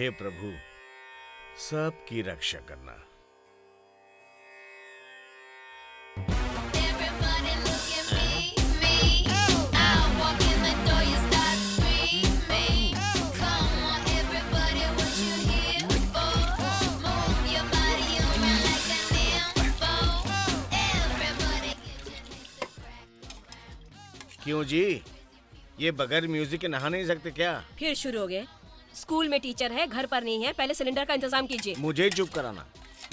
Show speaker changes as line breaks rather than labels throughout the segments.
हे प्रभु, सबकी रक्षा करना। क्यों जी, ये बगैर म्यूजिक के नहा नहीं सकते क्या?
फिर शुरू हो गए। स्कूल में टीचर है, घर पर नहीं है। पहले सिलेंडर का इंतजाम कीजिए।
मुझे चुप कराना,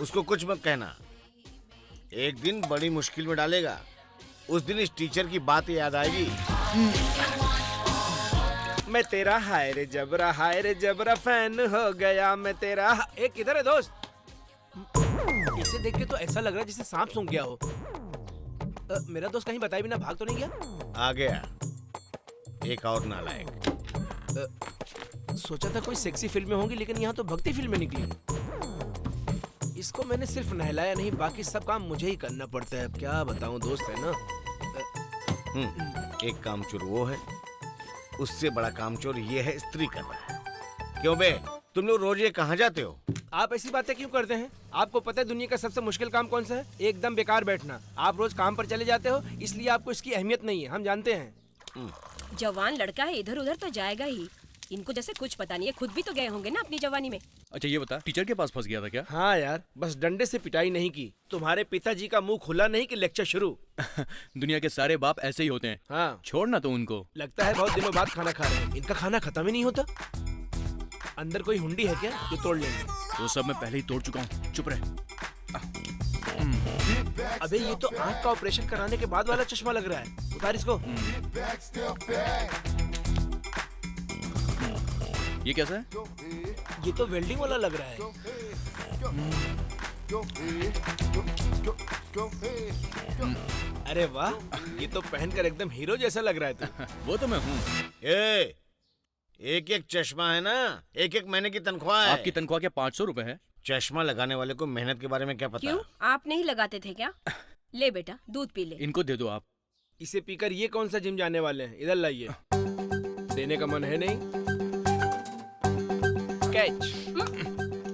उसको कुछ मत कहना। एक दिन बड़ी मुश्किल में डालेगा, उस दिन इस टीचर की बात याद आएगी।
मैं तेरा हाय रे जबरा फैन हो गया मैं तेरा। एक किधर है दोस्त? इसे देख के तो ऐसा लग रहा है जैसे सांप सूंघ गया हो। मेरा दोस्त कहीं बताए बिना भाग तो नहीं गया?
आ गया एक और नालायक।
सोचा था कोई सेक्सी फिल्में होंगी, लेकिन यहाँ तो भक्ति फिल्में निकली। इसको मैंने सिर्फ नहलाया नहीं, बाकी सब काम मुझे ही करना पड़ता है। अब क्या बताऊं, दोस्त है ना।
एक कामचोर वो है, उससे बड़ा कामचोर ये है स्त्री कर रहा है। क्यों बे, तुम लोग रोज ये कहाँ जाते हो?
आप ऐसी बातें क्यों करते हैं? आपको पता है दुनिया का सबसे मुश्किल काम कौन सा है? एकदम बेकार बैठना। आप रोज काम पर चले जाते हो, इसलिए आपको इसकी अहमियत नहीं है, हम जानते हैं।
जवान लड़का है, इधर उधर तो जाएगा ही। इनको जैसे कुछ पता नहीं है, खुद भी तो गए होंगे ना अपनी जवानी में।
अच्छा ये बता, टीचर के पास फंस गया था क्या?
हाँ यार, बस डंडे से पिटाई नहीं की। तुम्हारे पिताजी का मुंह खुला नहीं कि लेक्चर शुरू।
दुनिया के सारे बाप ऐसे ही होते हैं।
हाँ,
छोड़ना तो उनको।
लगता है बहुत दिनों बाद खाना खा रहे हैं। इनका खाना खत्म ही नहीं होता। अंदर कोई हुंडी है क्या जो तोड़ लेंगे?
तो सब मैं पहले ही तोड़ चुका हूँ, चुप रहे।
अबे ये तो आँख का ऑपरेशन कराने के बाद वाला चश्मा लग रहा है। उतार इसको।
ये कैसा है?
ये तो वेल्डिंग वाला लग रहा है। अरे वाह, ये तो पहनकर एकदम हीरो जैसा लग रहा है तू।
वो तो मैं हूँ।
एक एक चश्मा है ना, एक एक महीने की तनख्वाह है।
आपकी तनख्वाह क्या 500 रुपए है?
चश्मा लगाने वाले को मेहनत के बारे में क्या पता?
क्यों, आप नहीं लगाते थे क्या? ले बेटा, दूध पी ले।
इनको दे दो आप।
इसे पीकर ये कौन सा जिम जाने वाले हैं? इधर लाइए। देने का मन है नहीं? कैच।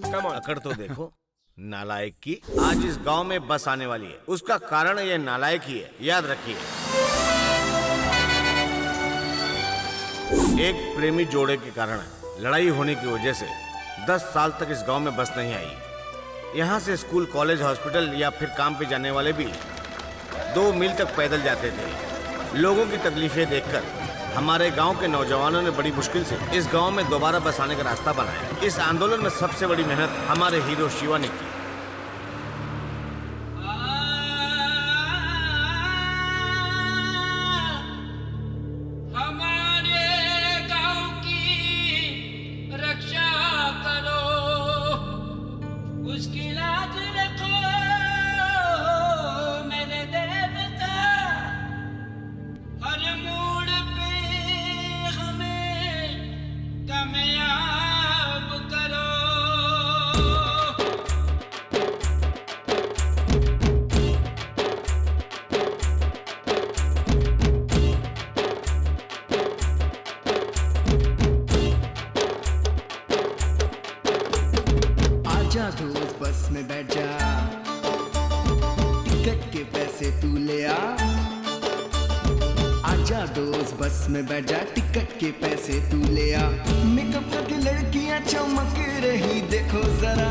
Come on.
अकड़ तो देखो नालायक की। आज इस गांव में बस आने वाली है, उसका कारण ये नालायक ही है, याद रखिए। एक प्रेमी जोड़े के कारण लड़ाई होने की वजह से 10 साल तक इस गांव में बस नहीं आई। यहाँ से स्कूल, कॉलेज, हॉस्पिटल या फिर काम पे जाने वाले भी 2 मील तक पैदल जाते थे। लोगों की तकलीफें देखकर हमारे गांव के नौजवानों ने बड़ी मुश्किल से इस गांव में दोबारा बस आने का रास्ता बनाया। इस आंदोलन में सबसे बड़ी मेहनत हमारे हीरो शिवा ने की।
बस में बैठ जा, टिकट के पैसे तू ले आ। आजा दोस्त बस में बैठ जा, टिकट के पैसे तू ले आ। मेकअप करके लड़कियां चमक रही देखो जरा,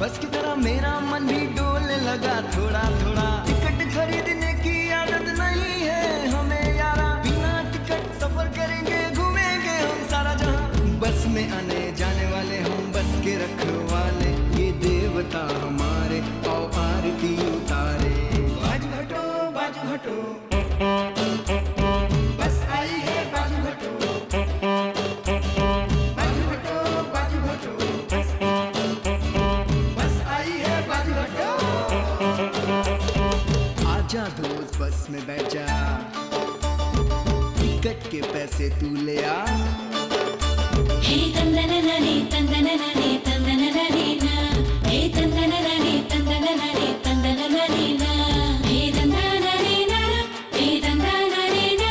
बस की तरह मेरा मन भी डोलने लगा थोड़ा थोड़ा। टिकट खरीदने की आदत नहीं है हमें यारा, बिना टिकट सफर करेंगे घूमेंगे हम सारा जहां। बस में आने जाने वाले हम बस के रखवाले, ये देवता हमारे आओ आरती उतारे। बाजू हटो बाजू हटो, बस आई है बाजू हटो। बाजू हटो बाजू हटो, बस आई है बाजू हटो। आजा दोस्त बस में बैठ जा, टिकट के पैसे तू ले आ।
हे तंदनननी तंदनननी तंदनननी ना, हे तंदनननी तंदनननी तंदनननी ना, हे तंदनननी ना, हे तंदनननी ना,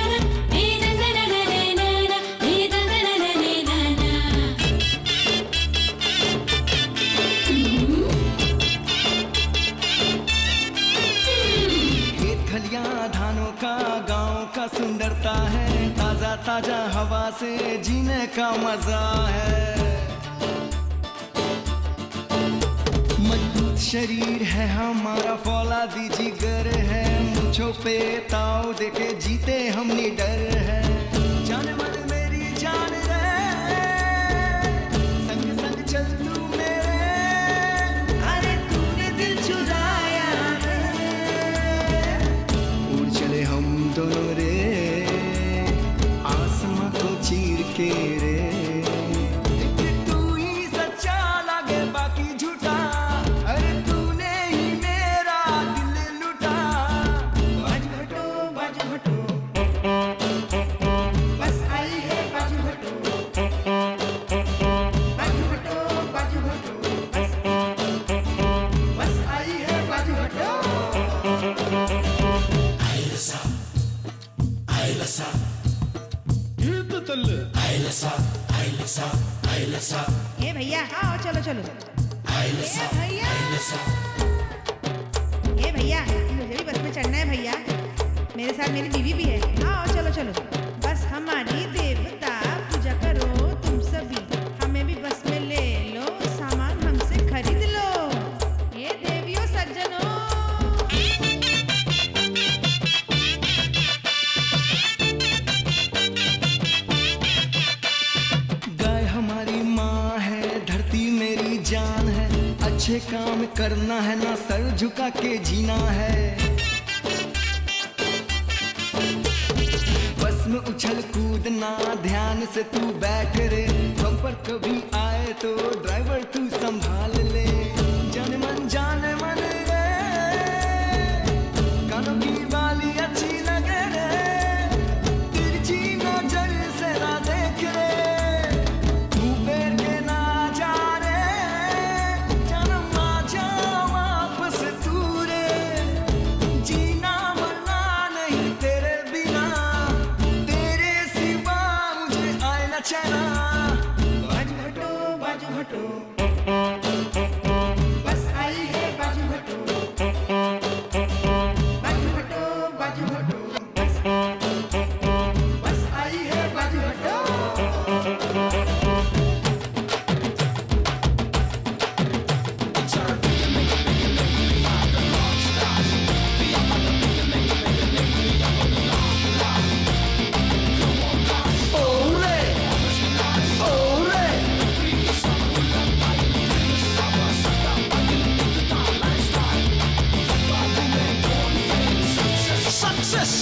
हे तंदनननी ना, हे तंदनननी ना।
गांव का सुंदरता है, ताजा ताजा हवा से जीने का मजा है। मजबूत शरीर है हमारा, फौलादी जिगर है, मुझों पे ताव देके जीते हम निडर है। जाने मन मेरी जान रे, संग संग चल तू मेरे, अरे तूने दिल चुराया रे। उड़ चले हम दोनों रे, आसमां को चीर के रे। तू ही सच्चा लगे बाकी झूठा, अरे तूने ही मेरा दिल लुटा। बाजू हटो बाजू हटो, बस आई है बाजू हटो। बाजू हटो बाजू हटो, बस आई है बाजू हटो।
ए भैया आओ चलो चलो। ए भैया मुझे भी बस में चढ़ना है भैया, मेरे साथ मेरी बीवी भी है। आओ चलो चलो, बस हमारी देवता पूजा करो तुम सभी, हमें भी बस में ले लो, सामान हमसे खरीद लो। ये देवियों सज्जनों,
गाय हमारी माँ है, धरती मेरी जान है, अच्छे काम करना है ना सर झुका के जीना है। बस में उछल कूदना, ध्यान से तू बैठ रे, हम पर कभी आए तो ड्राइवर तू संभाल ले। जाने मन रे, कानों की बाली अच्छी लगे रे, तिरछी नजर से ना देख रे, मुंह फेर के ना जा रे, जन्म आ जा वापस तू रे। जीना मरना नहीं तेरे बिना, तेरे सिवा मुझे आए ना चैना। बाजू हटो बाजू हटो, बस आई है बाजू हटो। बाजू हटो बाजू हटो, बस आई है बाजू हटो। Success!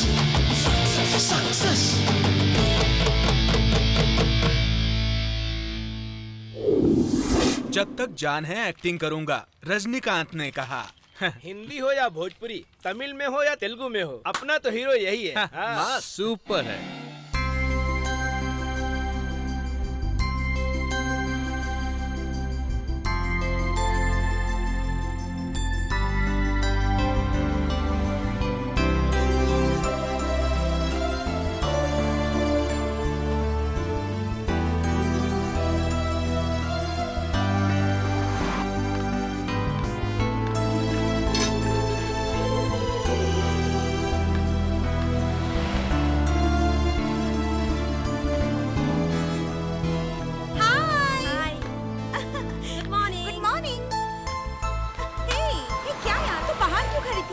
जब तक जान है एक्टिंग करूंगा, रजनीकांत ने कहा।
हिंदी हो या भोजपुरी, तमिल में हो या तेलुगु में हो, अपना तो हीरो यही है। हाँ।
सुपर है।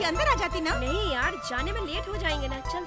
अंदर आ जाती ना।
नहीं यार, जाने में लेट हो जाएंगे ना, चल।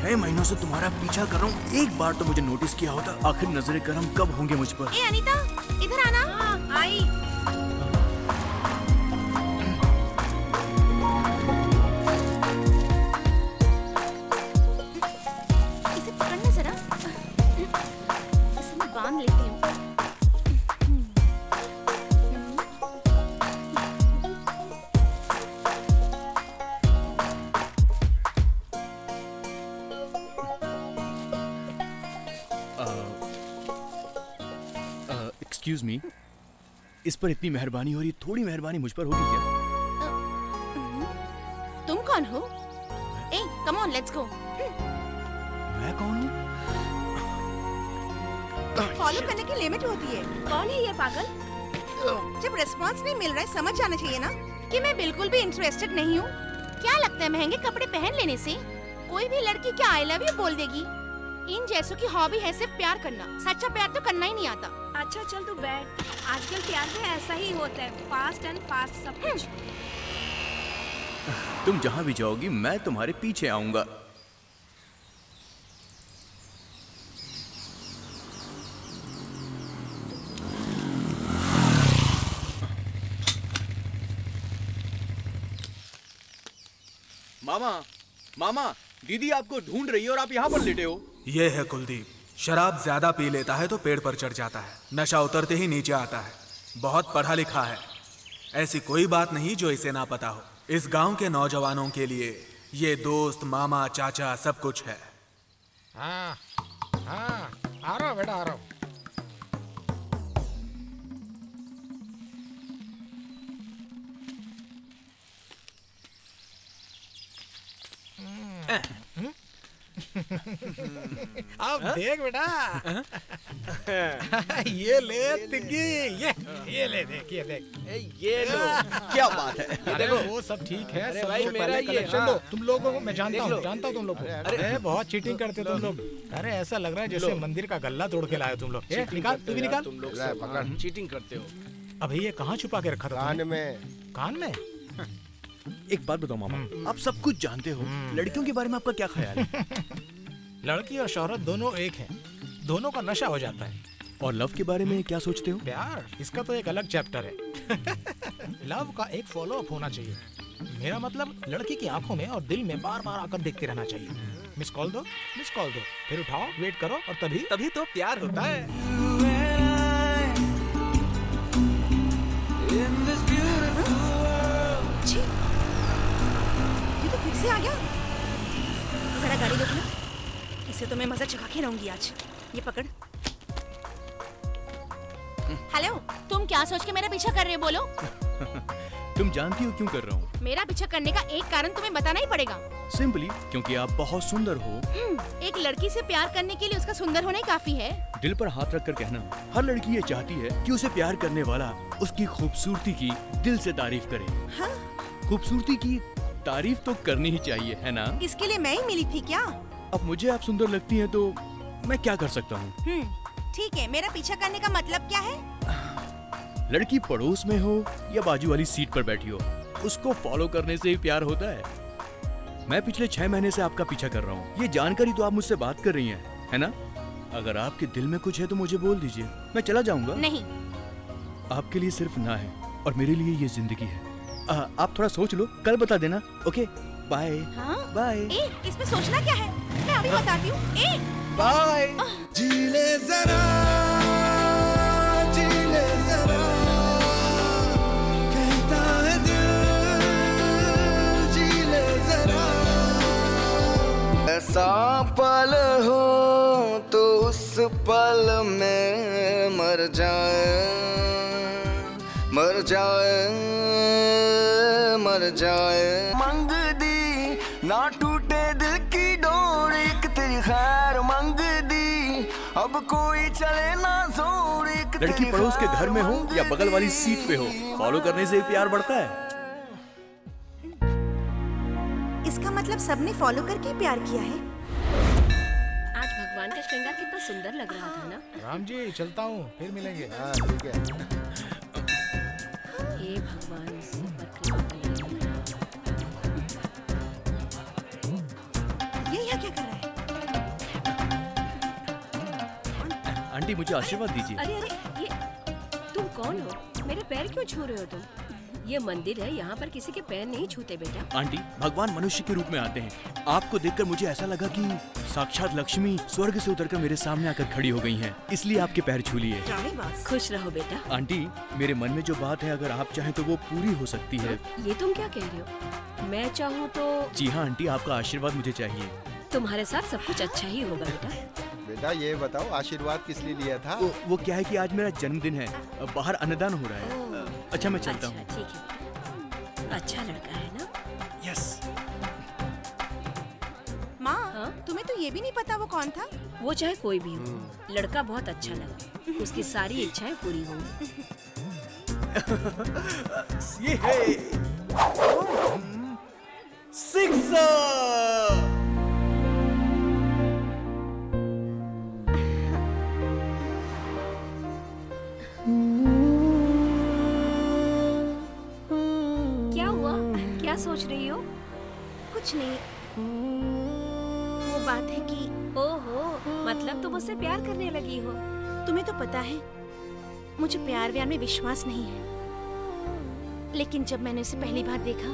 6 महीनों से तुम्हारा पीछा कर रहा हूँ, एक बार तो मुझे नोटिस किया होता। आखिर नजरें करम कब होंगे मुझ पर?
ए अनीता, इधर आना।
आई।
इसे पकड़ना जरा, इसे मैं बांध लेती हूँ।
एक्सक्यूज मी, इस पर इतनी मेहरबानी हो रही, थोड़ी मेहरबानी मुझ पर होगी क्या?
तुम कौन हो? ए, कम ऑन, लेट्स गो।
मैं कौन हूँ?
फॉलो करने की लिमिट होती है।
कौन है ये पागल?
जब रिस्पांस नहीं मिल रहा है, समझ जाना चाहिए ना कि मैं बिल्कुल भी इंटरेस्टेड नहीं हूँ। क्या लगता है महंगे कपड़े पहन लेने से कोई भी लड़की क्या आई लव यू बोल देगी? इन जैसों की हॉबी है सिर्फ प्यार करना, सच्चा प्यार तो करना ही नहीं आता।
अच्छा चल तू बैठ। आजकल प्यार में ऐसा ही होता है, फास्ट एंड फास्ट सब कुछ।
तुम जहाँ भी जाओगी मैं तुम्हारे पीछे आऊंगा। मामा, मामा, दीदी आपको ढूंढ रही है और आप यहाँ पर लेटे हो।
ये है कुलदीप, शराब ज्यादा पी लेता है तो पेड़ पर चढ़ जाता है, नशा उतरते ही नीचे आता है। बहुत पढ़ा लिखा है, ऐसी कोई बात नहीं जो इसे ना पता हो। इस गांव के नौजवानों के लिए ये दोस्त, मामा, चाचा सब कुछ है।
हाँ हाँ, आ रहा हूँ बेटा, आ रहा हूँ। अब देख बेटा, ये ले तिग्गी, ये ले, देख ये देख।
ये लो।
क्या बात है?
अरे वो सब ठीक है।
अरे
सब
भाई,
लोग
मेरा
पहले
ये,
कलेक्शन
हाँ।
दो। तुम लोगों को मैं
देख
जानता
लो।
हूँ तुम लोग को। अरे बहुत चीटिंग करते तुम लोग। अरे ऐसा लग रहा है जैसे मंदिर का गल्ला तोड़ के लाए तुम लोग। ए, निकाल, तू भी निकाल।
तुम लोग सब चीटिंग करते हो।
अबे ये कहाँ छुपा के रखा था तुमने? कान में?
एक बात बताओ मामा, आप सब कुछ जानते हो, लड़कियों के बारे में आपका क्या ख्याल है?
लड़की और शौहरत दोनों एक हैं, दोनों का नशा हो जाता है।
और लव के बारे में क्या सोचते हो?
प्यार, इसका तो एक अलग चैप्टर है। लव का एक फॉलो अप होना चाहिए। मेरा मतलब लड़की की आंखों में और दिल में बार बार आकर देखते रहना चाहिए। मिस कॉल दो, फिर उठाओ, वेट करो, और तभी
तो प्यार होता है।
छी, ये तो फिर से आ गया। जरा गाड़ी रोक ना, इसे तो मैं मजा चखा के रहूंगी आज। ये पकड़। हेलो, तुम क्या सोच के मेरा पीछा कर रहे हो? बोलो।
तुम जानती हो क्यों कर रहा हूँ?
मेरा पीछा करने का एक कारण तुम्हें बताना ही पड़ेगा।
सिंपली क्योंकि आप बहुत सुंदर हो।
एक लड़की से प्यार करने के लिए उसका सुंदर होना ही काफी है।
दिल पर हाथ रख कर कहना, हर लड़की ये चाहती है कि उसे प्यार करने वाला उसकी खूबसूरती की दिल से तारीफ करे।
हाँ?
खूबसूरती की तारीफ तो करनी ही चाहिए, है ना?
इसके लिए मैं ही मिली थी क्या?
अब मुझे आप सुंदर लगती हैं तो मैं क्या कर सकता हूँ?
ठीक है, मेरा पीछा करने का मतलब क्या है?
लड़की पड़ोस में हो या बाजू वाली सीट पर बैठी हो, उसको फॉलो करने से ही प्यार होता है। मैं पिछले 6 महीने से आपका पीछा कर रहा हूँ, ये जानकर तो आप मुझसे बात कर रही हैं, है ना? अगर आपके दिल में कुछ है तो मुझे बोल दीजिए, मैं चला जाऊंगा।
नहीं।
आपके लिए सिर्फ ना है और मेरे लिए ये जिंदगी है। आप थोड़ा सोच लो, कल बता देना। Okay, bye.
हाँ?
बाय।
ए, इसमें सोचना क्या है? मैं अभी बताती हूँ। ए,
बाय।
जीले जरा, जीले जरा, कहता है दिल, जीले जरा। ऐसा पल हो तो उस पल में मर जाए, मर जाए, मर जाए। मंग दी ना टूटे दिल की डोर, एक तेरी खैर मंग दी, अब कोई चले ना जोर।
लड़की पड़ोस के घर में हो या बगल वाली सीट पे हो, फॉलो करने से प्यार बढ़ता है।
इसका मतलब सबने फॉलो करके ही प्यार किया है।
आज भगवान का श्रृंगार कितना सुंदर लग रहा था ना।
राम जी, चलता हूँ, फिर मिलेंगे।
ठीक है।
हे भगवान, सब पर कृपा करिए।
ये यहाँ क्या कर रहा है?
आंटी मुझे आशीर्वाद दीजिए।
अरे अरे, ये तुम कौन हो? मेरे पैर क्यों छू रहे हो तुम? ये मंदिर है, यहाँ पर किसी के पैर नहीं छूते बेटा।
आंटी, भगवान मनुष्य के रूप में आते हैं। आपको देखकर मुझे ऐसा लगा कि साक्षात लक्ष्मी स्वर्ग से उतरकर मेरे सामने आकर खड़ी हो गई हैं, इसलिए आपके पैर छू लिए।
खुश रहो बेटा।
आंटी, मेरे मन में जो बात है अगर आप चाहें तो वो पूरी हो सकती है।
ये तुम क्या कह रहे हो? मैं चाहूँ तो?
जी हाँ आंटी, आपका आशीर्वाद मुझे चाहिए।
तुम्हारे साथ सब कुछ अच्छा ही होगा बेटा।
बेटा ये बताओ आशीर्वाद किस लिए लिया था?
वो क्या है कि आज मेरा जन्मदिन है, बाहर अन्नदान हो रहा है। अच्छा मैं चलता हूँ।
अच्छा ठीक है, अच्छा लड़का है ना?
यस।
माँ, तुम्हें तो ये भी नहीं पता वो कौन था?
वो चाहे कोई भी हो, लड़का बहुत अच्छा लगा। उसकी सारी इच्छाएं पूरी होंगी।
ये है सिक्सर।
क्या हुआ? क्या सोच रही हो?
कुछ नहीं। वो बात है कि
ओहो, मतलब तुम मुझसे प्यार करने लगी हो?
तुम्हें तो पता है मुझे प्यार व्यार में विश्वास नहीं है, लेकिन जब मैंने उसे पहली बार देखा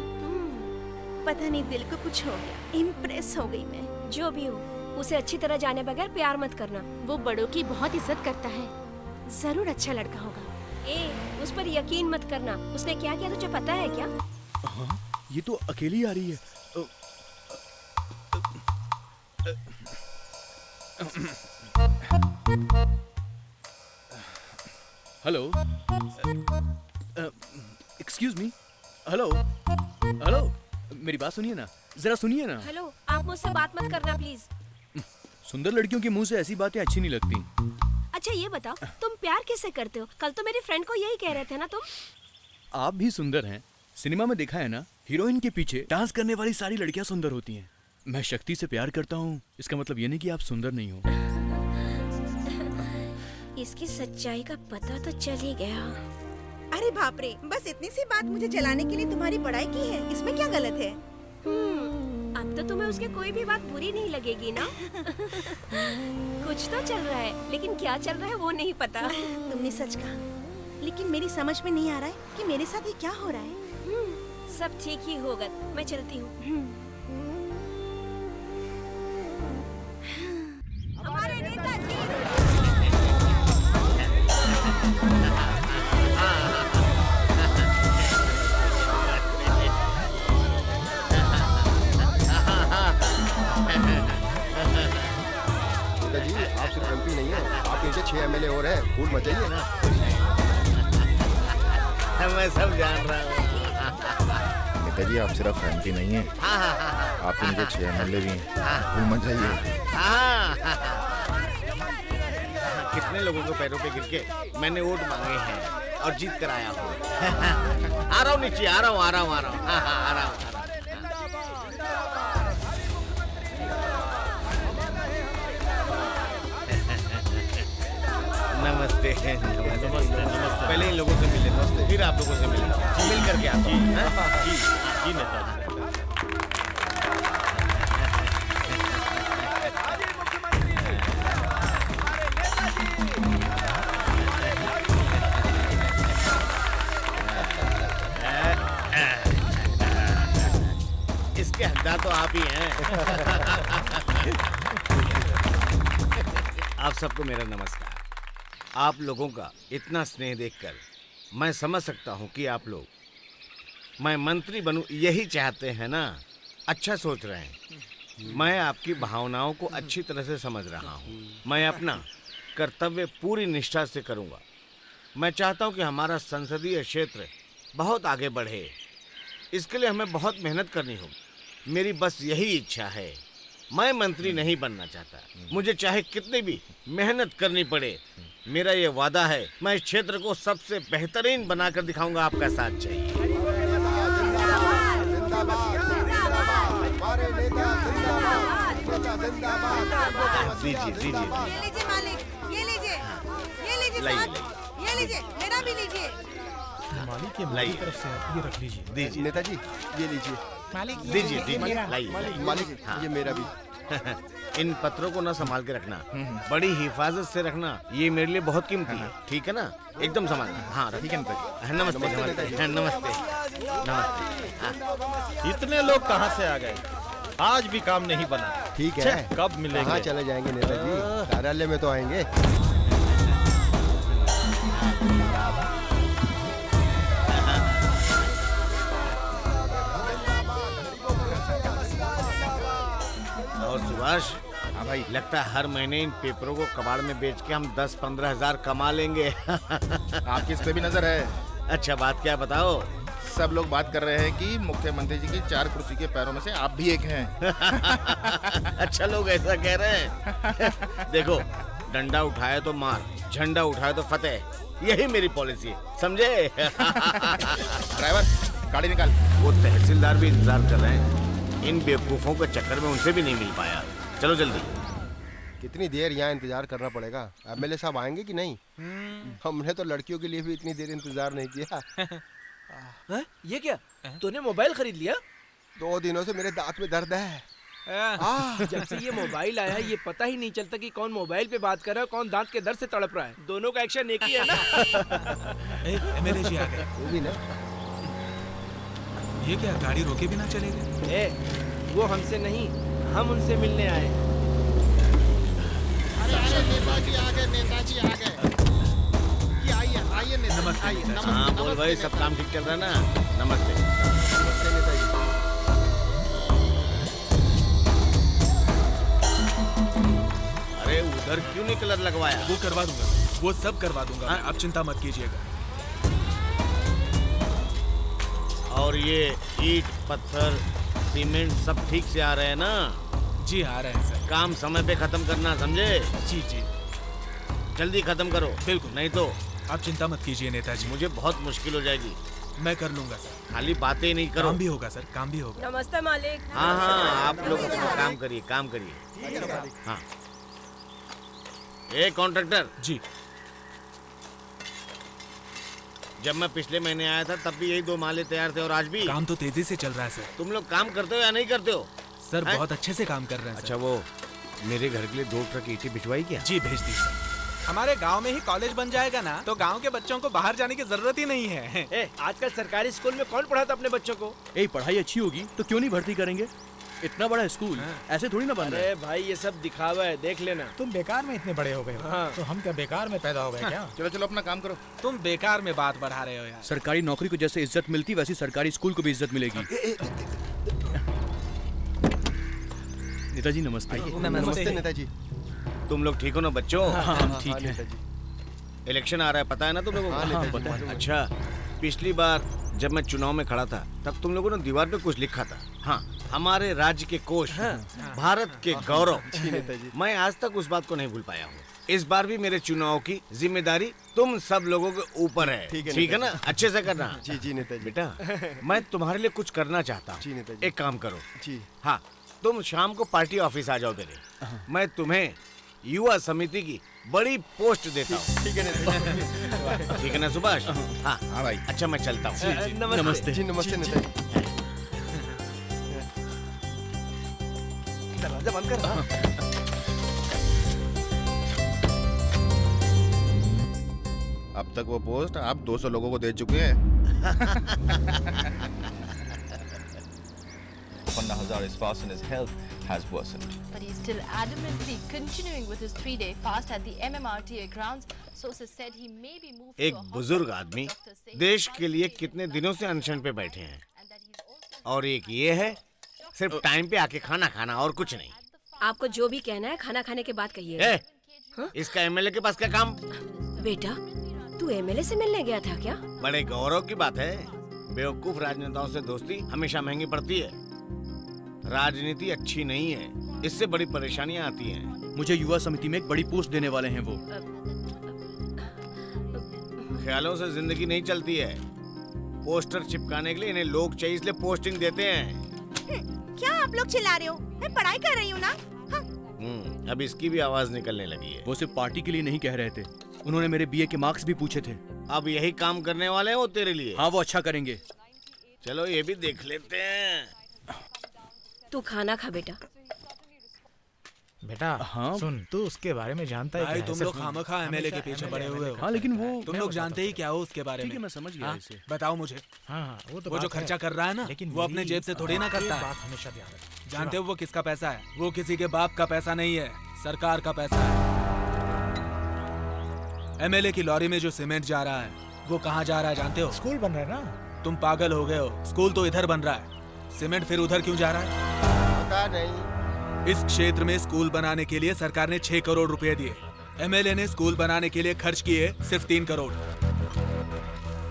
पता नहीं दिल को कुछ हो गया। इम्प्रेस हो गई मैं।
जो भी हो, उसे अच्छी तरह जाने बगैर प्यार मत करना।
वो बड़ों की बहुत इज्जत करता है, जरूर अच्छा लड़का होगा।
उस पर यकीन मत करना। उसने क्या किया तुझे पता है क्या?
हाँ, ये तो अकेली आ रही है। Hello, excuse me. Hello hello, मेरी बात सुनिए ना, जरा सुनिए ना।
हेलो, आप मुझसे बात मत करना प्लीज।
सुंदर लड़कियों के मुंह से ऐसी बातें अच्छी नहीं लगती।
अच्छा ये बताओ, तुम प्यार किससे करते हो? कल तो मेरी फ्रेंड को यही कह रहे थे ना तुम।
आप भी सुंदर हैं। सिनेमा में देखा है ना, हीरोइन के पीछे डांस करने वाली सारी लड़कियां सुंदर होती हैं। मैं शक्ति से प्यार करता हूँ, इसका मतलब ये नहीं कि आप सुंदर नहीं हो।
इसकी सच्चाई का पता तो चल ही गया।
अरे बाप रे, बस इतनी सी बात मुझे जलाने के लिए तुम्हारी बड़ाई की है, इसमें क्या गलत है?
अब तो तुम्हें उसकी कोई भी बात बुरी नहीं लगेगी ना? कुछ तो चल रहा है, लेकिन क्या चल रहा है वो नहीं पता।
तुमने सच कहा, लेकिन मेरी समझ में नहीं आ रहा है कि मेरे साथ ये क्या हो रहा है।
सब ठीक ही होगा, मैं चलती हूँ। हमारे नेताजी
जी आप सिर्फ एमपी नहीं है, आपके नीचे 6 एमएलए और हैं, फूल मत जाइए ना।
मैं सब जान रहा हूँ।
नेताजी आप सिर्फ एमपी नहीं है, आपके नीचे 6 एमएलए भी हैं, फूल मत जाइए।
कितने लोगों के पैरों पे गिर के मैंने वोट मांगे हैं और जीत कर आया हूँ। आ रहा हूँ नीचे, आ रहा हूँ। नमस्ते। पहले इन लोगों से मिले, फिर आप लोगों से मिले, मिल करके आता हूँ। जी नेताजी। इसके हकदार तो आप ही हैं। आप सबको मेरा नमस्कार। आप लोगों का इतना स्नेह देखकर मैं समझ सकता हूँ कि आप लोग मैं मंत्री बनूं यही चाहते हैं ना। अच्छा सोच रहे हैं। मैं आपकी भावनाओं को अच्छी तरह से समझ रहा हूँ। मैं अपना कर्तव्य पूरी निष्ठा से करूँगा। मैं चाहता हूँ कि हमारा संसदीय क्षेत्र बहुत आगे बढ़े। इसके लिए हमें बहुत मेहनत करनी होगी। मेरी बस यही इच्छा है। मैं मंत्री नहीं बनना चाहता, मुझे चाहे कितनी भी मेहनत करनी पड़े। मेरा ये वादा है, मैं इस क्षेत्र को सबसे बेहतरीन बनाकर दिखाऊंगा। आपका साथ चाहिए। दीजिए
ये लीजिए मालिक, ये लीजिए साहब, ये लीजिए, मेरा भी लीजिए।
मालिक के मेरी तरफ से ये रख लीजिए।
दीजिए
नेताजी ये लीजिए।
मालिक
दीजिए लाइए।
मालिक ये मेरा भी।
इन पत्रों को ना संभाल के रखना, बड़ी हिफाजत से रखना, ये मेरे लिए बहुत कीमती है, ठीक है ना? एकदम संभालना। हाँ ठीक है नेताजी। नमस्ते नमस्ते नमस्ते नमस्ते।
इतने लोग कहाँ से आ गए? आज भी काम नहीं बना।
ठीक है,
कब मिलेंगे?
कहाँ चले जाएंगे नेताजी? कार्यालय में तो आएंगे।
और सुभाष, हाँ भाई, लगता है हर महीने इन पेपरों को कबाड़ में बेच के हम 10-15 हजार कमा लेंगे।
आपकी इस पे भी नजर है।
अच्छा, बात क्या बताओ?
सब लोग बात कर रहे हैं कि मुख्यमंत्री जी की 4 कुर्सी के पैरों में से आप भी एक हैं।
अच्छा, लोग ऐसा कह रहे हैं। देखो, डंडा उठाए तो मार, झंडा उठाए तो फतेह, यही मेरी पॉलिसी है, समझे?
ड्राइवर, गाड़ी निकाल।
वो तहसीलदार भी इंतजार कर रहे हैं, इन बेवकूफों के चक्कर में उनसे भी नहीं मिल पाया। चलो जल्दी।
कितनी देर यहाँ इंतजार करना पड़ेगा? एमएलए साहब आएंगे कि नहीं? हमने तो लड़कियों के लिए भी इतनी देर इंतजार नहीं किया।
ये क्या? तूने मोबाइल खरीद लिया?
2 दिनों से मेरे दांत में दर्द है।
जब से ये मोबाइल आया ये पता ही नहीं चलता कि कौन मोबाइल पे बात कर रहा है, कौन दांत के दर्द से तड़प रहा है। दोनों का एक्शन एक ही है ना?
एमएलए जी आ गए।
वो भी ना।
ये क्या, गाड़ी रोके बिना चले गए?
वो हमसे नहीं, हम उनसे मिलने आए हैं।
नेताजी आ गए, नेताजी आ गए। आइए नेताजी।
हाँ बोल भाई, सब काम ठीक चल रहा है ना? नमस्ते।
नमस्ते नेताजी।
अरे उधर क्यों नहीं कलर लगवाया?
वो करवा दूंगा, वो सब करवा दूंगा। आप चिंता मत कीजिएगा।
और ये ईंट, पत्थर, सीमेंट सब ठीक से आ रहे हैं ना?
जी आ रहे हैं सर।
काम समय पे खत्म करना, समझे?
जी जी,
जल्दी खत्म करो।
बिल्कुल।
नहीं तो
आप चिंता मत कीजिए नेताजी,
मुझे बहुत मुश्किल हो जाएगी।
मैं कर लूंगा सर।
खाली बातें ही नहीं करो।
काम भी होगा सर, काम भी होगा।
नमस्ते मालिक।
हाँ हाँ, आप लोग अपना काम करिए, काम करिए। हाँ। ए कॉन्ट्रैक्टर
जी,
जब मैं पिछले महीने आया था तब भी यही 2 माले तैयार थे और आज भी।
काम तो तेजी से चल रहा है सर।
तुम लोग काम करते हो या नहीं करते हो?
सर बहुत अच्छे से काम कर रहे हैं।
अच्छा, वो मेरे घर के लिए 2 ट्रक ईंटें भिजवाई क्या?
जी भेज दी सर। हमारे गांव में ही कॉलेज बन जाएगा ना, तो गांव के बच्चों को बाहर जाने की जरूरत ही नहीं है।
आजकल सरकारी स्कूल में कौन पढ़ाता अपने बच्चों को?
पढ़ाई अच्छी होगी तो क्यों नहीं भर्ती करेंगे? इतना बड़ा स्कूल ऐसे थोड़ी ना बन रहा है।
अरे भाई, ये सब दिखावा है, देख लेना।
तुम बेकार में इतने बड़े हो गए हो। तो हम क्या बेकार में पैदा हो गए क्या?
चलो चलो अपना काम करो।
तुम बेकार में बात बढ़ा रहे हो यार।
सरकारी नौकरी को जैसे इज्जत मिलती वैसी सरकारी स्कूल को भी इज्जत मिलेगी। नेताजी नमस्ते।
नमस्ते नेताजी।
तुम लोग ठीक हो ना बच्चों?
हाँ हम ठीक हैं।
इलेक्शन आ रहा है, पता है ना तुम लोगों को?
हाँ पता है।
अच्छा, पिछली बार जब मैं चुनाव में खड़ा था तब तुम लोगों ने दीवार पे कुछ लिखा था। हाँ, हमारे राज्य के कोष, भारत के गौरव। मैं आज तक उस बात को नहीं भूल पाया हूँ। इस बार भी मेरे चुनाव की जिम्मेदारी तुम सब लोगों के ऊपर है, ठीक है ना? अच्छे से करना।
जी जी नेताजी।
बेटा, मैं तुम्हारे लिए कुछ करना चाहता हूँ।
जी नेताजी।
एक काम करो।
जी।
हाँ, तुम शाम को पार्टी ऑफिस आ जाओ मेरे। मैं तुम्हें युवा समिति की बड़ी पोस्ट देता हूँ।
ठीक है नेताजी।
ठीक है ना सुभाष? हाँ
हाँ भाई।
अच्छा, मैं चलता हूँ।
नमस्ते।
जी नमस्ते नेताजी।
दरवाजा बंद कर।
अब तक वो पोस्ट आप 200 लोगों को दे चुके हैं।
Panna Hazare's fast and his health has worsened.
But he's still adamantly continuing with his 3-day fast at the MMRTA grounds. Sources said he may be moved to
एक बुजुर्ग आदमी देश के लिए कितने दिनों से अनशन पे बैठे हैं, और एक ये है सिर्फ टाइम पे आके खाना खाना और कुछ नहीं।
आपको जो भी कहना है खाना खाने के बाद कहिए।
इसका एमएलए के पास क्या काम?
बेटा, तू एमएलए से मिलने गया था क्या?
बड़े गौरव की बात है। बेवकूफ राजनेताओं से दोस्ती हमेशा महंगी पड़ती है। राजनीति अच्छी नहीं है, इससे बड़ी परेशानियां आती हैं।
मुझे युवा समिति में एक बड़ी पोस्ट देने वाले हैं वो।
ख्यालों से जिंदगी नहीं चलती है। पोस्टर चिपकाने के लिए इन्हें लोग चाहिए, इसलिए पोस्टिंग देते हैं।
क्या आप लोग चिल्ला रहे हो? मैं पढ़ाई कर रही हूँ ना।
अब इसकी भी आवाज निकलने लगी है।
वो सिर्फ पार्टी के लिए नहीं कह रहे थे, उन्होंने मेरे बीए के मार्क्स भी पूछे थे।
अब यही काम करने वाले हैं वो तेरे लिए।
हाँ, वो अच्छा करेंगे।
चलो ये भी देख लेते हैं।
तू खाना खा बेटा।
बेटा
हाँ।
सुन, तू उसके बारे में जानता है
भाई
क्या है?
तुम
सिर्फ
लोग खामखा एमएलए के पीछे पड़े हुए हो।
हाँ लेकिन वो
तुम लोग जानते ही क्या हो उसके बारे में।
ठीक है, मैं समझ गया
हाँ?
इसे।
बताओ मुझे।
हाँ, वो तो
वो जो
बात है।
खर्चा कर रहा है ना,
लेकिन
वो अपने
मेरी
जेब से थोड़ी ना करता
एक
है।
बात हमेशा ध्यान रख।
जानते हो वो किसका पैसा है? वो किसी के बाप का पैसा नहीं है, सरकार का पैसा है। एमएलए की लॉरी में जो सीमेंट जा रहा है वो कहाँ जा रहा है जानते हो?
स्कूल बन रहा है ना।
तुम पागल हो गए हो, स्कूल तो इधर बन रहा है, सीमेंट फिर उधर क्यों जा रहा है?
पता नहीं।
इस क्षेत्र में स्कूल बनाने के लिए सरकार ने 6 करोड़ रुपए दिए। एमएलए ने स्कूल बनाने के लिए खर्च किए सिर्फ 3 करोड़।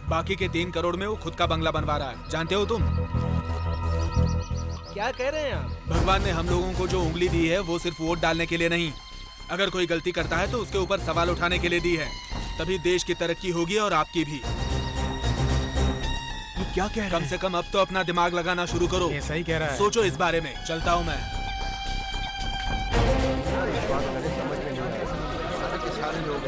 बाकी के 3 करोड़ में वो खुद का बंगला बनवा रहा है। जानते हो तुम?
क्या कह रहे हैं आप?
भगवान ने हम लोगों को जो उंगली दी है वो सिर्फ वोट डालने के लिए नहीं, अगर कोई गलती करता है तो उसके ऊपर सवाल उठाने के लिए दी है। तभी देश की तरक्की होगी और आपकी भी।
क्या कह रहे
कम से कम अब तो अपना दिमाग लगाना शुरू करो।
ये सही कह रहा है।
सोचो इस बारे में। चलता हूँ मैं।
सारे लोग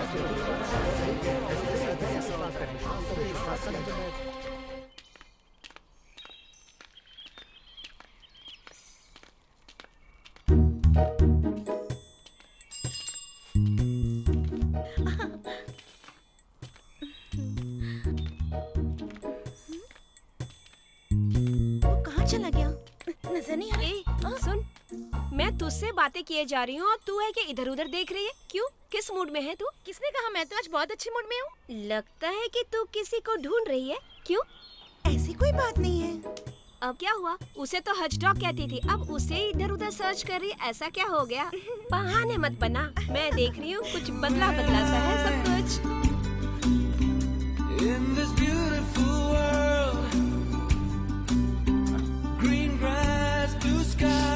कहाँ चला गया? नजर नहीं आ रहा।
सुन, मैं तुझसे बातें किए जा रही हूँ और तू है कि इधर उधर देख रही है। क्यों? किस मूड में है तू?
किसने कहा? मैं तो आज बहुत अच्छे मूड में हूँ।
लगता है कि तू किसी को ढूंढ रही है। क्यों?
ऐसी कोई बात नहीं है।
अब क्या हुआ? उसे तो हज डॉग कहती थी, अब उसे इधर उधर सर्च कर रही। ऐसा क्या हो गया? बहाने मत बना, मैं देख रही हूँ कुछ बदला बदला सा है सब कुछ।
In this beautiful world, green grass, blue sky.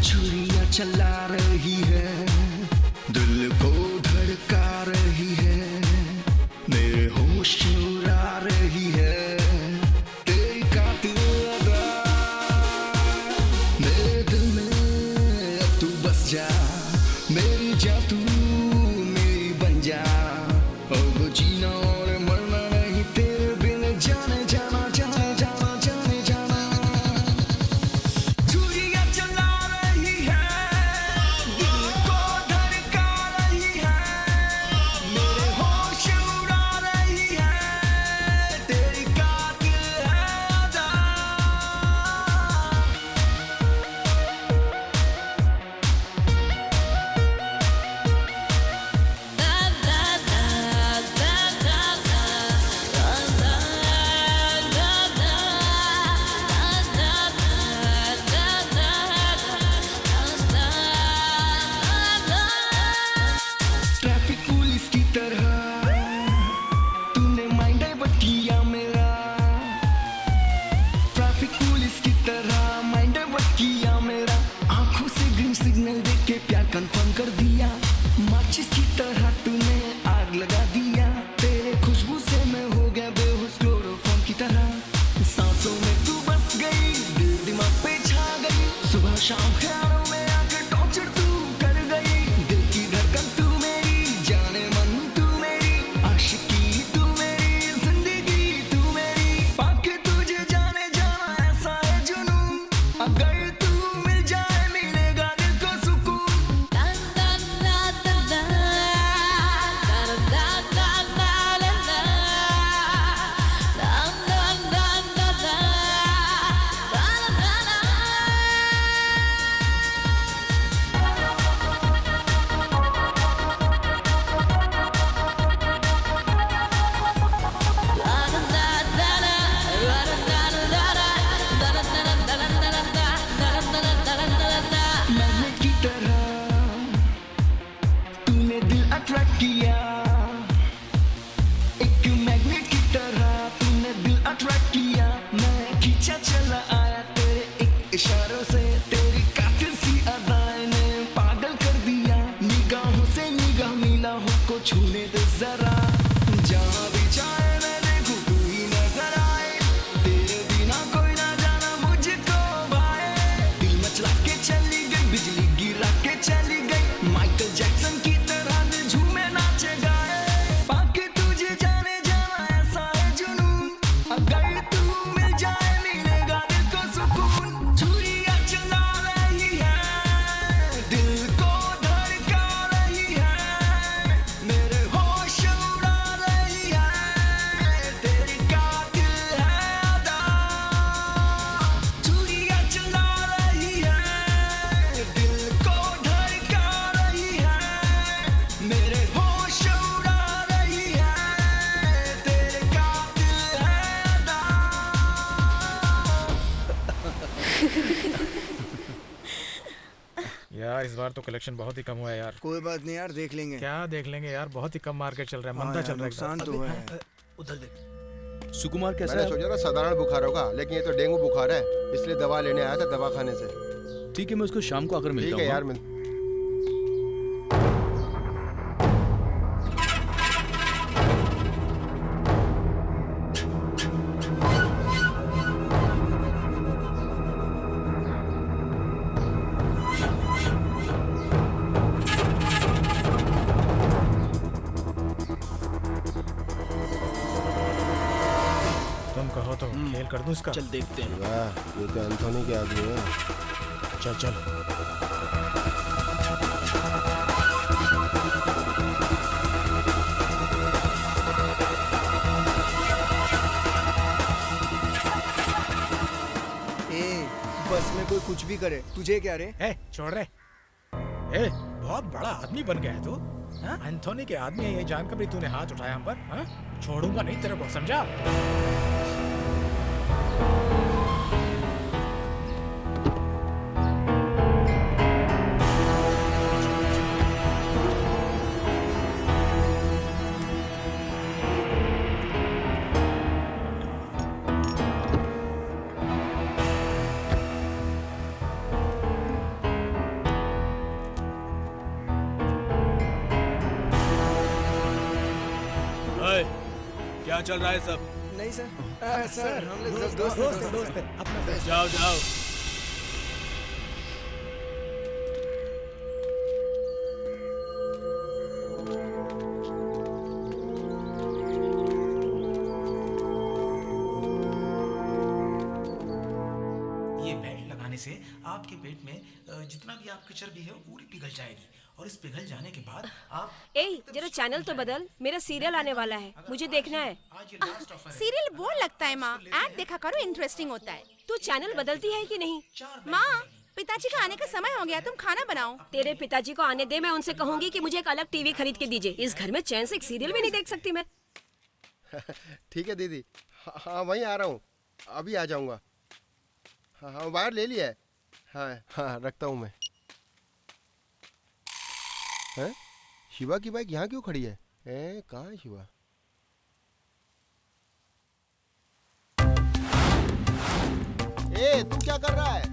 छुरियां चला रही है, दिल को धड़का रही है, मेरे होश उड़ा रही है, तेरी कातिल अदा, मेरे दिल में अब तू बस जा, मेरी जा तू मेरी बन जा, अब जीना और मरना नहीं तेरे बिन, जाने जाना जाने जाना जाने जाना। छुरियां चला रही है, दिल को धड़का रही है, मेरे होश उड़ा रही है, तेरी कातिल है अदा। ट्रैफिक पुलिस की तरह तूने माइंड डाइवर्ट किया मेरा, ट्रैफिक पुलिस की तरह माइंड डाइवर्ट किया मेरा, आंखों से ग्रीन सिग्नल देख के प्यार कंफर्म कर दिया, माचिस की तरह तूने आग लगा दिया, तेरे खुशबू से मैं हो गया बेहोश क्लोरोफॉर्म की तरह, सांसों में तू बस गई, दिल दिमाग पे छा गई, सुबह शाम ख्यालों में आकर टॉर्चर तू कर गई, दिल की धड़कन तू मेरी, जाने मन तू मेरी, आशिकी तू मेरी, जिंदगी तू मेरी, पाके तुझे जाने जाना ऐसा है जुनून, अगर तू मिल जाए मिलेगा दिल को सुकून। मैग्नेट की तरह तूने दिल अट्रैक्ट किया, एक मैग्नेट की तरह तूने दिल अट्रैक्ट किया, मैं खींचा चला आया तेरे एक इशारों से, तेरी कातिल सी अदाएं ने पागल कर दिया, निगाहों से निगाह मिला हो छूने दे जरा, जहाँ भी चाहे मैं देखूं तू ही नजर आए,
यार इस बार तो कलेक्शन बहुत ही कम हुआ है यार।
कोई बात नहीं यार, देख लेंगे।
क्या देख लेंगे यार, बहुत ही कम मार्केट चल रहा है, मंदा चल रहा है।
नुकसान तो है।
उधर देख।
सुकुमार कैसा
मैंने
है?
सोचा था साधारण बुखार होगा, लेकिन ये तो डेंगू बुखार है, इसलिए दवा लेने आया था दवा खाने से।
ठीक है, मैं उसको शाम को आकर मिलता हूँ।
ठीक है यार, मिल।
तुम कहो तो खेल कर दूं इसका।
चल देखते हैं।
वाह, ये तो एंथोनी के आदमी है।
चल चल।
बस में कोई कुछ भी करे, तुझे क्या रे?
छोड़ रे। बहुत बड़ा आदमी बन गया है तू। एंथोनी के आदमी है ये जानकर भी तूने हाथ उठाया हम पर। छोड़ूंगा नहीं तेरे को, समझा?
क्या चल रहा है सब?
नहीं सर, सर हम लोग दोस्त हैं।
अपना
जाओ जाओ।
ये बेल्ट लगाने से आपके पेट में जितना भी आपकी चर्बी है वो पूरी पिघल जाएगी, और इस पिघल जाने के बाद आप
जरा चैनल तो बदल, मेरा सीरियल आने वाला है, मुझे देखना है।
सीरियल बोर लगता है माँ, ऐड देखा करो, इंटरेस्टिंग होता है।
तू चैनल बदलती है कि नहीं?
माँ, पिताजी का आने का समय हो गया, तुम खाना बनाओ।
तेरे पिताजी को आने दे, मैं उनसे कहूंगी कि मुझे एक अलग टीवी खरीद के दीजिए। इस घर में चैन से एक सीरियल भी नहीं देख सकती मैं।
ठीक है दीदी, हाँ वहीं आ रहा हूँ, अभी आ जाऊँगा। हाँ वायर ले लिया है। हाँ रखता हूँ मैं। हैं? शिवा की बाइक यहाँ क्यों खड़ी है? कहाँ है शिवा? तू क्या कर रहा है?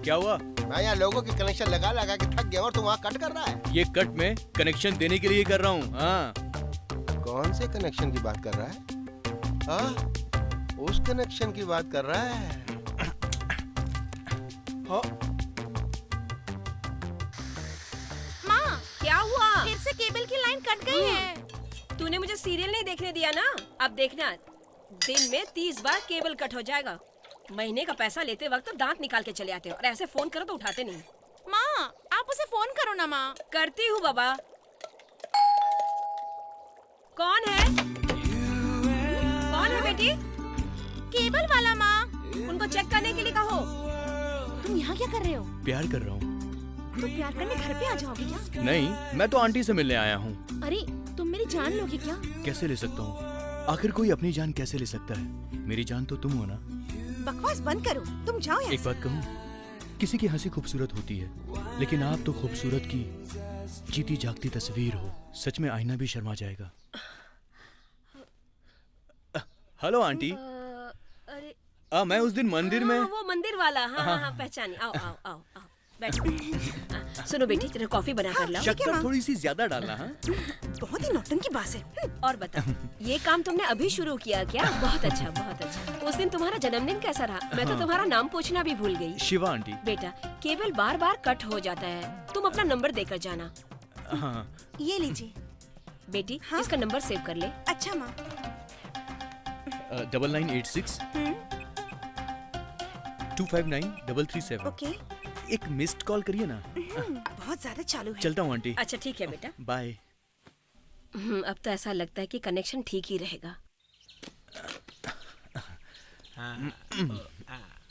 क्या हुआ?
मैं यहाँ लोगों के कनेक्शन लगा लगा के थक गया और तू वहाँ कट कर रहा है।
ये कट में कनेक्शन देने के लिए कर रहा हूँ। हाँ।
कौन से कनेक्शन की बात कर रहा है? उस कनेक्शन की बात कर रहा है।
माँ,
क्या हुआ?
फिर से केबल की लाइन कट गई है।
तूने मुझे सीरियल नहीं देखने दिया ना? अब देखना, दिन में 30 बार केबल कट हो जाएगा। महीने का पैसा लेते वक्त दांत निकाल के चले आते हो, और ऐसे फोन करो तो उठाते नहीं।
माँ, आप उसे फोन करो ना माँ।
करती हूँ बाबा। कौन है? कौन है बेटी?
केबल वाला माँ।
उनको चेक करने के लिए कहो।
तुम यहाँ क्या कर रहे हो?
प्यार कर रहा हूँ।
तुम प्यार करने घर पे आ जाओगे क्या?
नहीं, मैं तो आंटी से मिलने आया हूँ।
अरे, तुम मेरी जान लोगे क्या?
कैसे ले सकता हूँ? आखिर कोई अपनी जान कैसे ले सकता है? मेरी जान तो तुम हो ना।
बकवास बंद करो, तुम जाओ यहाँ
एक बात कहूँ, किसी की हंसी खूबसूरत होती है, लेकिन आप तो खूबसूरत की जीती जागती तस्वीर हो। सच में आईना भी शर्मा जाएगा। Hello aunty. मैं उस दिन मंदिर में।
वो मंदिर वाला। हाँ, पहचानी। आओ आओ आओ आओ, बैठो। सुनो बेटी, तेरा कॉफी बना कर लाओ।
शक्कर थोड़ी सी ज्यादा डालना। हाँ,
बहुत ही नौटंकी बात है।
और बता, ये काम तुमने अभी शुरू किया क्या? बहुत अच्छा, बहुत अच्छा। उस दिन तुम्हारा जन्मदिन कैसा रहा? मैं तो तुम्हारा नाम पूछना भी भूल गई।
शिवा आंटी।
बेटा, केबल बार बार कट हो जाता है, तुम अपना नंबर देकर जाना।
हाँ।
ये लीजिए
बेटी। इसका नंबर सेव कर ले।
अच्छा माँ।
9986 259
ओके।
एक मिस्ड कॉल करिए ना।
बहुत ज्यादा चालू है।
चलता हूँ आंटी।
अच्छा ठीक है बेटा,
बाय।
अब तो ऐसा लगता है कि कनेक्शन ठीक ही रहेगा।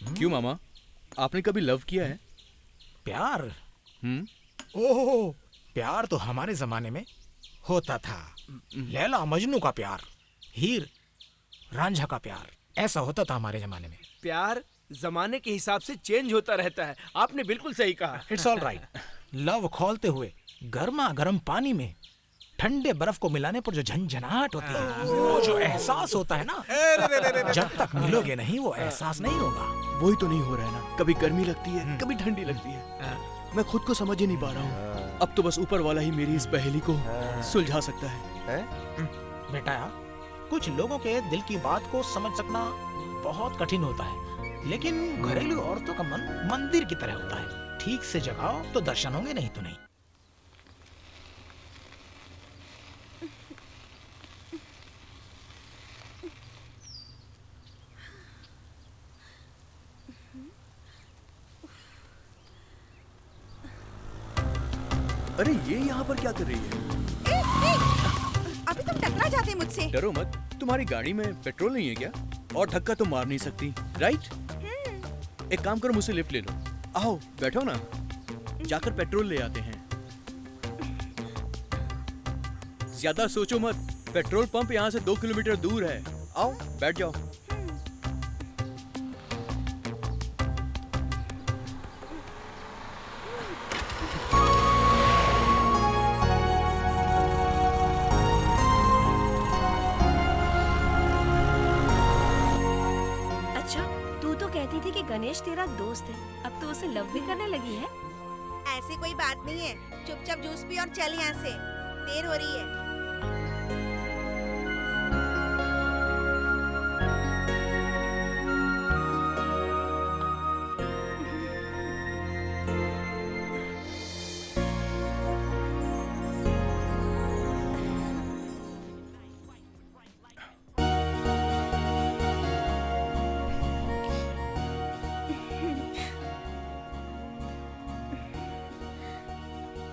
क्यों मामा, आपने कभी लव किया है?
प्यार? ओह, प्यार तो हमारे जमाने में होता था। लैला मजनू का प्यार, हीर रांझा का प्यार, ऐसा होता था हमारे जमाने में।
प्यार जमाने के हिसाब से चेंज होता रहता है। आपने बिल्कुल सही कहा।
It's all right. लव खोलते हुए गर्मा गर्म पानी में ठंडे बर्फ को मिलाने पर जो झंझनाहट होती है, वो जो एहसास होता है ना, जब तक मिलोगे नहीं वो एहसास नहीं होगा।
वही तो नहीं हो रहा है ना, कभी गर्मी लगती है कभी ठंडी लगती है। मैं खुद को समझ ही नहीं पा रहा हूँ। अब तो बस ऊपर वाला ही मेरी इस पहेली को सुलझा सकता है।
बेटा, कुछ लोगों के दिल की बात को समझ सकना बहुत कठिन होता है, लेकिन घरेलू औरतों का मन मंदिर की तरह होता है। ठीक से जगाओ तो दर्शन होंगे, नहीं तो नहीं।
अरे ये यहाँ पर क्या कर रही है?
अभी तुम टकरा जाते मुझसे।
डरो मत, तुम्हारी गाड़ी में पेट्रोल नहीं है क्या? और धक्का तो मार नहीं सकती, राइट? एक काम करो, मुझसे लिफ्ट ले लो। आओ बैठो ना, जाकर पेट्रोल ले आते हैं। ज्यादा सोचो मत, पेट्रोल पंप यहाँ से 2 किलोमीटर दूर है। आओ बैठ जाओ।
गणेश तेरा दोस्त है, अब तो उसे लव भी करने लगी है।
ऐसी कोई बात नहीं है, चुपचाप जूस पी और चल यहाँ से, देर हो रही है।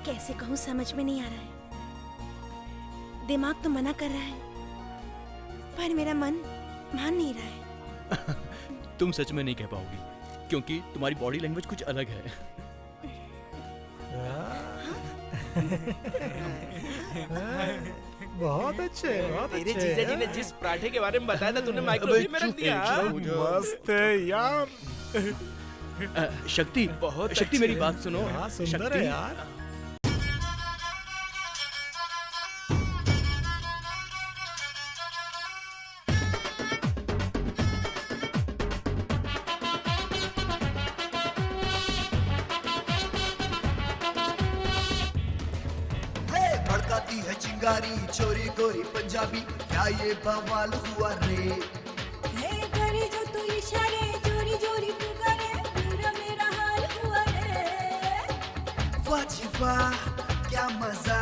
कैसे कहूँ समझ में नहीं आ रहा है। दिमाग तो मना कर रहा है, पर मेरा मन मान नहीं रहा है।
तुम सच में नहीं कह पाओगी, क्योंकि तुम्हारी बॉडी लैंग्वेज कुछ अलग है।
बहुत अच्छे, बहुत
तेरे
अच्छे।
जीजा जी ने जिस पराठे के बारे में बताया था, तूने माइक्रोवेव में रख दिया।
मस्त है यार।
शक्ति,
बहुत
शक्ति मेरी बात सुनो।
हाँ, सुंदर है यार।
भड़काती है चिंगारी चोरी गोरी पंजाबी, क्या ये बवाल हुआ रे?
करे जो तू इशारे चोरी चोरी तू करे, पूरा मेरा हाल हुआ रे।
वाह जी वाह क्या मजा,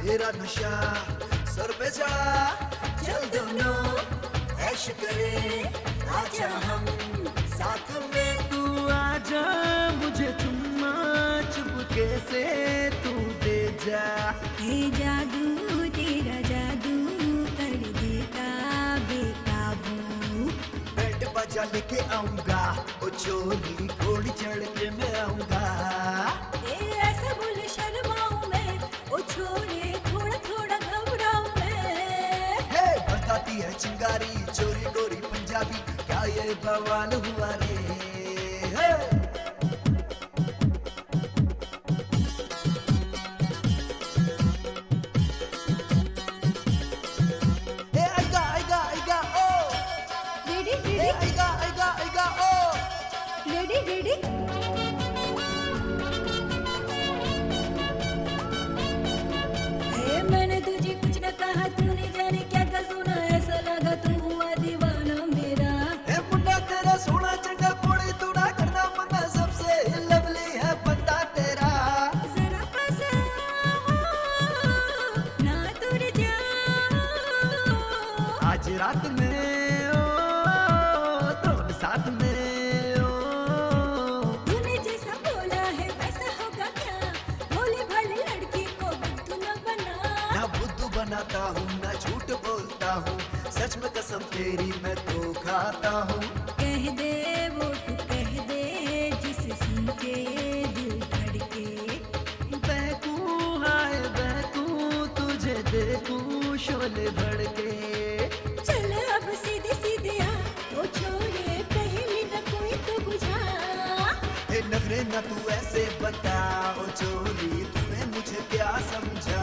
तेरा नशा सर पे जा, चल दोनों ऐश करे, आजा हम साथ में। तू आजा मुझे चुम्मा चुपके से तू दे जा।
हे जादू तेरा जादू कर देता बेकाबू।
बैंड बाजा लेके आऊंगा, ओ चोरी घोड़ी चढ़ के मैं आऊंगा।
ऐसा बोले शर्माऊं मैं, ओ छोरे थोड़ा थोड़ा घबराऊं मैं।
हे बताती है चिंगारी चोरी गोरी पंजाबी, क्या ये बवाल हुआ रे? हे
मैंने तुझे कुछ न कहा, तूने जाने क्या क्या सुना, ऐसा लगा तू हुआ दीवाना मेरा।
मुंडा तेरा सोना चंगा कोड़ी तू ना करना मना, सबसे लवली है बंदा तेरा।
जरा पास आओ ना दूर जाओ,
आज रात में ओ दोनों साथ में ओ।
तूने जैसा बोला है वैसा होगा क्या, भोली भाली लड़की को बुद्धू न बना।
ना बुद्धू बनाता हूँ ना झूठ बोलता हूँ, सच में कसम तेरी मैं तो खाता हूँ।
कह दे वो तू कह दे, जिसे सुन के दिल धड़के।
बहकूं हाय बहकूं तुझे देखूं शोले भड़के।
चल अब सीधे सीधे आ, ओ छोरे पहले न कोई
ना तू ऐसे बता ओ चोरी तूने मुझे क्या समझा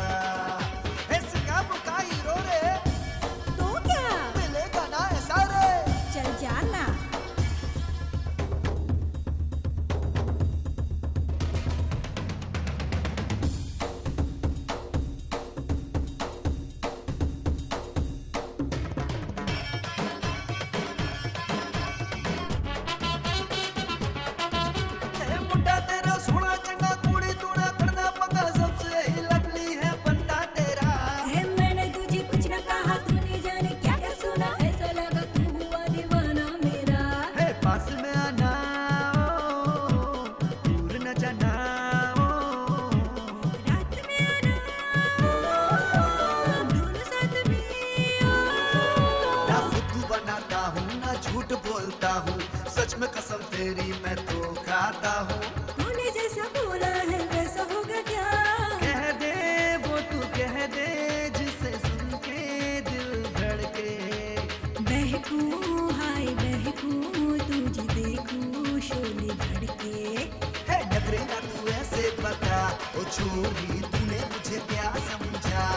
ऐसे क्या का हीरो रे
तो क्या
मिलेगा ना ऐसा रे
चल जाना
सच में कसम तेरी मैं तो खाता हूँ
तूने जैसा बोला है वैसा होगा क्या
कह दे वो तू कह दे जिसे सुन के दिल धड़के
बहकूं हाय बहकूं तुझे देखूं शोले भड़के
है नखरे ना तू ऐसे बता ओ छोरी तूने मुझे क्या समझा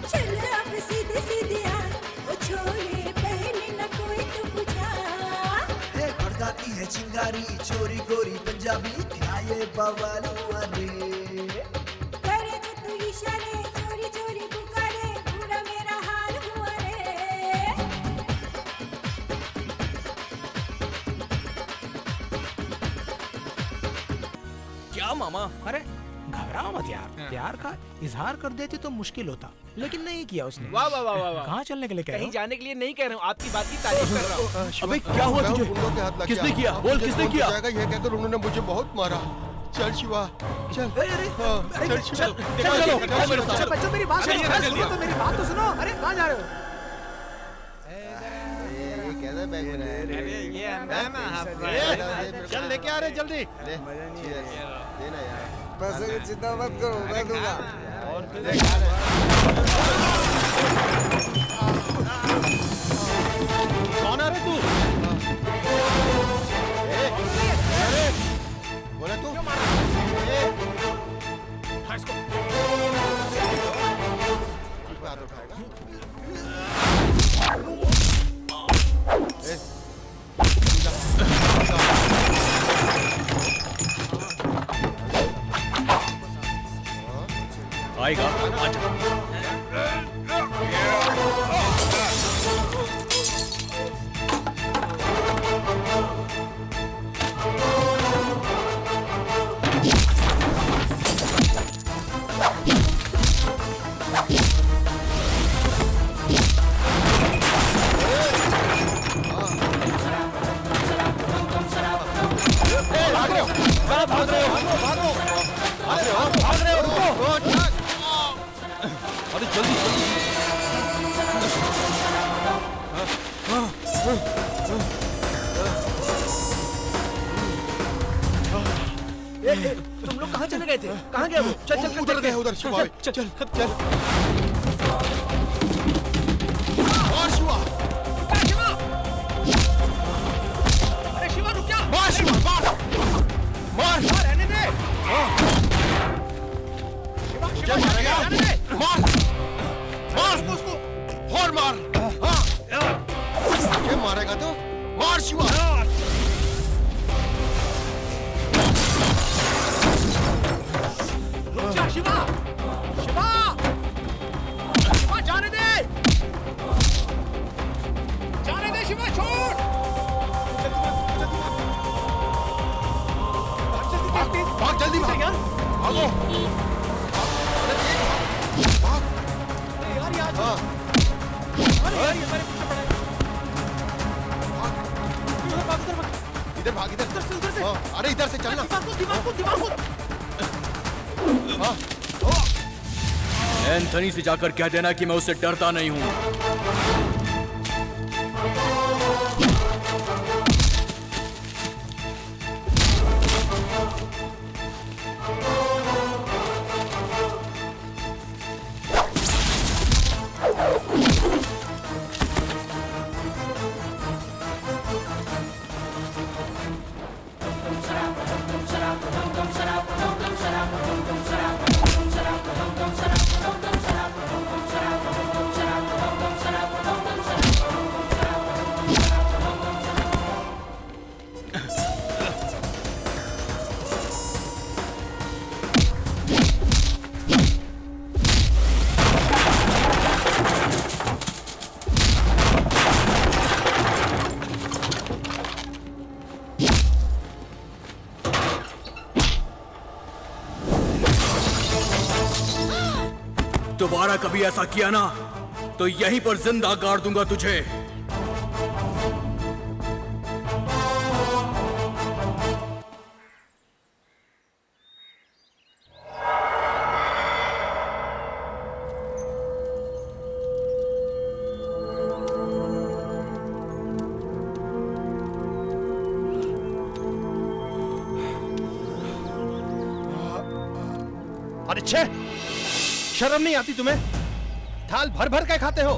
चल अब सीधे सीधे आ ओ छोले पहले न कोई तू पूछा
जाती है चिंगारी चोरी गोरी पंजाबी क्या ये बवाल हुआ रे
करे तो तू इशारे चोरी चोरी पुकारे पूरा मेरा हाल हुआ रे
क्या मामा? अरे घबराओ मत यार, प्यार का इजहार कर देती तो मुश्किल होता, लेकिन नहीं किया उसने।
वाह वाह वाह वाह।
कहाँ चलने के लिए कह रहे हो?
कहीं जाने के लिए नहीं कह रहा हूँ, आपकी बात की तारीफ कर रहा हूँ।
अबे क्या हुआ तुझे? किसने किया? बोल किसने किया?
ये कहकर उन्होंने मुझे बहुत मारा। चल शिवा चल चल शिवा
चलो बच्चों मेरी बात सुनो, तो मेरी बात तो सुनो। अरे कहाँ जा रहे हो?
ये अंदर ना चल लेके आ रहे जल्दी
देना यार
बस चिंता मत करो मैं दूंगा
कौन आ रहे तू
बोला तू बात उठाएगा
आएगा
तुम लोग कहाँ चले गए थे? कहाँ गए वो? चल चल
उधर गए उधर शिवा चल चल चल और शिवा
शिवा अरे शिवा रुक जा
मार शिवा मार
रहने दे
शिवा रहने दे मार उसको और मार क्या मारेगा तो मार शिवा
रुक जा शिवा शिवा शिवा जाने दे शिवा छोड़
भाग जल्दी भाग भागो
यार यार
हाँ
अरे यार ये मेरे पीछे पड़ा है
इधर भाग इधर से हाँ अरे इधर से चलना
दिमाग को
हाँ
एंथनी से जाकर कह देना कि मैं उससे डरता नहीं हूँ। दोबारा कभी ऐसा किया ना तो यहीं पर जिंदा गाड़ दूंगा तुझे।
अरे छे, शर्म नहीं आती तुम्हें? थाल भर भर के खाते हो,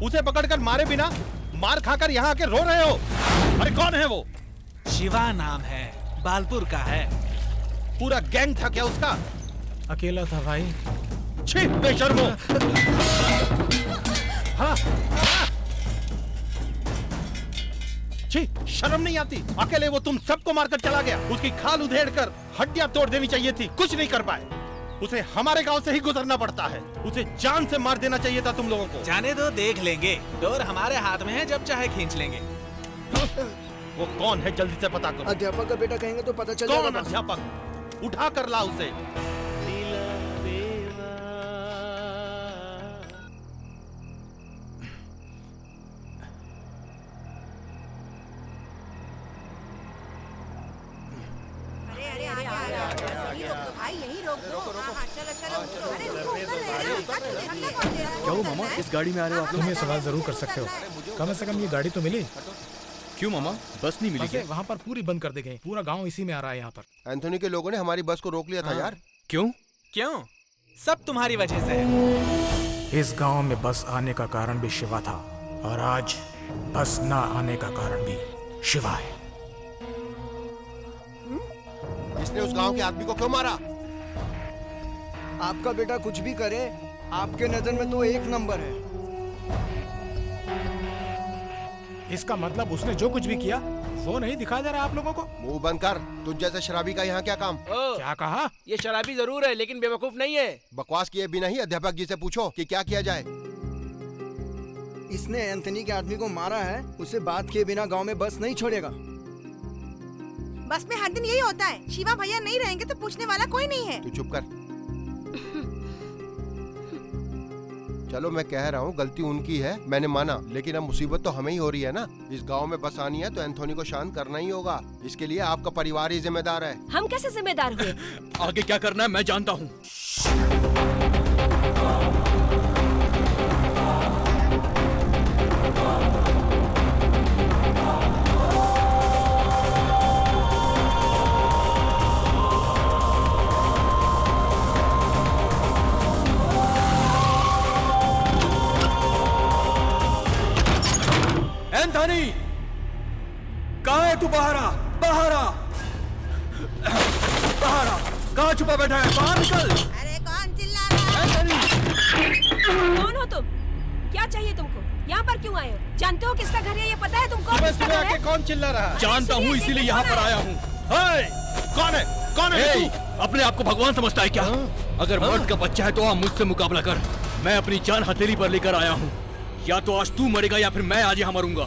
उसे पकड़कर मारे बिना मार खाकर यहाँ आके रो रहे हो। अरे कौन है वो?
शिवा नाम है, बालपुर का है।
पूरा गैंग था क्या उसका?
अकेला था भाई।
छी, बेशर्मो। हाँ, छी, शर्म नहीं आती? अकेले वो तुम सबको मारकर चला गया। उसकी खाल उधेड़ कर हड्डियां तोड़ देनी चाहिए थी, कुछ नहीं कर पाए। उसे हमारे गांव से ही गुजरना पड़ता है। उसे जान से मार देना चाहिए था तुम लोगों को।
जाने दो, देख लेंगे। डोर हमारे हाथ में है, जब चाहे खींच लेंगे।
वो कौन है जल्दी से पता करो।
अध्यापक का बेटा कहेंगे तो पता चल जाएगा।
कौन अध्यापक? उठा कर ला उसे।
क्या हो मामा, इस गाड़ी में आ रहे हो आप?
तुम ये सवाल जरूर कर सकते हो, कम से कम ये गाड़ी तो मिली।
क्यों मामा, बस नहीं मिली क्या?
वहाँ पर पूरी बंद कर दी गई, पूरा गांव इसी में आ रहा है यहाँ पर।
एंथोनी के लोगों ने हमारी बस को रोक लिया था यार।
क्यों?
क्यों? सब तुम्हारी वजह से है।
इस गांव में बस आने का कारण भी शिवा था, और आज बस ना आने का कारण भी शिवा है।
इसने उस गांव के आदमी को क्यों मारा?
आपका बेटा कुछ भी करे, आपके नजर में तो एक नंबर है।
इसका मतलब उसने जो कुछ भी किया वो नहीं दिखा दे रहा आप लोगों को?
मुंह बंद कर, तुझ जैसे शराबी का यहाँ क्या काम?
क्या
कहा?
ये शराबी जरूर है लेकिन बेवकूफ नहीं है।
बकवास किए बिना ही अध्यापक जी से पूछो कि क्या किया जाए।
इसने एंथनी के आदमी को मारा है, उसे बात किए बिना गांव में बस नहीं छोड़ेगा।
बस में हर दिन यही होता है, शिवा भैया नहीं रहेंगे तो पूछने वाला कोई नहीं है।
तू चुप कर। चलो मैं कह रहा हूँ गलती उनकी है, मैंने माना, लेकिन अब मुसीबत तो हमें ही हो रही है ना। इस गांव में बस आनी है तो एंथोनी को शांत करना ही होगा। इसके लिए आपका परिवार ही जिम्मेदार है।
हम कैसे जिम्मेदार हुए?
आगे क्या करना है मैं जानता हूँ। एंथोनी, कहाँ है तू? बाहर आ, बाहर आ, बाहर आ। कहाँ छुपा बैठा है? बाहर निकल।
अरे कौन चिल्ला रहा है?
कौन हो तुम? क्या चाहिए तुमको? यहाँ पर क्यों आए हो? जानते हो किसका घर है ये पता है तुमको?
सुबह आके कौन चिल्ला रहा है?
जानता हूँ, इसीलिए यहाँ पर आया हूँ।
कौन है? कौन है तू?
अपने आप को भगवान समझता है क्या? अगर मर्द का बच्चा है तो आप मुझसे मुकाबला कर। मैं अपनी जान हथेली पर लेकर आया हूँ। या तो आज तू मरेगा या फिर मैं आज यहाँ मरूंगा।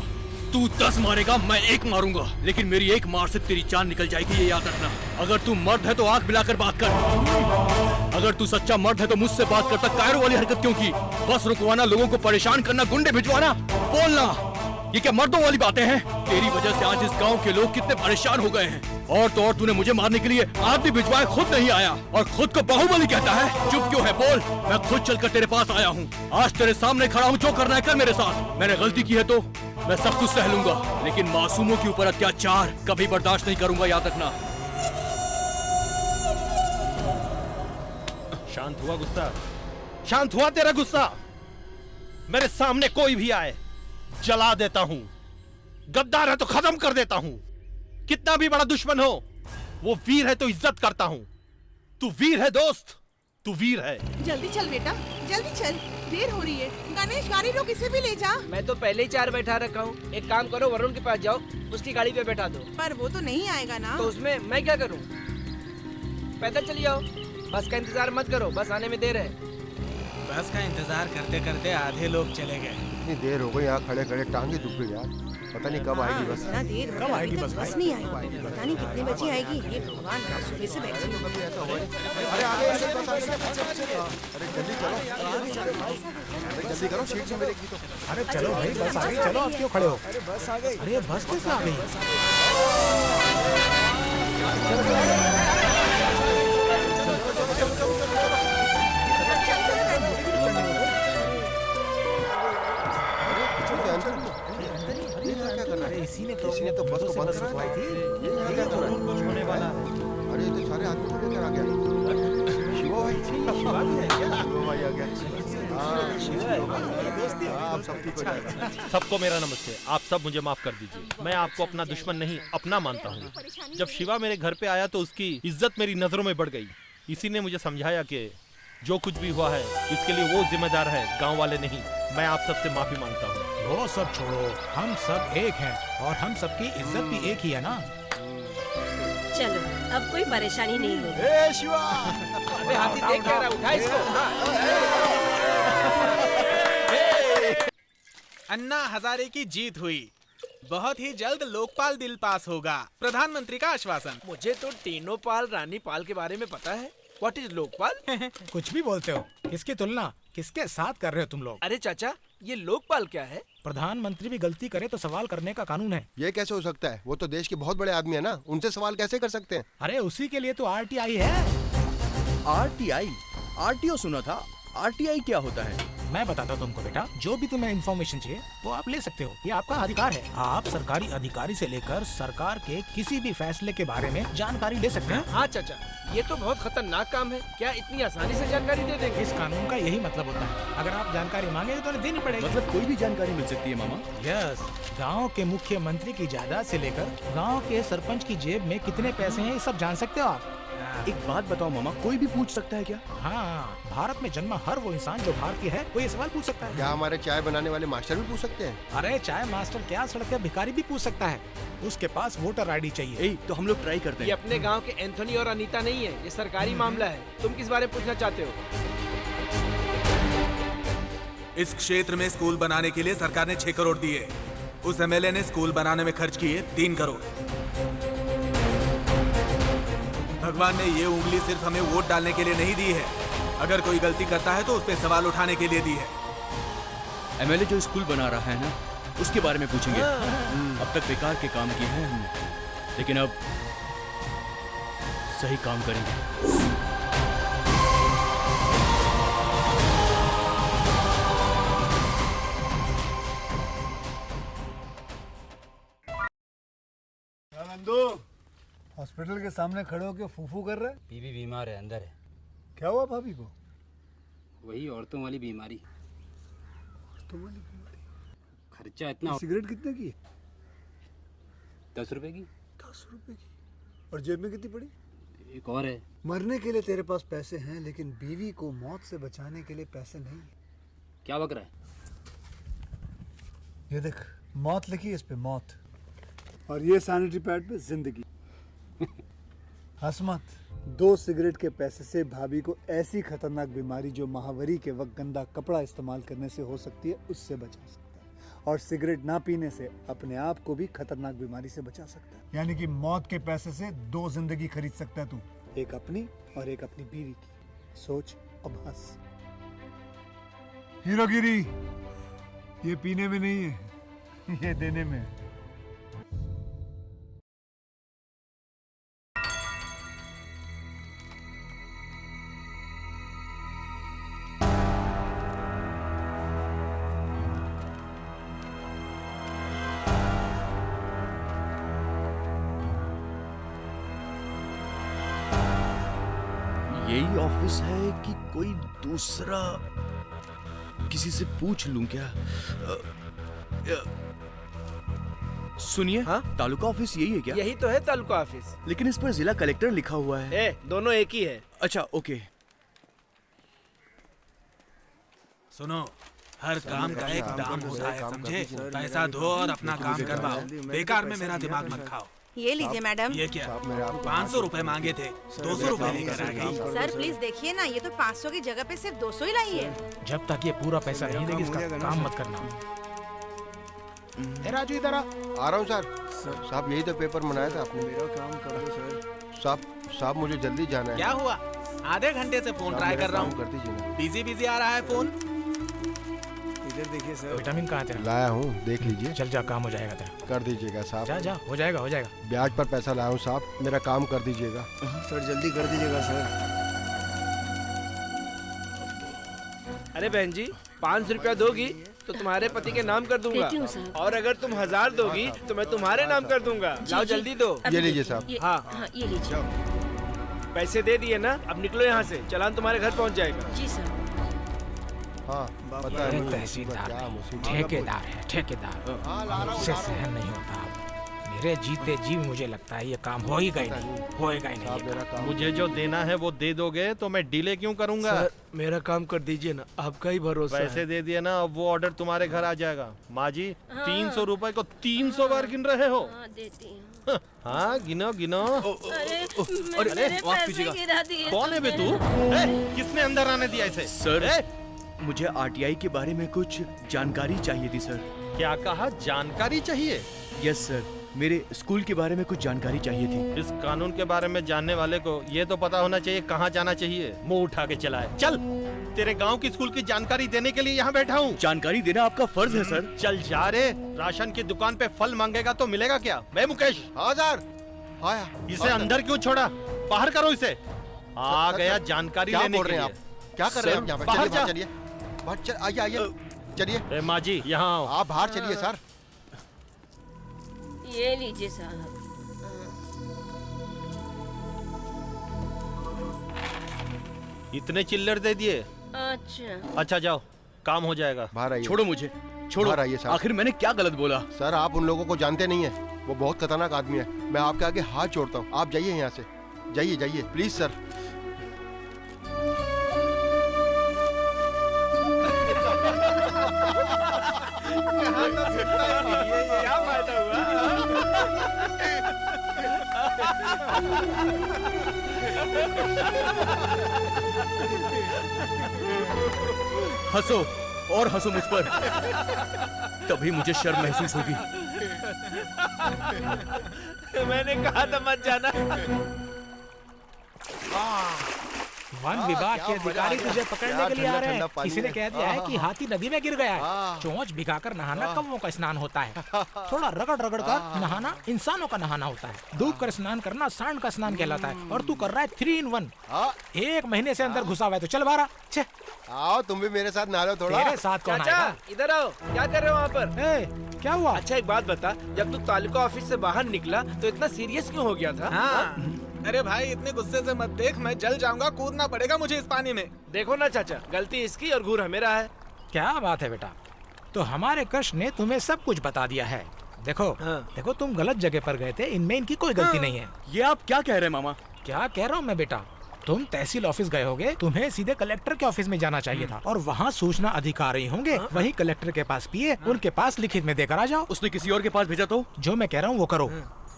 तू 10 मारेगा, मैं 1 मारूंगा, लेकिन मेरी एक मार से तेरी जान निकल जाएगी, ये याद रखना। अगर तू मर्द है तो आंख मिलाकर बात कर। अगर तू सच्चा मर्द है तो मुझसे बात करता कायरों वाली हरकत क्यों की? बस रुकवाना, लोगों को परेशान करना, गुंडे भिजवाना, बोलना, ये क्या मर्दों वाली बातें हैं? तेरी वजह से आज इस गांव के लोग कितने परेशान हो गए हैं। और तो और तूने मुझे मारने के लिए आदमी भिजवाए, खुद नहीं आया, और खुद को बाहुबली कहता है। चुप क्यों है? बोल। मैं खुद चलकर तेरे पास आया हूँ। आज तेरे सामने खड़ा हूँ, जो करना है कर मेरे साथ। मैंने गलती की है तो मैं सब कुछ सह लूंगा, लेकिन मासूमों के ऊपर अत्याचार कभी बर्दाश्त नहीं करूंगा, याद रखना।
शांत हुआ गुस्सा? शांत हुआ तेरा गुस्सा? मेरे सामने कोई भी आए जला देता हूं। गद्दार है तो खत्म कर देता हूं। कितना भी बड़ा दुश्मन हो, वो वीर है तो इज्जत करता हूं। तू वीर है दोस्त, तू वीर है।
जल्दी चल बेटा, जल्दी चल, देर हो रही है। गणेश गाड़ी रोक, इसे भी ले जा।
मैं तो पहले ही 4 बैठा रखा हूँ। एक काम करो, वरुण के पास जाओ, उसकी गाड़ी पे बैठा दो।
पर वो तो नहीं आएगा ना।
तो उसमें मैं क्या करूँ? पैदल चली जाओ, बस का इंतजार मत करो, बस आने में देर है।
बस का इंतजार करते करते आधे लोग चले गए।
इतनी देर हो गई यहाँ खड़े खड़े, टांगे दुख गई यार। पता नहीं कब आएगी बस।
इतना देर
कब आएगी बस?
बस नहीं आएगी, पता नहीं कितने बजे आएगी। ये भगवान, सुबह से बैठी हूँ।
अरे आगे ऐसे बस आगे। अरे जल्दी चलो, अरे जल्दी करो, सीट से मिलेगी तो।
अरे चलो भाई, बस आ गई। चलो, आप क्यों खड़े हो?
अरे बस आ गई।
अरे बस कैसे आ गई?
इसी ने तो बस को बंद करवाई थी। ये क्या कर रहा है? कुछ होने वाला है। अरे ये तो सारे आदमी को लेकर आ गया। शिवा भाई, शिवा भाई आ गया। शिवा भाई आ गया। हाँ, शिवा आप सब ठीक हो जाएगा।
सबको मेरा नमस्ते। आप सब मुझे माफ कर दीजिए। मैं आपको अपना दुश्मन नहीं, अपना मानता हूँ। जब शिवा मेरे घर पे आया तो उसकी इज्जत मेरी नजरों में बढ़ गई। इसी ने मुझे समझाया कि जो कुछ भी हुआ है इसके लिए वो जिम्मेदार है, गांव वाले नहीं। मैं आप सबसे माफी मांगता हूँ।
वो सब छोड़ो, हम सब एक हैं और हम सबकी इज्जत भी एक ही है ना।
चलो, अब कोई परेशानी नहीं होगी।
ए शिवा, अबे हाथी देख क्या रहा, उठा इसको।
अन्ना हजारे की जीत हुई। बहुत ही जल्द लोकपाल बिल पास होगा, प्रधानमंत्री का आश्वासन।
मुझे तो टीनो पाल रानी पाल के बारे में पता है। What is Lokpal?
कुछ भी बोलते हो। किसकी तुलना किसके साथ कर रहे हो तुम लोग?
अरे चाचा, ये लोकपाल क्या है?
प्रधानमंत्री भी गलती करे तो सवाल करने का कानून है।
ये कैसे हो सकता है? वो तो देश के बहुत बड़े आदमी है ना, उनसे सवाल कैसे कर सकते हैं?
अरे उसी के लिए तो आरटीआई है।
आरटीआई? आरटीओ सुना था। आरटीआई क्या होता है?
मैं बताता हूँ तुमको बेटा, जो भी तुम्हें इन्फॉर्मेशन चाहिए वो आप ले सकते हो। ये आपका अधिकार है। आप सरकारी अधिकारी से लेकर सरकार के किसी भी फैसले के बारे में जानकारी ले सकते हैं।
हाँ चाचा, ये तो बहुत खतरनाक काम है। क्या इतनी आसानी से जानकारी दे देंगे?
इस कानून का यही मतलब होता है। अगर आप जानकारी मांगे तो उन्हें देनी पड़ेगी।
मतलब कोई भी जानकारी मिल सकती है मामा?
यस, गांव के मुख्यमंत्री की जायदाद से लेकर गांव के सरपंच की जेब में कितने पैसे हैं, ये सब जान सकते हो आप।
एक बात बताओ मामा, कोई भी पूछ सकता है क्या?
हाँ, भारत में जन्मा हर वो इंसान जो भारतीय है वो ये सवाल पूछ सकता है।
क्या हमारे चाय बनाने वाले मास्टर भी पूछ सकते हैं?
अरे चाय मास्टर क्या, सड़क के भिखारी भी पूछ सकता है। उसके पास वोटर आईडी चाहिए।
तो हम लोग ट्राई करते हैं।
ये अपने गांव के एंथोनी और अनीता नहीं है, ये सरकारी मामला है। तुम किस बारे में पूछना चाहते हो?
इस क्षेत्र में स्कूल बनाने के लिए सरकार ने 6 करोड़ दिए। उस एमएलए ने स्कूल बनाने में खर्च किए 3 करोड़। भगवान ने ये उंगली सिर्फ हमें वोट डालने के लिए नहीं दी है, अगर कोई गलती करता है तो उस पर सवाल उठाने के लिए दी है।
एमएलए जो स्कूल बना रहा है ना, उसके बारे में पूछेंगे। अब तक बेकार के काम किए हैं हमने, लेकिन अब सही काम करेंगे।
हॉस्पिटल के सामने खड़े होकर फूफू कर रहे?
बीवी बीमार है, अंदर है।
क्या हुआ भाभी को?
वही औरतों वाली बीमारी।
औरतों वाली बीमारी?
खर्चा इतना।
सिगरेट कितने की?
10 रुपए की।
10 रुपए की? और जेब में कितनी पड़ी?
एक और है।
मरने के लिए तेरे पास पैसे हैं, लेकिन बीवी को मौत से बचाने के लिए पैसे नहीं है।
क्या बक रहा है?
ये देख, मौत लिखी है इस पे, मौत। और ये सैनिटरी पैड पे जिंदगी। हंस मत। 2 सिगरेट के पैसे से भाभी को ऐसी खतरनाक बीमारी जो महावरी के वक्त गंदा कपड़ा इस्तेमाल करने से हो सकती है, उससे बचा सकता है। और सिगरेट ना पीने से अपने आप को भी खतरनाक बीमारी से बचा सकता है। यानी कि मौत के पैसे से 2 जिंदगी खरीद सकता है तू, एक अपनी और एक अपनी बीवी की। सोच, अब हंस। हीरोगिरी ये पीने में नहीं है, ये देने में है।
यही ऑफिस है कि कोई दूसरा? किसी से पूछ लूं क्या? सुनिए, हाँ? तालुका ऑफिस यही है क्या?
यही तो है तालुका ऑफिस।
लेकिन इस पर जिला कलेक्टर लिखा हुआ है।
दोनों एक ही है।
अच्छा, ओके।
सुनो, हर काम का एक दाम होता है, समझे? पैसा दो और अपना काम करवाओ। बेकार में मेरा दिमाग मत खाओ।
ये लीजिए मैडम।
ये क्या? 500 रुपए मांगे थे, 200 रुपए लेकर आ गई।
सर प्लीज देखिए ना, ये तो 500 की जगह पे सिर्फ 200 ही लाई है।
जब तक ये पूरा पैसा नहीं देगी इसका काम मत करना। ए राजू इधर आ।
आ रहा हूँ सर। साहब यही तो पेपर बनाया था आपने। मेरा काम कर दो सर। साहब मुझे जल्दी जाना है।
क्या हुआ? आधे घंटे से फोन ट्राई कर रहा हूँ।
कर दीजिए ना।
बिजी आ रहा है फोन।
इधर देखिए सर। विटामिन कहाँ तेरा?
लाया हूँ, देख लीजिए।
चल जा, काम हो जाएगा तेरा।
कर दीजिएगा साहब।
जा जा, हो जाएगा हो जाएगा।
ब्याज पर पैसा लाया हूँ साहब, मेरा काम कर दीजिएगा।
सर जल्दी कर दीजिएगा सर।
अरे बहन जी 500 रुपया दोगी तो तुम्हारे पति के नाम कर दूंगा,
देती हूँ साहब।
और अगर तुम 1000 दोगी तो मैं तुम्हारे नाम कर दूंगा। लाओ
जी।
जल्दी दो।
ये लीजिए साहब।
हाँ
ये लीजिए।
पैसे दे दिए ना, अब निकलो यहाँ से, चालान तुम्हारे घर पहुँच जाएगा।
जी सर।
हाँ पता
ये
है
तहसीलदार
क्या
नहीं,
मुसीबत।
ठेकेदार है ठेकेदार। इससे सहन नहीं होता। मेरे जीते जी मुझे लगता है ये काम होएगा ही नहीं, होएगा ही नहीं ये काम।
मुझे जो देना है वो दे दोगे तो मैं डिले क्यों करूंगा?
सर मेरा काम कर दीजिए ना, आपका ही भरोसा
पैसे
है।
दे दिए ना, अब वो ऑर्डर तुम्हारे घर आ जाएगा। माँ जी 300 रुपए को 300 बार गिन रहे हो?
हाँ देती हूँ।
हाँ गिनो गिनो।
अरे मेरे पैसे गिरा दिए।
कौन है बे तू? किसने अंदर आने दिया इसे?
सर मुझे आरटीआई के बारे में कुछ जानकारी चाहिए थी सर।
क्या कहा? जानकारी चाहिए?
यस सर, मेरे स्कूल के बारे में कुछ जानकारी चाहिए थी।
इस कानून के बारे में जानने वाले को ये तो पता होना चाहिए कहाँ जाना चाहिए। मुंह उठा के चला है। चल, तेरे गांव की स्कूल की जानकारी देने के लिए यहाँ बैठा हूँ।
जानकारी देना आपका फर्ज है सर।
चल जा रे, राशन की दुकान पे फल मांगेगा तो मिलेगा क्या? मैं मुकेश।
हाँ सर। आया।
इसे अंदर क्यों छोड़ा? बाहर करो इसे। आ गया जानकारी लेने के लिए।
आप क्या कर रहे हैं यहाँ पे?
बाहर जा।
चलिए बाहर चल, आइए आइए चलिए।
माँ जी यहाँ आओ।
आप बाहर चलिए सर।
ये लीजिए साहब।
इतने चिल्लर दे दिए? अच्छा जाओ, काम हो जाएगा।
बाहर आइए।
छोड़ो मुझे, छोड़ो।
बाहर आइए साहब।
आखिर मैंने क्या गलत बोला?
सर आप उन लोगों को जानते नहीं है, वो बहुत खतरनाक आदमी है। मैं आपके आगे हाथ जोड़ता हूँ, आप जाइए यहाँ से। जाइए जाइए प्लीज सर।
क्या फायदा
हंसो और हंसो मुझ पर, तभी मुझे शर्म महसूस होगी।
मैंने कहा था मत जाना।
वन विभाग के अधिकारी तुझे पकड़ने के लिए आ रहे हैं। किसी ने कह दिया है कि हाथी नदी में गिर गया है। चोंच भिगाकर नहाना कौवों का स्नान होता है। थोड़ा रगड़ रगड़ कर नहाना इंसानों का नहाना होता है। डूब कर स्नान करना सांड का स्नान कहलाता है। और तू कर रहा है 3 in 1। 1 महीने से अंदर घुसा हुआ है, तो चल बाहर आ।
आओ तुम भी मेरे साथ नहा लो थोड़ा।
तेरे साथ कौन
चाचा
आएगा?
इधर आओ, क्या कर रहे हो वहाँ पर?
क्या हुआ?
अच्छा एक बात बता, जब तू तालुका ऑफिस से बाहर निकला तो इतना सीरियस क्यों हो गया था?
हाँ। अरे भाई इतने गुस्से से मत देख, मैं जल जाऊंगा, कूदना पड़ेगा मुझे इस पानी में।
देखो ना चाचा, गलती इसकी और घूर मेरा है।
क्या बात है बेटा, तो हमारे कृष्ण ने तुम्हें सब कुछ बता दिया है। देखो देखो तुम गलत जगह पर गए थे, इनमें इनकी कोई गलती नहीं है।
ये आप क्या कह रहे हैं मामा?
क्या कह रहा हूँ मैं बेटा, तुम तहसील ऑफिस गए होगे, तुम्हें सीधे कलेक्टर के ऑफिस में जाना चाहिए था, और वहाँ सूचना अधिकारी होंगे, वही कलेक्टर के पास पिए, उनके पास लिखित में देकर आ जाओ।
उसने किसी और के पास भेजा तो?
जो मैं कह रहा हूँ वो करो।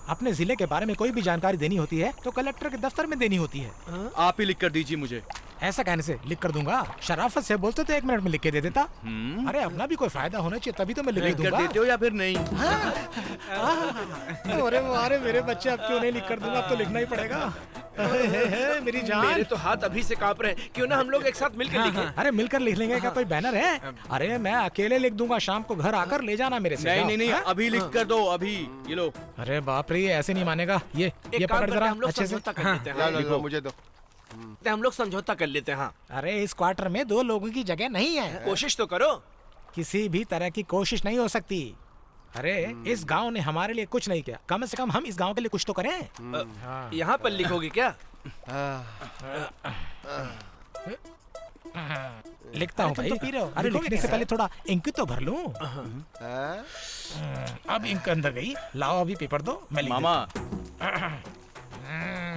अपने जिले के बारे में कोई भी जानकारी देनी होती है तो कलेक्टर के दफ्तर में देनी होती है।
आप ही लिख कर दीजिए मुझे।
ऐसा कहने से लिख कर दूंगा? शराफत से बोलते तो 1 मिनट में लिख के दे देता। अरे अपना भी कोई फायदा होना चाहिए, तभी तो मैं लिख दूंगा।
देते हो या फिर नहीं?
अरे मेरे बच्चे, अब क्यों नहीं लिख कर दूंगा, अब तो लिखना ही पड़ेगा। मेरी जान,
मेरे तो हाथ अभी से कांप रहे हैं। क्यों ना हम लोग एक साथ मिलकर लिखें?
अरे मिलकर लिख लेंगे। क्या कोई बैनर है? अरे मैं अकेले लिख दूंगा, शाम को घर आकर ले जाना मेरे से।
नहीं, अभी लिख कर दो, अभी। ये लो।
अरे बाप रे, ऐसे नहीं मानेगा। ये पकड़ जरा अच्छे से।
मुझे दो।
हम लोग समझौता कर लेते हैं।
अरे इस क्वार्टर में 2 लोगों की जगह नहीं है।
कोशिश तो करो।
किसी भी तरह की कोशिश नहीं हो सकती। अरे इस गांव ने हमारे लिए कुछ नहीं किया, कम से कम हम इस गांव के लिए कुछ तो करें।
यहाँ पर लिखोगे क्या?
लिखता हूँ भाई। पी रहे हो? अरे लिखने से पहले थोड़ा इंक तो भर लूं। अब इंक अंदर गई, लाओ अभी पेपर दो, मैं लिख
मामा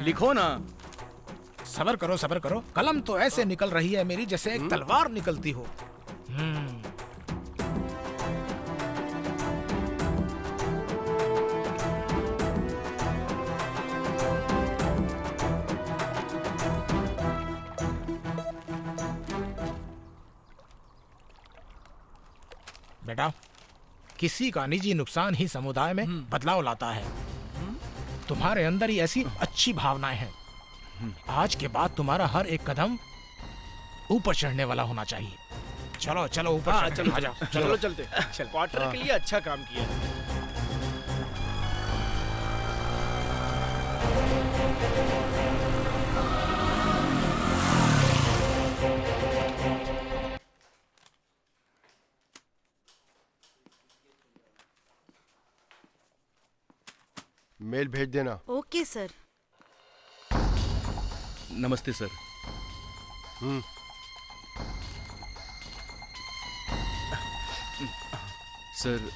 लिखो ना।
सबर करो सबर करो, कलम तो ऐसे निकल रही है मेरी जैसे एक तलवार निकलती हो। बेटा किसी का निजी नुकसान ही समुदाय में बदलाव लाता है। तुम्हारे अंदर ही ऐसी अच्छी भावनाएं हैं। आज के बाद तुम्हारा हर एक कदम ऊपर चढ़ने वाला होना चाहिए। चलो चलो ऊपर
हाँ,
चढ़ते
चलो
हैं, आ जाओ,
चलो चलते। क्वार्टर के लिए अच्छा काम किया।
मेल भेज देना।
Okay sir.
नमस्ते सर। सर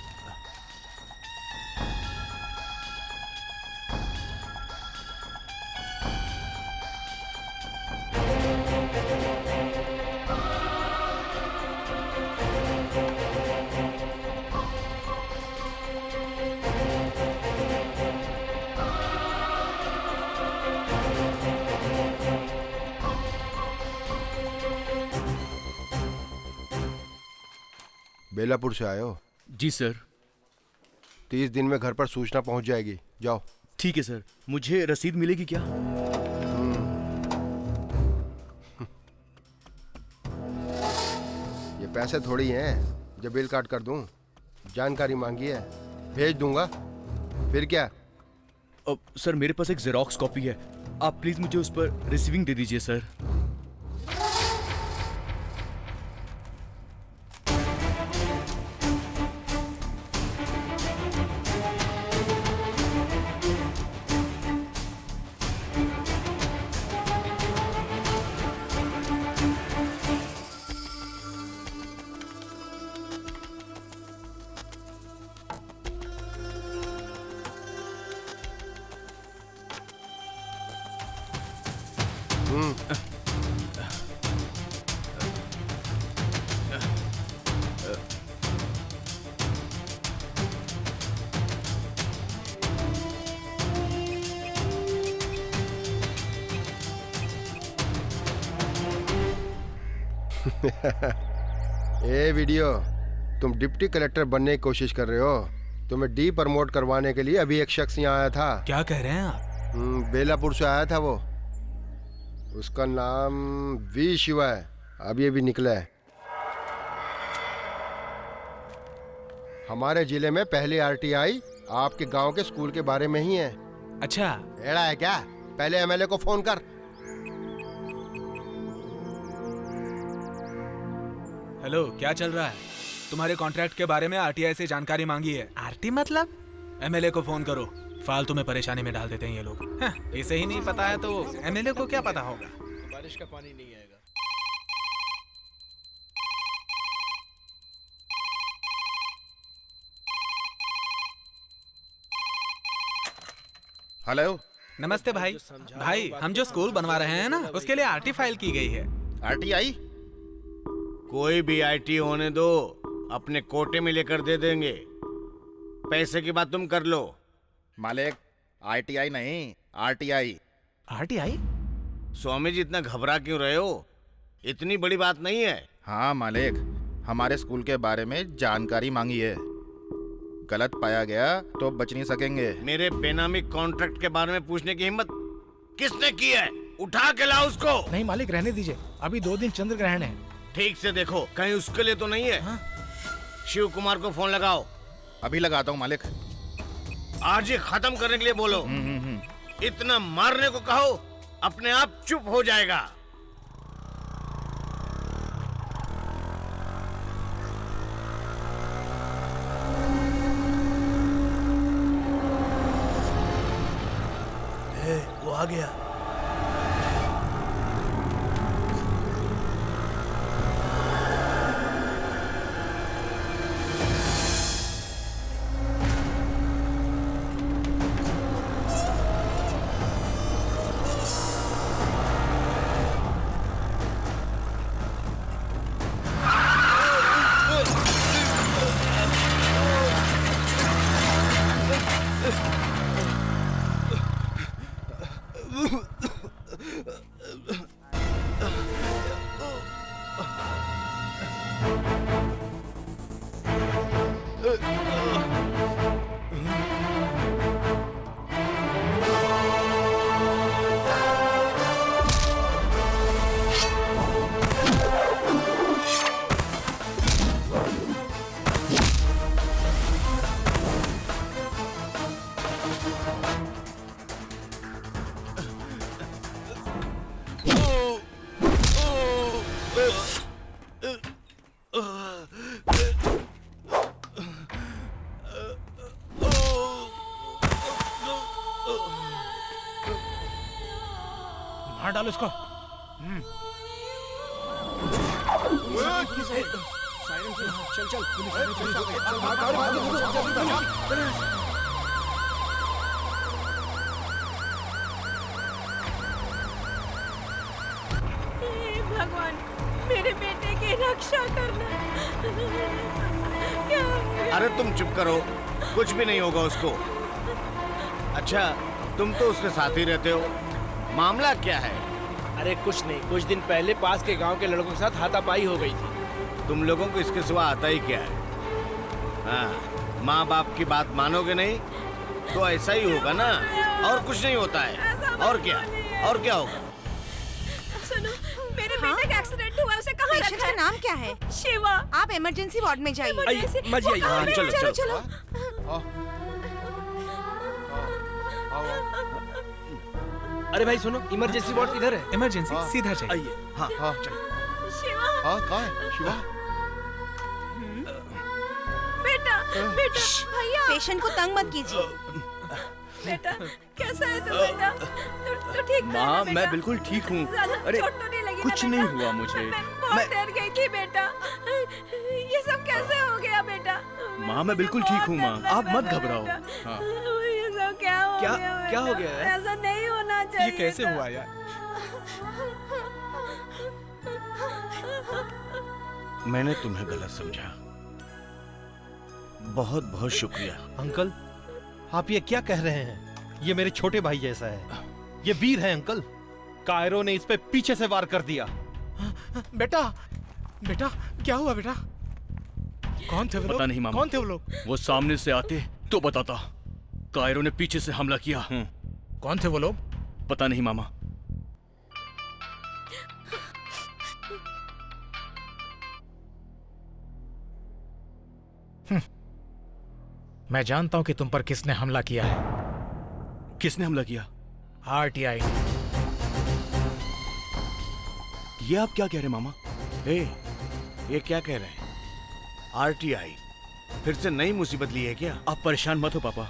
बेलापुर से आए हो?
जी सर।
30 दिन में घर पर सूचना पहुंच जाएगी, जाओ।
ठीक है सर। मुझे रसीद मिलेगी क्या?
ये पैसे थोड़ी हैं जो बिल काट कर दूं। जानकारी मांगी है, भेज दूंगा। फिर क्या?
सर मेरे पास एक जेरोक्स कॉपी है, आप प्लीज मुझे उस पर रिसीविंग दे दीजिए सर।
ए वीडियो, तुम डिप्टी कलेक्टर बनने की कोशिश कर रहे हो। तुम्हें डी प्रमोट करवाने के लिए अभी एक शख्स यहाँ आया था।
क्या कह रहे हैं आप?
बेलापुर से आया था वो। उसका नाम वी शिवा है, अभी अभी निकला है। हमारे जिले में पहली आरटीआई आपके गांव के स्कूल के बारे में ही है।
अच्छा,
एड़ा है क्या? पहले एमएलए को फोन कर।
हेलो, क्या चल रहा है? तुम्हारे कॉन्ट्रैक्ट के बारे में आरटीआई से जानकारी मांगी है। आरटी मतलब? एमएलए को फोन करो। फालतू में परेशानी में डाल देते हैं ये लोग। इसे ही नहीं पता है तो एमएलए को क्या पता होगा?
बारिश का पानी नहीं आएगा।
हेलो,
नमस्ते भाई। भाई, हम जो स्कूल बनवा रहे हैं ना, उसके लिए आरटी फाइल की गई है।
आरटीआई?
कोई भी आईटी होने दो, अपने कोटे में लेकर दे देंगे। पैसे की बात तुम कर लो।
मालिक, आईटीआई नहीं, आरटीआई।
आरटीआई?
स्वामी जी इतना घबरा क्यों रहे हो? इतनी बड़ी बात नहीं है।
हाँ मालिक, हमारे स्कूल के बारे में जानकारी मांगी है। गलत पाया गया तो बच नहीं सकेंगे।
मेरे बेनामी कॉन्ट्रैक्ट के बारे में पूछने की हिम्मत किसने की है? उठा के लाओ उसको।
नहीं मालिक, रहने दीजिए, अभी 2 दिन चंद्र ग्रहण है।
ठीक से देखो, कहीं उसके लिए तो नहीं है। हाँ? शिव कुमार को फोन लगाओ।
अभी लगाता हूँ मालिक।
आज ही खत्म करने के लिए बोलो। इतना मारने को कहो, अपने आप चुप हो जाएगा।
वो आ गया।
बाहर डालो इसको।
चल चल
हे भगवान, मेरे बेटे की रक्षा करना। क्या हो गया?
अरे तुम चुप करो, कुछ भी नहीं होगा उसको। अच्छा, तुम तो उसके साथ ही रहते हो, मामला क्या है?
अरे कुछ नहीं, कुछ दिन पहले पास के गांव के लड़कों के साथ हाथापाई हो गई थी।
तुम लोगों को इसके सिवा आता ही क्या है? हाँ, माँ बाप की बात मानोगे नहीं तो ऐसा ही होगा ना, और कुछ नहीं होता है। और क्या होगा?
सुनो, मेरे बेटे का एक्सीडेंट हुआ, उसे कहाँ
पेशेंट
रखा
का
है?
नाम क्या है?
शिवा।
आप इमरजेंसी वार्ड में जाइए।
मजी आइए।
हाँ, चलो
चलो।
अरे भाई सुनो, इमरजेंसी वार्ड इधर है।
इमरजेंसी सीधा जाइए।
आइए।
हाँ हाँ चलो।
शिवा।
हाँ कहाँ है शिवा?
बेटा, बेटा, भैया।
पेशेंट को तंग मत कीजिए।
बेटा, कैसा है तू बेटा? तू ठीक है ना
माँ,
बेटा?
मैं बिल्कुल ठीक हूँ।
ज्यादा
अरे
चोट तो नहीं लगी ना
कुछ
बेटा?
नहीं हुआ मुझे।
मैं बहुत डर गई थी बेटा। ये सब कैसे हो गया बेटा?
माँ, मैं बिल्कुल ठीक हूँ माँ, आप मत घबराओ। हाँ।
ये सब क्या हो गया?
क्या हो गया है?
ऐसा नहीं होना चाहिए।
ये कैसे हुआ यार?
मैंने तुम्हें गलत समझा, बहुत बहुत शुक्रिया।
अंकल, आप ये क्या कह रहे हैं? ये मेरे छोटे भाई जैसा है, ये वीर है अंकल। कायरो ने इस पे पीछे से वार कर दिया।
बेटा, बेटा क्या हुआ बेटा? कौन थे वो लोग?
पता नहीं मामा।
कौन थे वो लोग?
वो सामने से आते तो बताता। कायरो ने पीछे से हमला किया।
कौन थे वो लोग?
पता नहीं मामा।
मैं जानता हूं कि तुम पर किसने हमला किया है।
किसने हमला किया?
RTI।
ये आप क्या कह रहे हैं मामा?
ये क्या कह रहे हैं? RTI फिर से नई मुसीबत ली है क्या?
आप परेशान मत हो पापा।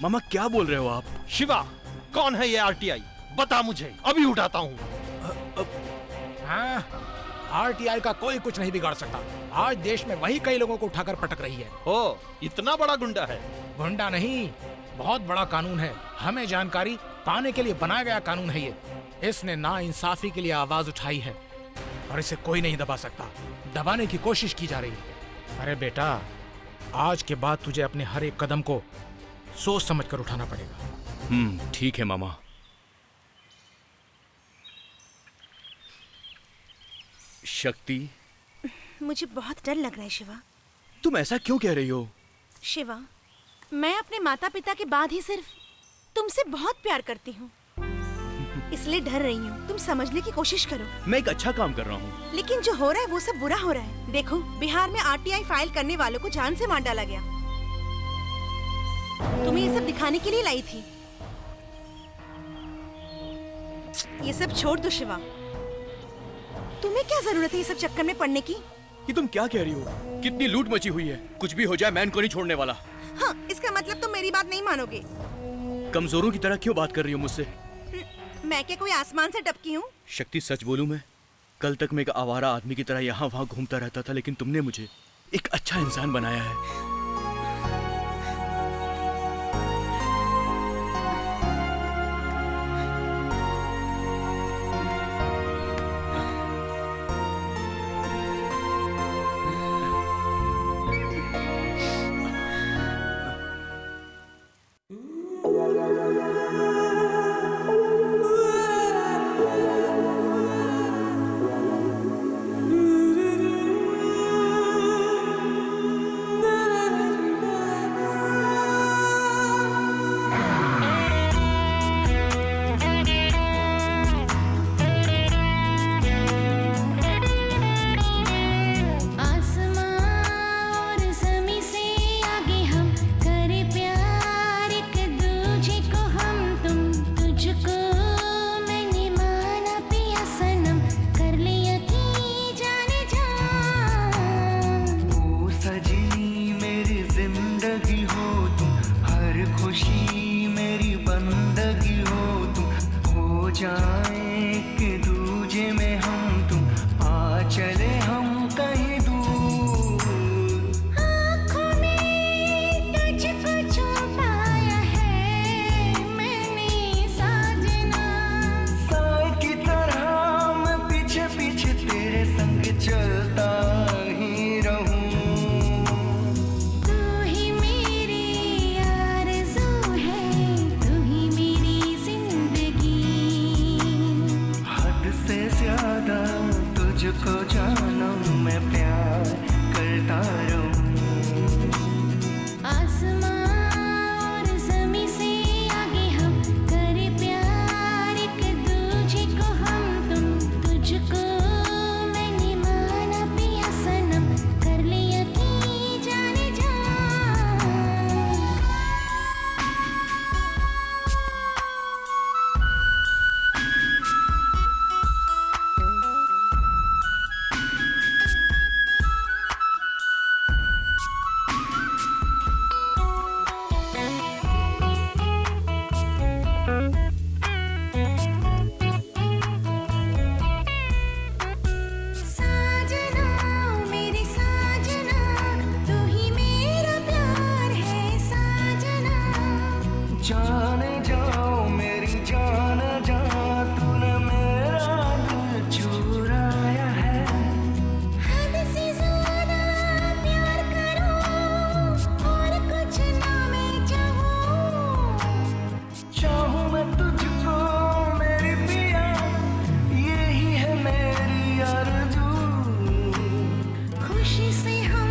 मामा क्या बोल रहे हो आप?
शिवा, कौन है ये RTI? बता मुझे, अभी उठाता हूँ।
हाँ, RTI का कोई कुछ नहीं बिगाड़ सकता। आज देश में वही कई लोगों को उठाकर पटक रही है।
ओ, इतना बड़ा गुंडा है?
गुंडा नहीं, बहुत बड़ा कानून है। हमें जानकारी पाने के लिए बनाया गया कानून है ये। इसने नाइंसाफी के लिए आवाज उठाई है और इसे कोई नहीं दबा सकता। दबाने की कोशिश की जा रही है। अरे बेटा, आज के बाद तुझे अपने हर एक कदम को सोच समझ कर उठाना पड़ेगा।
ठीक है मामा। शक्ति,
मुझे बहुत डर लग रहा है शिवा।
तुम ऐसा क्यों कह रही हो?
शिवा, मैं अपने माता पिता के बाद ही सिर्फ तुमसे बहुत प्यार करती हूँ, इसलिए डर रही हूँ। तुम समझने की कोशिश करो।
मैं एक अच्छा काम कर रहा हूँ।
लेकिन जो हो रहा है वो सब बुरा हो रहा है। देखो, बिहार में RTI फाइल करने वालों को जान से मार डाला गया। तुम्हें ये सब दिखाने के लिए लाई थी। ये सब छोड़ दो शिवा। तुम्हें क्या जरूरत है ये सब चक्कर में पड़ने की?
ये तुम क्या कह रही हो? कितनी लूट मची हुई है। कुछ भी हो जाए मैं इनको नहीं छोड़ने वाला।
हाँ, इसका मतलब तुम मेरी बात नहीं मानोगे।
कमजोरों की तरह क्यों बात कर रही हो मुझसे?
मैं क्या कोई आसमान से टपकी हूँ?
शक्ति, सच बोलूं मैं, कल तक मैं एक आवारा आदमी की तरह यहाँ वहाँ घूमता रहता था, लेकिन तुमने मुझे एक अच्छा इंसान बनाया है।
तुझको जानूं मैं प्यार करता रहूं।
आसमां और ज़मीं से आगे हम करे प्यार एक दूजे को हम तुम तुझको मैंने माना पिया सनम कर लिया कि जाने जा। साजना मेरे साजना तू ही मेरा प्यार है साजना।
जाने जाओ मेरी जान जा तूने मेरा दिल चुराया है।
हद से ज़्यादा प्यार करूं और कुछ ना मैं
चाहूं मैं तुझको मेरी पिया यही है मेरी आरज़ू।
खुशी से हम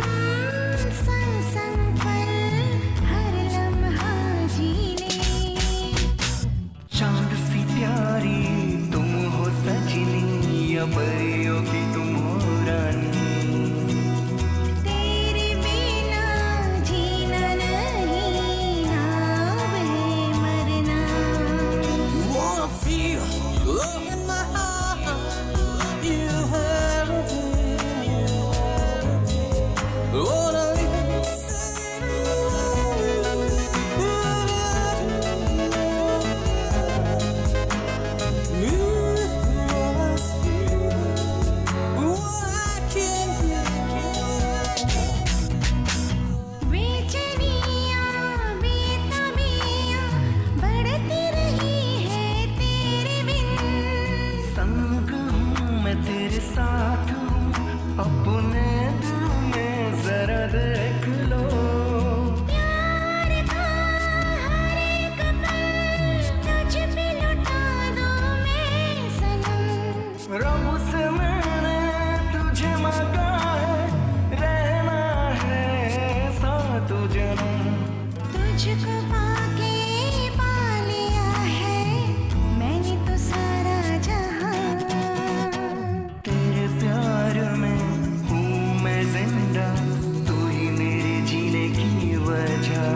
संग संग पल हर लम्हा जी ले।
चांद सी प्यारी तुम हो सजनी या परियों की तुम हो रानी।
तेरे बिना जीना नहीं नाम है मरना।
Wanna feel love in my heart, you have everything, wanna
बेचैनियाँ बेताबियाँ बढ़ती रही है तेरे बिन।
संग हूँ मैं तेरे साथ हूँ अपने दिल में जरा देख लो।
प्यार का हर एक पल तुझ पे लुटा दूँ मैं सनम।
रब से मैंने तुझे मांगा है रहना है सातों जन्म।
तुझको पाके पा लिया है मैंने तो सारा जहां।
तेरे प्यार में हूँ मैं जिंदा तू ही मेरे जीने की वजह।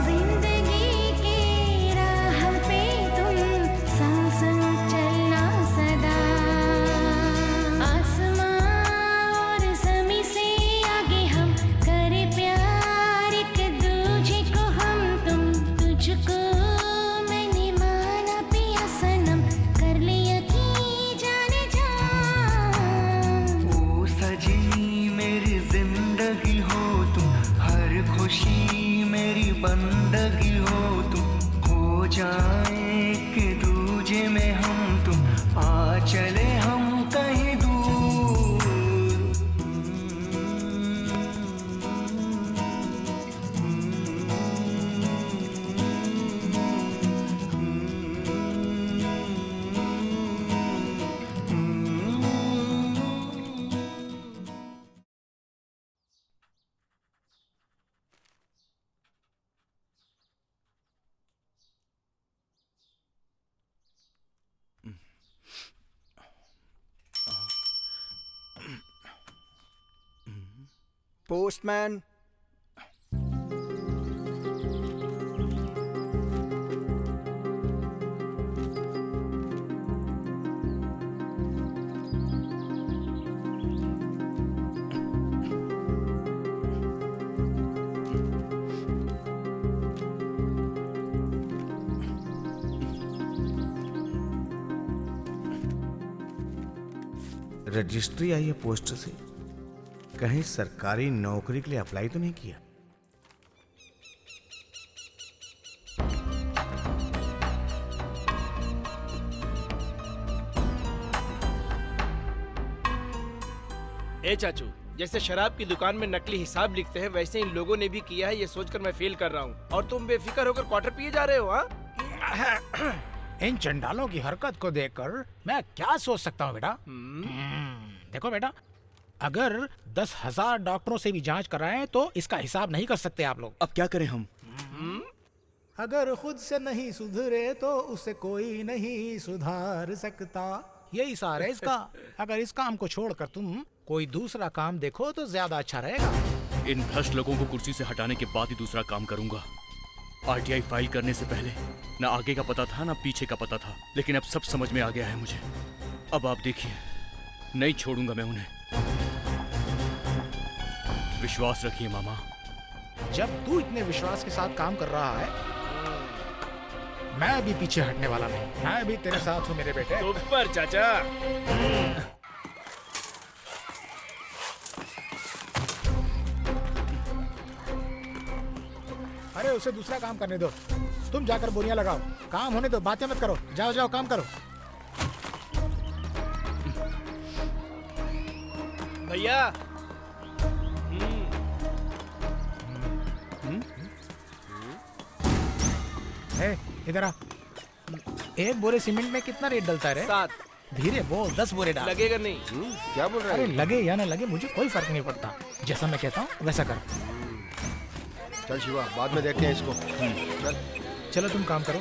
जिंदगी के राह पे तुम संग संग चलना सदा। आसमां और ज़मीं से आगे हम करे प्यार एक दूजे को हम तुम तुझको मैंने माना पिया सनम कर लिया कि जाने जा।
ओ सजनी मेरी जिंदगी हो तुम हर खुशी मेरी बंदगी हो तुम। हो जाए कि दूजे में हम तुम आ चले हम कहीं दूर।
पोस्टमैन।
रजिस्ट्री आई है पोस्ट से, कहीं सरकारी नौकरी के लिए अप्लाई तो नहीं किया?
ए चाचू, जैसे शराब की दुकान में नकली हिसाब लिखते हैं वैसे इन लोगों ने भी किया है, ये सोचकर मैं फील कर रहा हूँ। और तुम बेफिक्र होकर क्वार्टर पिए जा रहे हो? हाँ
इन चंडालों की हरकत को देखकर मैं क्या सोच सकता हूँ बेटा? देखो बेटा, अगर 10,000 डॉक्टरों से भी जांच कराएं तो इसका हिसाब नहीं कर सकते आप लोग।
अब क्या करें हम?
अगर खुद से नहीं सुधरे तो उसे कोई नहीं सुधार सकता, यही सार है इसका। अगर इस काम को छोड़कर तुम कोई दूसरा काम देखो तो ज्यादा अच्छा रहेगा।
इन भ्रष्ट लोगों को कुर्सी से हटाने के बाद ही दूसरा काम करूंगा। आरटीआई फाइल करने से पहले न आगे का पता था न पीछे का पता था, लेकिन अब सब समझ में आ गया है मुझे। अब आप देखिए, नहीं छोड़ूंगा मैं उन्हें। विश्वास रखिए मामा।
जब तू इतने विश्वास के साथ काम कर रहा है, मैं भी पीछे हटने वाला नहीं। मैं भी तेरे साथ हूँ मेरे बेटे।
ऊपर चाचा।
अरे उसे दूसरा काम करने दो, तुम जाकर बोरियां लगाओ। काम होने दो, बातें मत करो। जाओ जाओ काम करो।
भैया
इधर आ। एक बोरे सीमेंट में कितना रेट डलता है रे?
7।
धीरे बोल, 10 बोरे डाल।
लगेगा नहीं।
क्या बोल रहा
अरे
है?
लगे या ना लगे मुझे कोई फर्क नहीं पड़ता। जैसा मैं कहता हूँ वैसा कर।
चल शिवा, बाद में देखते हैं इसको। चल
चलो तुम काम करो।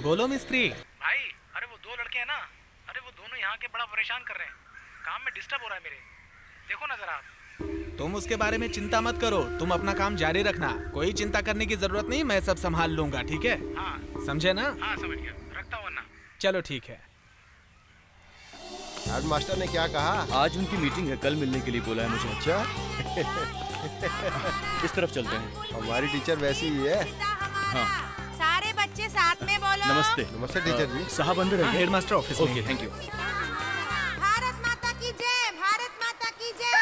बोलो मिस्त्री।
भाई, अरे वो 2 लड़के हैं ना, अरे वो दोनों यहाँ के बड़ा परेशान कर रहे हैं। काम में डिस्टर्ब हो रहा है मेरे। देखो ना जरा।
तुम उसके बारे में चिंता मत करो, तुम अपना काम जारी रखना। कोई चिंता करने की जरूरत नहीं, मैं सब संभाल लूंगा, ठीक है?
हाँ।
समझे ना?
हाँ समझ गया, रखता हूँ वरना।
चलो ठीक है।
हेड मास्टर ने क्या कहा?
आज उनकी मीटिंग है, कल मिलने के लिए बोला है मुझे।
अच्छा।
इस तरफ चलते हैं।
हमारी टीचर वैसी ही है।
हाँ।
सारे बच्चे साथ में बोलो।
नमस्ते।
नमस्ते टीचर जी।
साहब अंदर है।
हेड मास्टर ऑफिस में।
Okay, thank you.
Bharat Mata की जय, भारत माता की जय।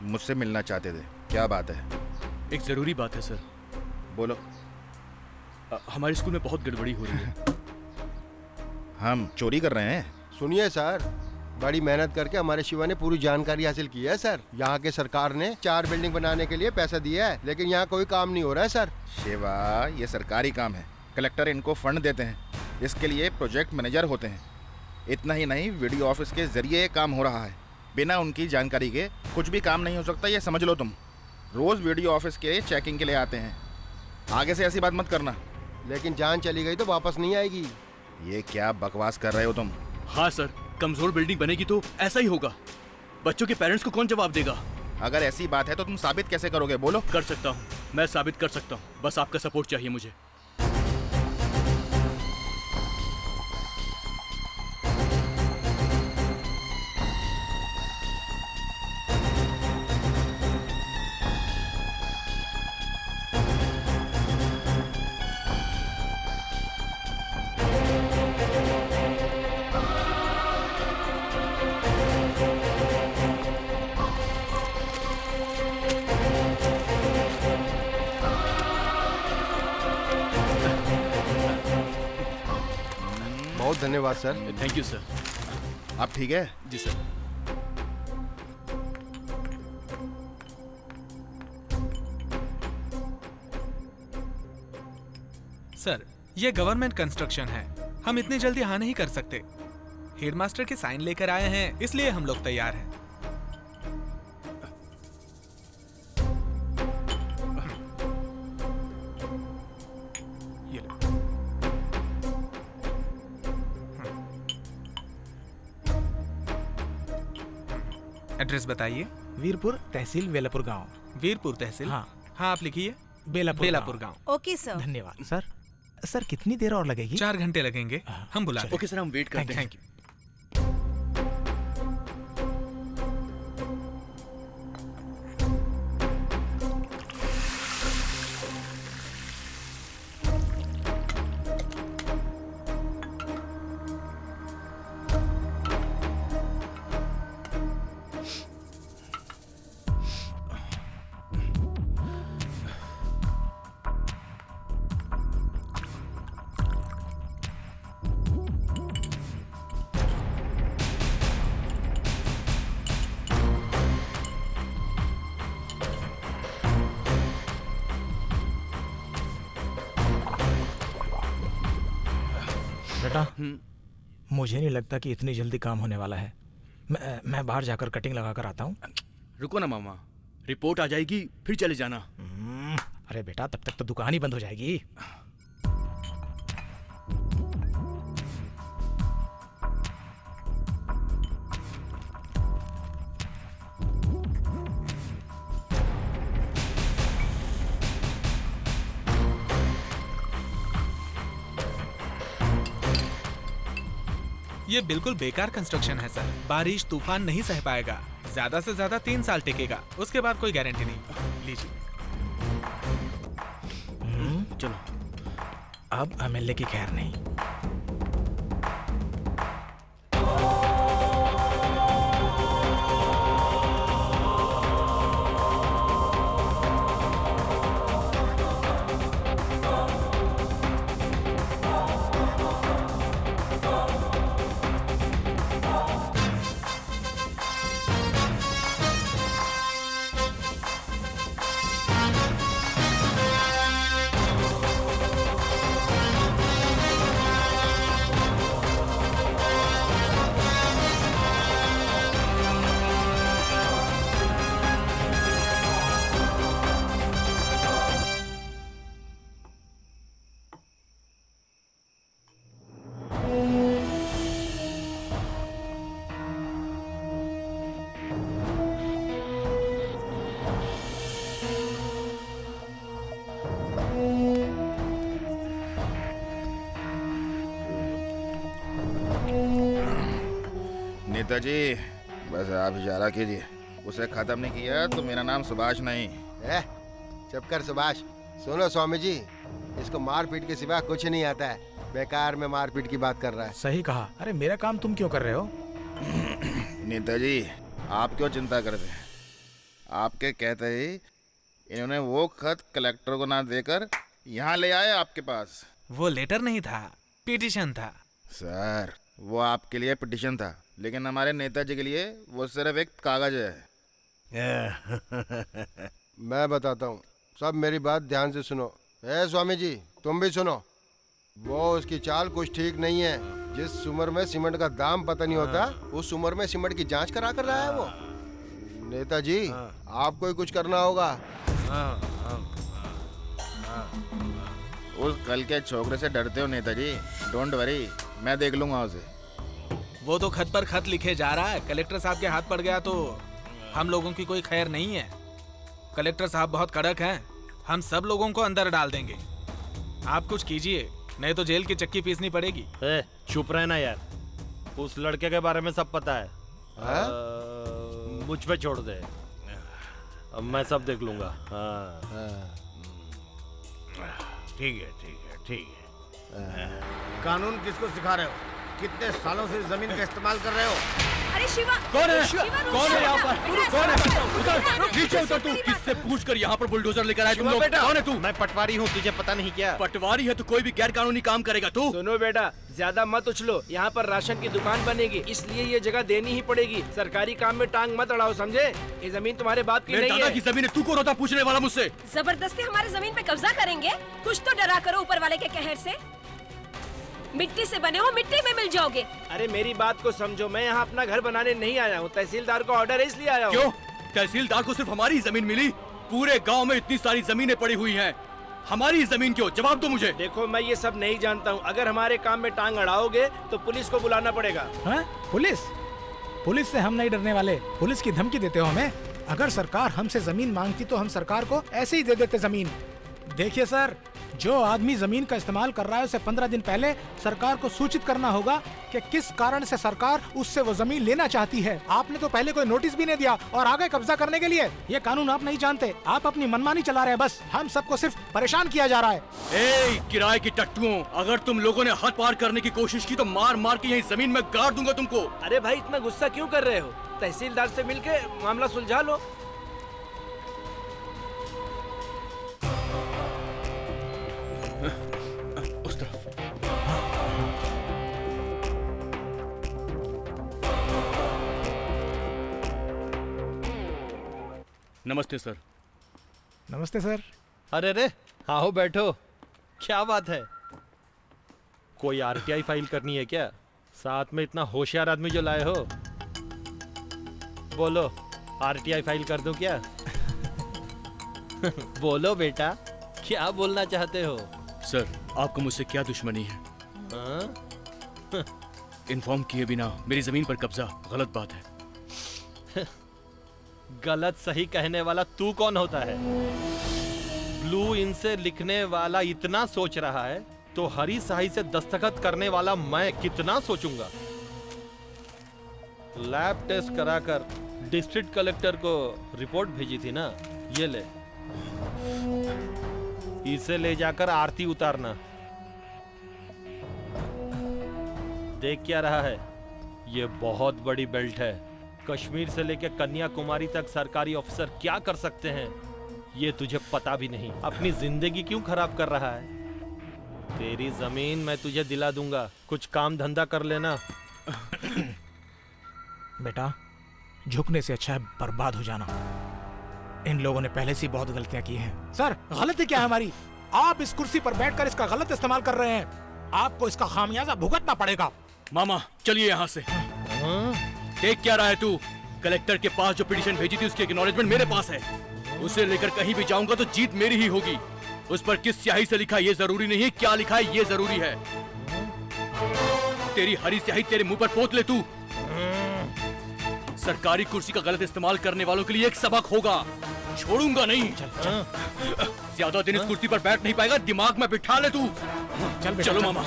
मुझसे मिलना चाहते थे, क्या बात है?
एक जरूरी बात है सर।
बोलो।
हमारे स्कूल में बहुत गड़बड़ी हो रही है।
हम चोरी कर रहे हैं?
सुनिए सर, बड़ी मेहनत करके हमारे शिवा ने पूरी जानकारी हासिल की है सर। यहाँ के सरकार ने 4 बिल्डिंग बनाने के लिए पैसा दिया है, लेकिन यहाँ कोई काम नहीं हो रहा है सर।
शिवा, ये सरकारी काम है, कलेक्टर इनको फंड देते हैं, इसके लिए प्रोजेक्ट मैनेजर होते हैं। इतना ही नहीं, वीडियो ऑफिस के जरिए ये काम हो रहा है। बिना उनकी जानकारी के कुछ भी काम नहीं हो सकता, ये समझ लो तुम। रोज वीडियो ऑफिस के चेकिंग के लिए आते हैं। आगे से ऐसी बात मत करना।
लेकिन जान चली गई तो वापस नहीं आएगी।
ये क्या बकवास कर रहे हो तुम?
हाँ सर, कमजोर बिल्डिंग बनेगी तो ऐसा ही होगा। बच्चों के पेरेंट्स को कौन जवाब देगा?
अगर ऐसी बात है तो तुम साबित कैसे करोगे? बोलो।
कर सकता हूँ, मैं साबित कर सकता हूँ, बस आपका सपोर्ट चाहिए मुझे।
बहुत धन्यवाद सर।
Thank you sir.
आप ठीक है?
जी सर।
सर, ये गवर्नमेंट कंस्ट्रक्शन है, हम इतनी जल्दी हाँ नहीं कर सकते। हेडमास्टर के साइन लेकर आए हैं, इसलिए हम लोग तैयार हैं। ये लो। एड्रेस बताइए।
वीरपुर तहसील, बेलापुर गांव।
वीरपुर तहसील?
हाँ।
हाँ, आप लिखिए।
बेलापुर
गांव।
Okay sir.
धन्यवाद सर। सर कितनी देर और लगेगी?
4 घंटे लगेंगे, हम बुला।
ओके सर, हम वेट करते हैं।
Thank you.
छोटा, मुझे नहीं लगता कि इतनी जल्दी काम होने वाला है। मैं बाहर जाकर कटिंग लगा कर आता हूँ।
रुको ना मामा, रिपोर्ट आ जाएगी फिर चले जाना।
अरे बेटा, तब तक तो दुकान ही बंद हो जाएगी।
ये बिल्कुल बेकार कंस्ट्रक्शन है सर। बारिश तूफान नहीं सह पाएगा। ज्यादा से ज्यादा 3 साल टिकेगा, उसके बाद कोई गारंटी नहीं। लीजिए।
चलो, अब एमएलए की खैर नहीं।
नेताजी, बस आप इशारा कीजिए। उसे खत्म नहीं किया तो मेरा नाम सुभाष नहीं।
चुप कर सुभाष। सुनो स्वामी जी, इसको मारपीट के सिवा कुछ नहीं आता है। बेकार में मारपीट की बात कर रहा है।
सही कहा। अरे मेरा काम तुम क्यों कर रहे हो?
नेताजी, आप क्यों चिंता करते हैं? आपके कहते ही इन्होंने वो खत कलेक्टर को ना देकर यहाँ ले आए आपके पास।
वो लेटर नहीं था, पिटीशन था।
सर, वो आपके लिए पिटीशन था, लेकिन हमारे नेताजी के लिए वो सिर्फ एक कागज है।
मैं बताता हूँ, सब मेरी बात ध्यान से सुनो। स्वामी जी, तुम भी सुनो। वो उसकी चाल कुछ ठीक नहीं है। जिस उम्र में सीमेंट का दाम पता नहीं होता, उस उम्र में सीमेंट की जांच करा कर रहा है वो। नेताजी, आपको ही कुछ करना होगा।
उस कल के छोकरे से डरते हो नेताजी? डोंट वरी, मैं देख लूंगा उसे।
वो तो खत पर खत लिखे जा रहा है। कलेक्टर साहब के हाथ पड़ गया तो हम लोगों की कोई खैर नहीं है। कलेक्टर साहब बहुत कड़क हैं। हम सब लोगों को अंदर डाल देंगे। आप कुछ कीजिए, नहीं तो जेल की चक्की पीसनी पड़ेगी।
चुप रहना यार। उस लड़के के बारे में सब पता है। मुझ पे छोड़ दे, अब मैं सब देख लूंगा।
ठीक है, ठीक है, ठीक है। कानून किसको सिखा रहे हो? कितने सालों से जमीन का इस्तेमाल कर रहे हो?
अरे शिवा,
कौन है?
शिवा,
कौन है यहाँ पर? कौन है? उतर, नीचे उतर तू। किससे पूछकर यहाँ पर बुलडोजर लेकर आया तुम लोग? कौन है तू?
मैं पटवारी हूँ, तुझे पता नहीं क्या?
पटवारी है तो कोई भी गैर कानूनी काम करेगा तू?
सुनो बेटा, ज्यादा मत उछलो। यहाँ पर राशन की दुकान बनेगी, इसलिए ये जगह देनी ही पड़ेगी। सरकारी काम में टांग मत अड़ाओ, समझे? ये जमीन तुम्हारे बाप की नहीं है।
मेरे दादा की जमीन है, तू कौन होता पूछने वाला मुझसे?
जबरदस्ती हमारे जमीन पे कब्जा करेंगे? कुछ तो डरा करो ऊपर वाले के कहर से। मिट्टी से बने हो, मिट्टी में मिल जाओगे।
अरे मेरी बात को समझो, मैं यहाँ अपना घर बनाने नहीं आया हूँ। तहसीलदार का ऑर्डर है इसलिए आया हूँ।
क्यों? तहसीलदार को सिर्फ हमारी जमीन मिली? पूरे गांव में इतनी सारी जमीनें पड़ी हुई हैं, हमारी जमीन क्यों? जवाब दो मुझे।
देखो, मैं ये सब नहीं जानता हूँ। अगर हमारे काम में टांग अड़ाओगे तो पुलिस को बुलाना पड़ेगा।
पुलिस? पुलिस से हम नहीं डरने वाले। पुलिस की धमकी देते हो हमें? अगर सरकार हमसे जमीन मांगती तो हम सरकार को ऐसे ही दे देते जमीन। देखिए सर, जो आदमी जमीन का इस्तेमाल कर रहा है उसे 15 दिन पहले सरकार को सूचित करना होगा कि किस कारण से सरकार उससे वो जमीन लेना चाहती है। आपने तो पहले कोई नोटिस भी नहीं दिया और आगे कब्जा करने के लिए। ये कानून आप नहीं जानते, आप अपनी मनमानी चला रहे हैं। बस हम सबको सिर्फ परेशान किया जा रहा है।
किराए की टट्टुओं, अगर तुम लोगों ने हद पार करने की कोशिश की तो मार मार के यही जमीन में गाड़ दूंगा तुमको।
अरे भाई, इतना गुस्सा क्यों कर रहे हो? तहसीलदार से मिलके मामला सुलझा लो।
उस तरफ। नमस्ते सर।
नमस्ते सर।
अरे रे, आओ बैठो। क्या बात है? कोई आरटीआई फाइल करनी है क्या? साथ में इतना होशियार आदमी जो लाए हो। बोलो, आरटीआई फाइल कर दूं क्या? बोलो बेटा, क्या बोलना चाहते हो?
सर, आपको मुझसे क्या दुश्मनी है? इन्फॉर्म किए बिना मेरी जमीन पर कब्जा गलत बात है।
गलत सही कहने वाला तू कौन होता है? ब्लू इनसे लिखने वाला इतना सोच रहा है तो हरी स्याही से दस्तखत करने वाला मैं कितना सोचूंगा। लैब टेस्ट कराकर डिस्ट्रिक्ट कलेक्टर को रिपोर्ट भेजी थी ना, ये ले, इसे ले जाकर आरती उतारना। देख क्या रहा है? ये बहुत बड़ी बेल्ट है। कश्मीर से लेकर कन्याकुमारी तक सरकारी ऑफिसर क्या कर सकते हैं ये तुझे पता भी नहीं। अपनी जिंदगी क्यों खराब कर रहा है? तेरी जमीन मैं तुझे दिला दूंगा, कुछ काम धंधा कर लेना।
बेटा, झुकने से अच्छा है बर्बाद हो जाना। इन लोगों ने पहले से बहुत गलतियां की हैं। सर, गलती क्या है हमारी? आप इस कुर्सी पर बैठकर इसका गलत इस्तेमाल कर रहे हैं। आपको इसका खामियाजा भुगतना पड़ेगा।
मामा, चलिए यहाँ से। देख क्या रहा है तू? कलेक्टर के पास जो पिटीशन भेजी थी उसकी एक्नॉलेजमेंट मेरे पास है। उसे लेकर कहीं भी जाऊंगा तो जीत मेरी ही होगी। उस पर किस स्याही से लिखा ये जरूरी नहीं है, क्या लिखा है ये जरूरी है। तेरी हरी स्याही तेरे मुंह पर पोत ले तू। सरकारी कुर्सी का गलत इस्तेमाल करने वालों के लिए एक सबक होगा। छोड़ूंगा नहीं। ज्यादा दिन इस कुर्सी पर बैठ नहीं पाएगा, दिमाग में बिठा ले तू। चलो मामा।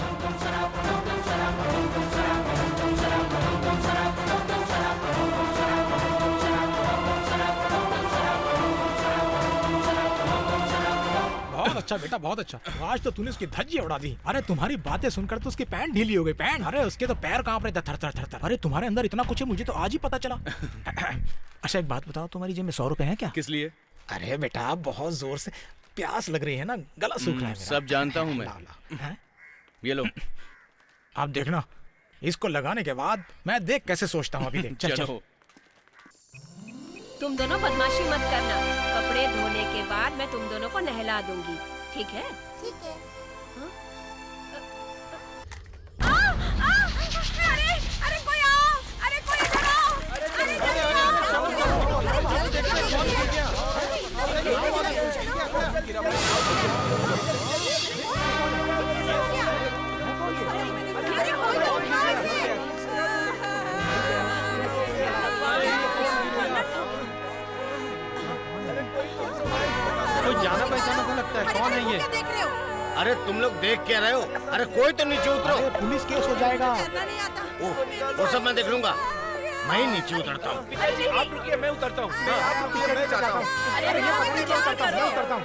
बहुत अच्छा बेटा, बहुत अच्छा। आज तो तूने उसकी धज्जी उड़ा दी। अरे तुम्हारी बातें सुनकर तो उसकी पैंट ढीली हो गई। पैंट? अरे उसके तो पैर कांप रहे थे थर थर थर थर। अरे तुम्हारे अंदर इतना कुछ है, मुझे तो आज ही पता चला। अच्छा एक बात बताओ, तुम्हारी जेब में 100 रुपए हैं क्या?
किस लिए?
अरे बेटा, बहुत जोर से प्यास लग रही है ना, गला सूख रहा है मेरा।
सब जानता हूँ मैं। ये लो।
आप देखना, इसको लगाने के बाद मैं देख कैसे सोचता हूँ। अभी देख। चल चलो।
तुम दोनों बदमाशी मत करना। कपड़े धोने के बाद मैं तुम दोनों को नहला दूंगी, ठीक है? ठीक है। अरे अरे कोई आओ! अरे कोई इधर आओ!
कोई जाना पहचाना सा लगता है। कौन है ये?
अरे तुम लोग देख क्या रहे हो? अरे कोई तो नीचे उतरो।
पुलिस केस हो जाएगा।
वो सब मैं देख लूंगा। मैं ही नीचे उतरता हूँ।
आप रुकिए, मैं उतरता हूँ। आप रुकिए, मैं जाता हूँ।
अरे ये पकड़िए, मैं उतरता हूँ।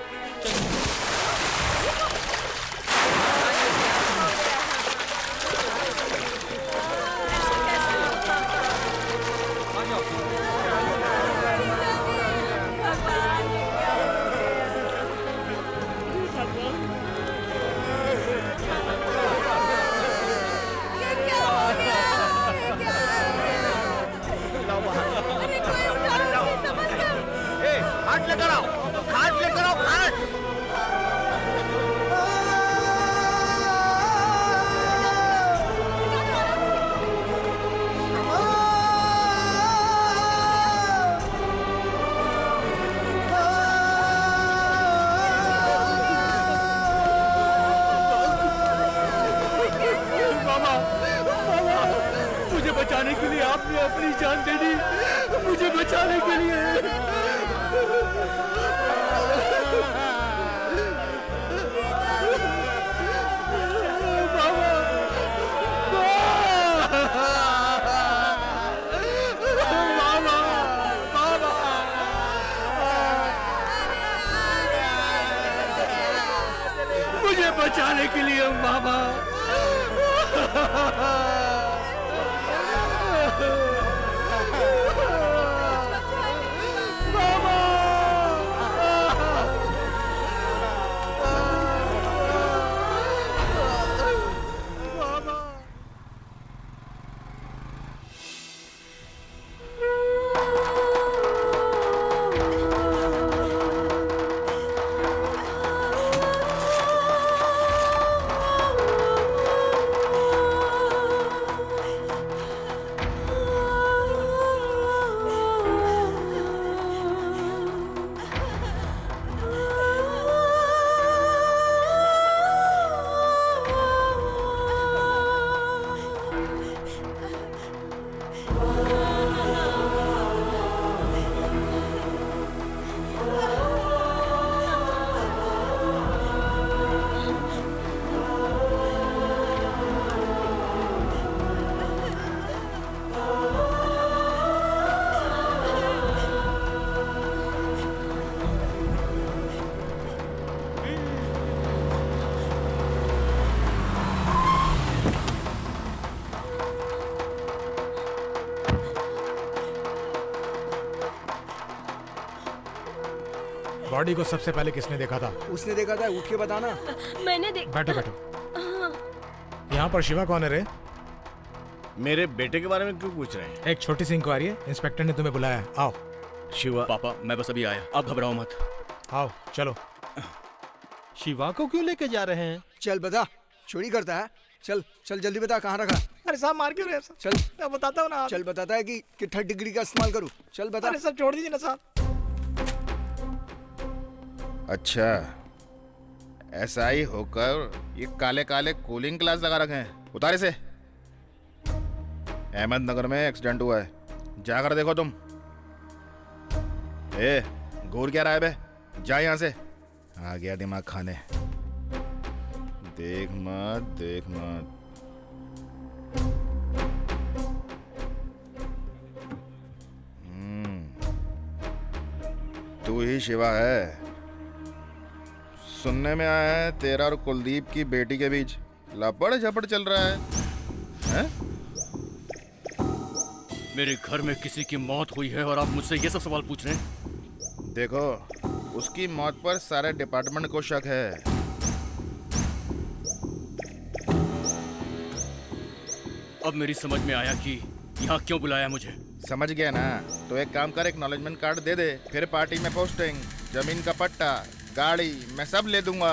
हाथ लेकर आओ, हाथ लेकर आओ, हाथ।
मामा, मुझे बचाने के लिए आपने अपनी जान दे दी। मुझे बचाने के लिए। मुझे बचाने के लिए मामा।
बॉडी को सबसे पहले किसने देखा था?
उसने देखा था, उठ के बताना।
मैंने
बैठो बैठो। यहाँ पर शिवा कौन है रे?
मेरे बेटे के बारे में क्यों पूछ रहे हैं?
एक छोटी सी इंक्वायरी है, इंस्पेक्टर ने तुम्हें बुलाया है, आओ।
शिवा
पापा मैं बस अभी आया, आप घबराओ मत।
आओ चलो।
शिवा को क्यों लेके जा रहे हैं?
चल बता, चोरी करता है? चल चल जल्दी बता, कहाँ रखा?
अरे साहब मार क्यों रहे हैं?
चल
मैं बताता हूँ ना।
चल बताता है कि 3rd डिग्री का इस्तेमाल करूँ। चल बता।
अरे साहब छोड़ दीजिए ना साहब।
अच्छा, एसआई होकर ये काले काले कूलिंग ग्लास लगा रखे हैं। उतारे से। अहमदनगर में एक्सीडेंट हुआ है, जाकर देखो तुम। ए, घूर क्या रहा है बे? जा यहाँ से। आ गया दिमाग खाने। देख मत, देख मत। तू ही शिवा है। सुनने में आया है तेरा और कुलदीप की बेटी के बीच लपड़ झपड़ चल रहा है, हैं?
मेरे घर में किसी की मौत हुई है और आप मुझसे ये सब सवाल पूछ रहे हैं?
देखो, उसकी मौत पर सारे डिपार्टमेंट को शक है।
अब मेरी समझ में आया कि यहाँ क्यों बुलाया मुझे।
समझ गया ना? तो एक काम कर, एक्नॉलेजमेंट कार्ड दे दे, फिर पार्टी में पोस्टिंग, जमीन का पट्टा, गाड़ी मैं सब ले दूंगा।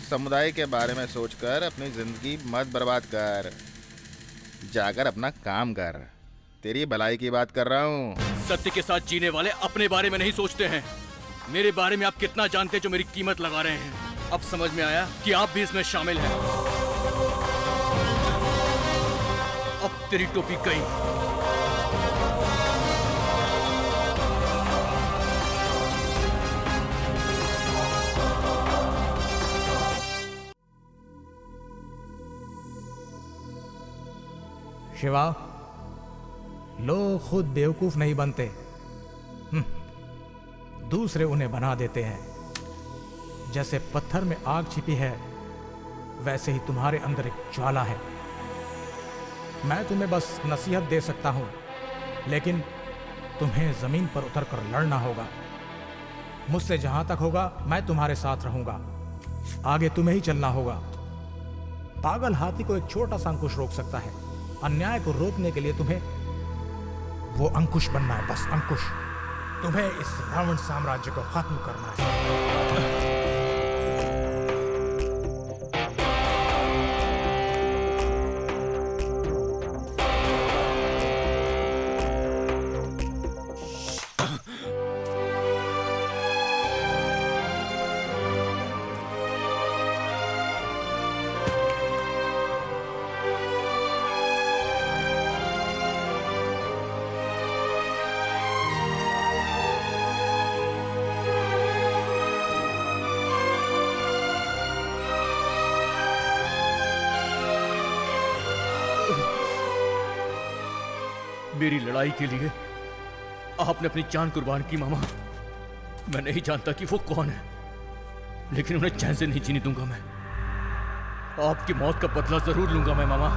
समुदाय के बारे में सोचकर अपनी जिंदगी मत बर्बाद कर, जाकर अपना काम कर। तेरी भलाई की बात कर रहा हूँ।
सत्य के साथ जीने वाले अपने बारे में नहीं सोचते हैं। मेरे बारे में आप कितना जानते हैं जो मेरी कीमत लगा रहे हैं। अब समझ में आया कि आप भी इसमें शामिल हैं। अब तेरी टोपी गई।
शिवा, लोग खुद बेवकूफ नहीं बनते, दूसरे उन्हें बना देते हैं। जैसे पत्थर में आग छिपी है, वैसे ही तुम्हारे अंदर एक ज्वाला है। मैं तुम्हें बस नसीहत दे सकता हूं, लेकिन तुम्हें जमीन पर उतरकर लड़ना होगा। मुझसे जहां तक होगा मैं तुम्हारे साथ रहूंगा। आगे तुम्हें ही चलना होगा। पागल हाथी को एक छोटा सा अंकुश रोक सकता है। अन्याय को रोकने के लिए तुम्हें वो अंकुश बनना है, बस अंकुश। तुम्हें इस रावण साम्राज्य को खत्म करना है।
मेरी लड़ाई के लिए आपने अपनी जान कुर्बान की मामा। मैं नहीं जानता कि वो कौन है, लेकिन उन्हें चैन से नहीं जीने दूंगा मैं। आपकी मौत का बदला जरूर लूंगा मैं मामा।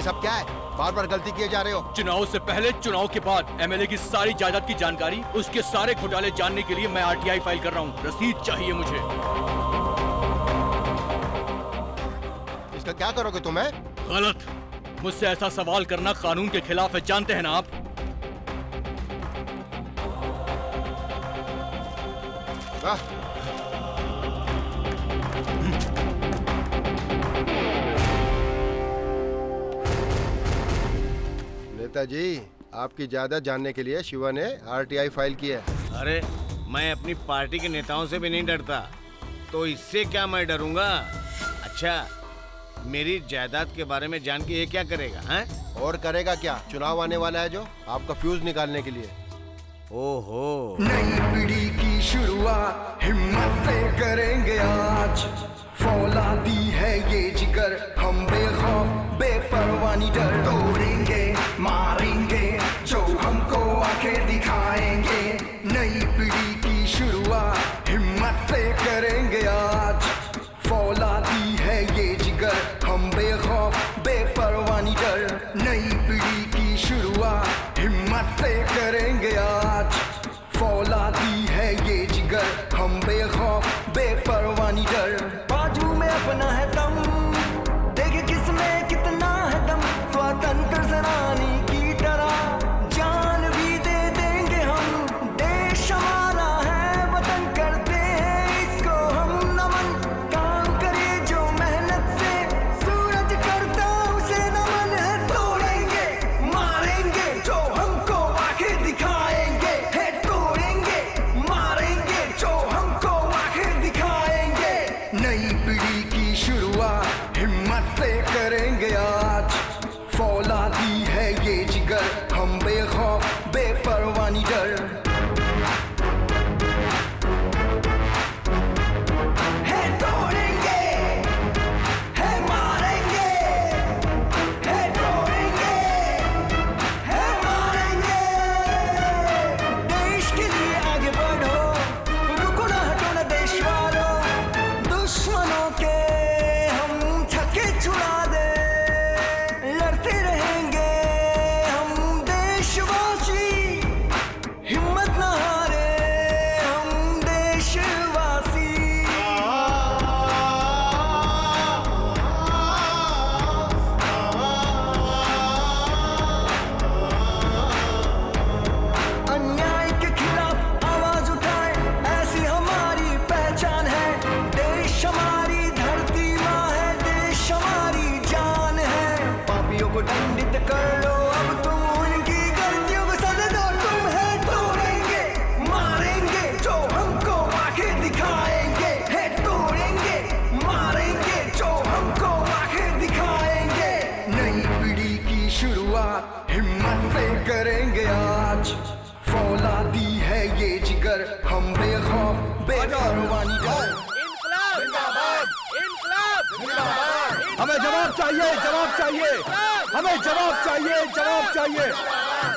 सब क्या है? बार बार गलती किए जा रहे हो।
चुनाव से पहले, चुनाव के बाद एमएलए की सारी जायदाद की जानकारी, उसके सारे घोटाले जानने के लिए मैं आरटीआई फाइल कर रहा हूँ। रसीद चाहिए मुझे।
इसका क्या करोगे तुम्हें?
गलत। मुझसे ऐसा सवाल करना कानून के खिलाफ है, जानते हैं ना आप?
नेताजी, आपकी जायदाद जानने के लिए शिवा ने आरटीआई फाइल की है।
अरे मैं अपनी पार्टी के नेताओं से भी नहीं डरता, तो इससे क्या मैं डरूंगा? अच्छा, मेरी जायदाद के बारे में जान के ये क्या करेगा? हैं?
और करेगा क्या? चुनाव आने वाला है जो आपका फ्यूज निकालने के लिए।
ओहो,
नई पीढ़ी की शुरुआत हिम्मत से करेंगे आज। फौलादी है ये जिगर, हम बेखौफ बेपरवाह नहीं डर। तोड़ेंगे मारेंगे जो हमको आंखें दिखाएंगे। नई पीढ़ी की शुरुआत हिम्मत से करेंगे आज। फौलादी है ये जिगर, हम बेखौफ बेपरवाह नहीं डर। नई पीढ़ी की शुरुआत हिम्मत से करेंगे आज। फौलादी है ये जिगर, हम बेखौफ बेपरवाह नहीं डर। बाजू में अपना है दम, देखे किसमें कितना है दम। स्वतंत्र सेनानी की तरह जान भी दे देंगे हम। देश हमारा है, वतन करते हैं इसको हम नमन। काम करे जो मेहनत से, सूरज करता उसे नमन है। तोड़ेंगे मारेंगे जो हमको आंखें दिखाएंगे। है तोड़ेंगे मारेंगे जो हमको आंखें दिखाएंगे। नई पीढ़ी की शुरुआत हिम्मत से करेंगे आज। फौलादी है ये जिगर, हम बेखौफ बेपरवाह नहीं डर। है तोड़ेंगे है मारेंगे, है तोड़ेंगे है मारेंगे। देश के लिए आगे बढ़ो, रुको ना हटो ना देश वालों। दुश्मनों के हम छक्के छुड़ा दे, लड़ते रहेंगे हम देशवासी। हिम्मत ना हारे हम देशवासी। अन्याय के खिलाफ आवाज उठाए, ऐसी हमारी पहचान है। देश हमारी धरती माँ है, देश हमारी जान है। पापियों को दंडित कर लो अब तुम, उनकी गलतियों को सजा दो तुम। है तोड़ेंगे मारेंगे जो हमको आंखें दिखाएंगे। है तोड़ेंगे मारेंगे जो हमको आंखें दिखाएंगे। नई पीढ़ी की शुरुआत हिम्मत से करेंगे आज। फौलादी है ये जिगर, हम बेखौफ बेपरवाह नहीं डर।
हमें जवाब चाहिए, जवाब चाहिए, हमें जवाब चाहिए, जवाब चाहिए।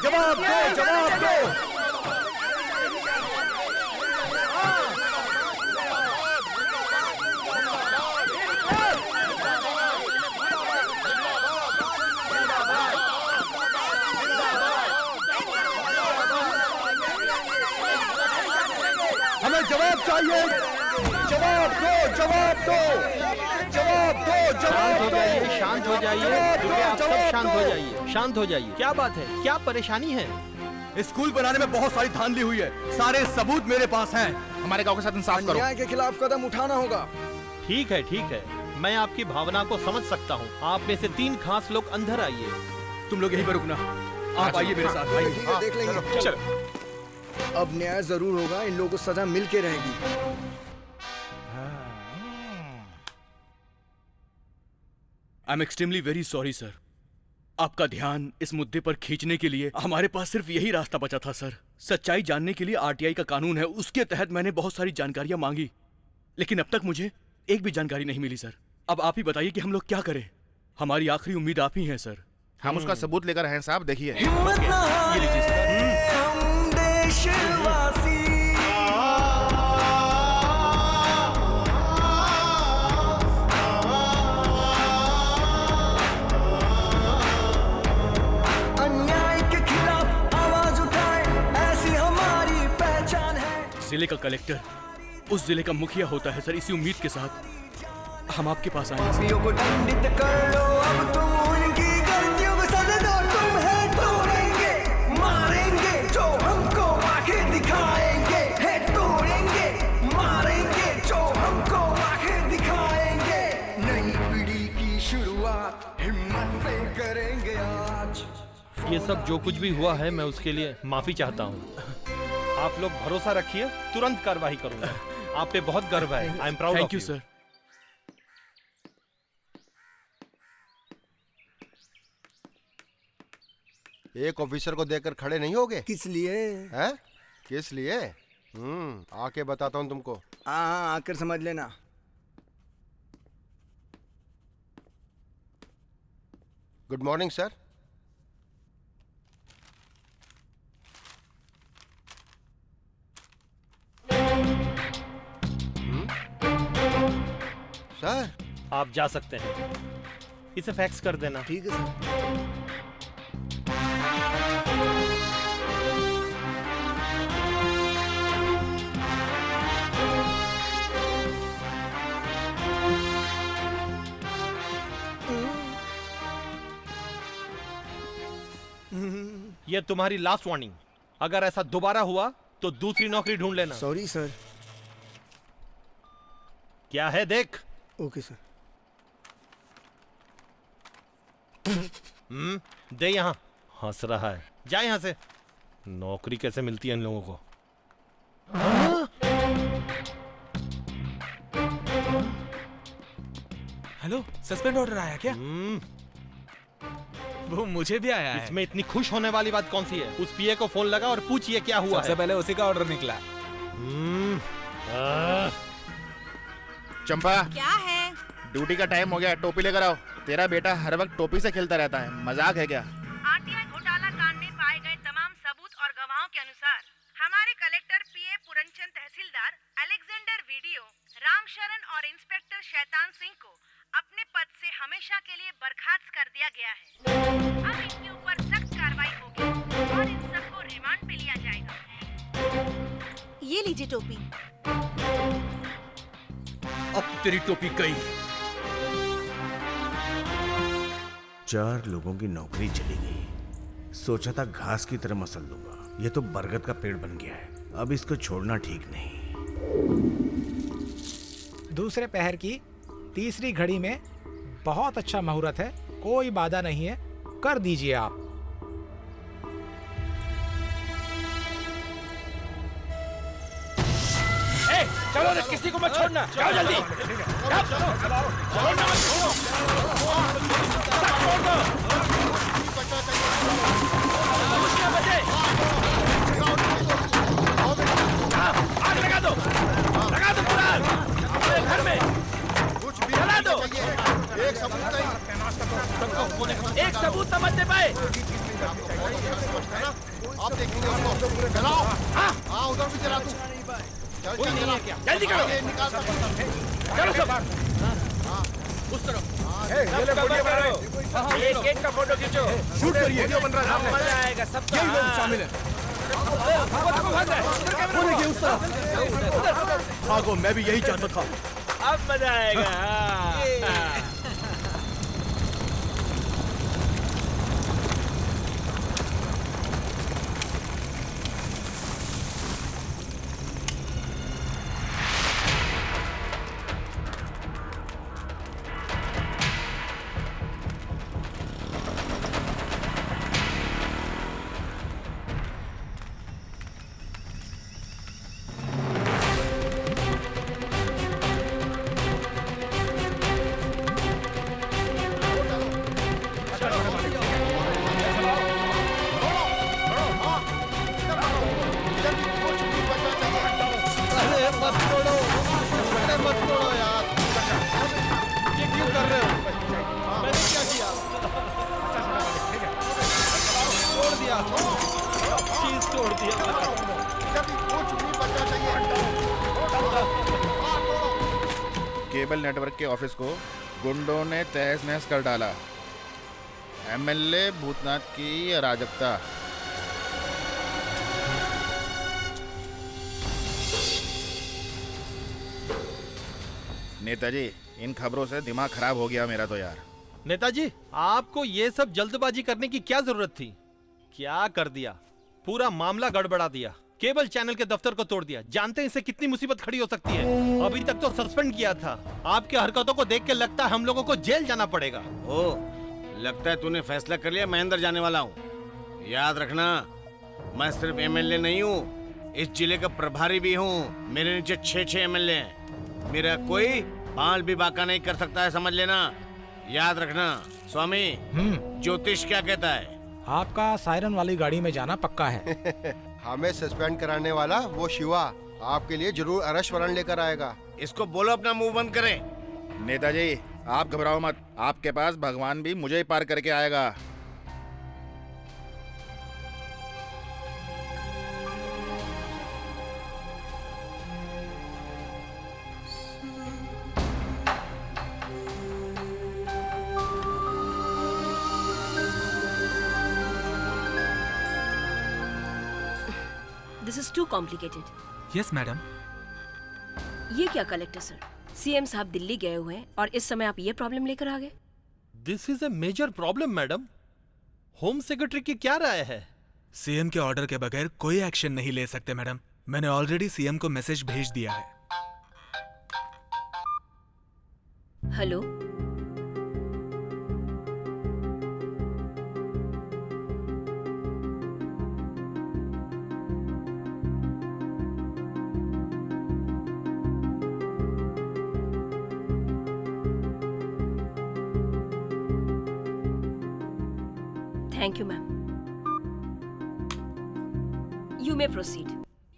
जवाब दो, जवाब दो। हमें जवाब चाहिए, जवाब दो, जवाब दो, जवाब दो, जवाब दो।
शांत हो जाइए, क्योंकि आप सब शांत हो जाइए, शांत हो जाइए। क्या बात है, क्या परेशानी है?
स्कूल बनाने में बहुत सारी धांधली हुई है, सारे सबूत मेरे पास हैं।
हमारे गांव के साथ इंसाफ करो।
अन्याय के खिलाफ कदम उठाना होगा।
ठीक है, ठीक है, मैं आपकी भावना को समझ सकता हूँ। आप में से 3 खास लोग अंदर आइए।
तुम लोग यहीं पर रुकना, आप आइए मेरे साथ। आइए।
ठीक है, देख लेंगे।
चलो।
अब न्याय जरूर होगा, इन लोगों को सजा मिल के रहेगी।
I am extremely very sorry sir. आपका ध्यान इस मुद्दे पर खींचने के लिए हमारे पास सिर्फ यही रास्ता बचा था सर। सच्चाई जानने के लिए आरटीआई का कानून है, उसके तहत मैंने बहुत सारी जानकारियां मांगी, लेकिन अब तक मुझे एक भी जानकारी नहीं मिली सर। अब आप ही बताइए कि हम लोग क्या करें। हमारी आखिरी उम्मीद आप ही हैं सर।
हम उसका सबूत लेकर हैं साहब, देखिए।
हिम्मत ना
ये लीजिए सर।
हम देशवासी। अन्याय के खिलाफ आवाज उठाए, ऐसी हमारी पहचान है।
जिले का कलेक्टर उस जिले का मुखिया होता है सर। इसी उम्मीद के साथ हम आपके पास आए।
पापियों को दंडित कर लो अब तुम, उनकी गलतियों को सजा दो तुम। है तोड़ेंगे मारेंगे जो हमको आंखें दिखाएंगे। है तोड़ेंगे मारेंगे जो हमको आंखें दिखाएंगे। नई पीढ़ी की शुरुआत हिम्मत से करेंगे आज।
ये सब जो कुछ भी हुआ है मैं उसके लिए माफी चाहता हूँ। आप लोग भरोसा रखिए, तुरंत कार्रवाई करूंगा। आप पे बहुत गर्व है। I am proud of you sir.
एक ऑफिसर को देखकर खड़े नहीं होगे?
किस लिए?
हैं? किस लिए? आके बताता हूँ तुमको।
हाँ, आकर समझ लेना।
Good morning sir. सर
आप जा सकते हैं, इसे फैक्स कर देना।
ठीक है सर।
ये तुम्हारी लास्ट वार्निंग। अगर ऐसा दोबारा हुआ तो दूसरी नौकरी ढूंढ लेना।
Sorry sir.
क्या है देख।
Okay sir.
दे यहाँ। हंस रहा है, जा यहाँ से। नौकरी कैसे मिलती है इन लोगों को?
हेलो, सस्पेंड ऑर्डर आया क्या? वो मुझे भी आया है।
इसमें इतनी खुश होने वाली बात कौन सी है? उस पीए को फोन लगा और पूछिए क्या हुआ।
सबसे पहले उसी का ऑर्डर निकला।
चंपा,
क्या है?
ड्यूटी का टाइम हो गया, टोपी लेकर आओ। तेरा बेटा हर वक्त टोपी से खेलता रहता है, मजाक है क्या?
आरटीआई घोटाला कांड में पाए गए तमाम सबूत और गवाहों के अनुसार हमारे कलेक्टर पीए पुरनचंद, तहसीलदार अलेक्जेंडर वीडियो, रामशरण और इंस्पेक्टर शैतान सिंह को अपने पद से हमेशा के लिए बर्खास्त कर दिया गया है। अब इनके ऊपर सख्त कार्रवाई होगी और इन सबको रिमांड पे लिया जाएगा।
ये लीजिए टोपी।
अब तेरी टोपी गई।
4 लोगों की नौकरी चली गई। सोचा था घास की तरह मसल दूंगा, ये तो बरगद का पेड़ बन गया है। अब इसको छोड़ना ठीक नहीं।
दूसरे पहर की तीसरी घड़ी में बहुत अच्छा मुहूर्त है, कोई बाधा नहीं है, कर दीजिए आप।
चलो रे, किसी को मत छोड़ना। जाओ जल्दी। आग लगा दो पूरा अपने घर में। जला दो। एक सबूत समझ नहीं पाए।
आप देखेंगे उसको। चलाओ। हाँ, उधर भी चला तू।
कोई नहीं है क्या? जल्दी करो। चलो सब उस तरफ। एक का फोटो खींचो।
शूट करिए।
वीडियो बन रहा है, मजा आएगा। सब
यही लोग शामिल हैं।
उस तरफ भागो, मैं भी यही चाहता था।
अब मजा आएगा।
केबल नेटवर्क के ऑफिस को गुंडों ने तहस नहस कर डाला। एमएलए भूतनाथ की अराजकता। नेताजी, इन खबरों से दिमाग खराब हो गया मेरा तो यार।
नेताजी, आपको ये सब जल्दबाजी करने की क्या जरूरत थी? क्या कर दिया, पूरा मामला गड़बड़ा दिया। केबल चैनल के दफ्तर को तोड़ दिया। जानते हैं इससे कितनी मुसीबत खड़ी हो सकती है। अभी तक तो सस्पेंड किया था। आपके हरकतों को देख के लगता है हम लोगों को जेल जाना पड़ेगा।
ओ, लगता है तूने फैसला कर लिया मैं अंदर जाने वाला हूँ। याद रखना, मैं सिर्फ एमएलए नहीं हूँ, इस जिले का प्रभारी भी हूँ। मेरे नीचे 6 एमएलए हैं। मेरा कोई बाल भी बाका नहीं कर सकता है, समझ लेना। याद रखना स्वामी, ज्योतिष क्या कहता है?
आपका सायरन वाली गाड़ी में जाना पक्का है।
हमें सस्पेंड कराने वाला वो शिवा आपके लिए जरूर अरेस्ट वारंट लेकर आएगा।
इसको बोलो अपना मुंह बंद करे।
नेताजी आप घबराओ मत, आपके पास भगवान भी मुझे ही पार करके आएगा।
This is too complicated.
Yes madam.
ये क्या कलेक्टर सर, सीएम साहब दिल्ली गए हुए हैं और इस समय आप ये प्रॉब्लम लेकर आ गए?
This is a major problem madam. Home secretary की क्या राय है?
सीएम के ऑर्डर के बगैर कोई एक्शन नहीं ले सकते मैडम। मैंने ऑलरेडी सीएम को मैसेज भेज दिया है।
Hello, thank you ma'am. You may proceed.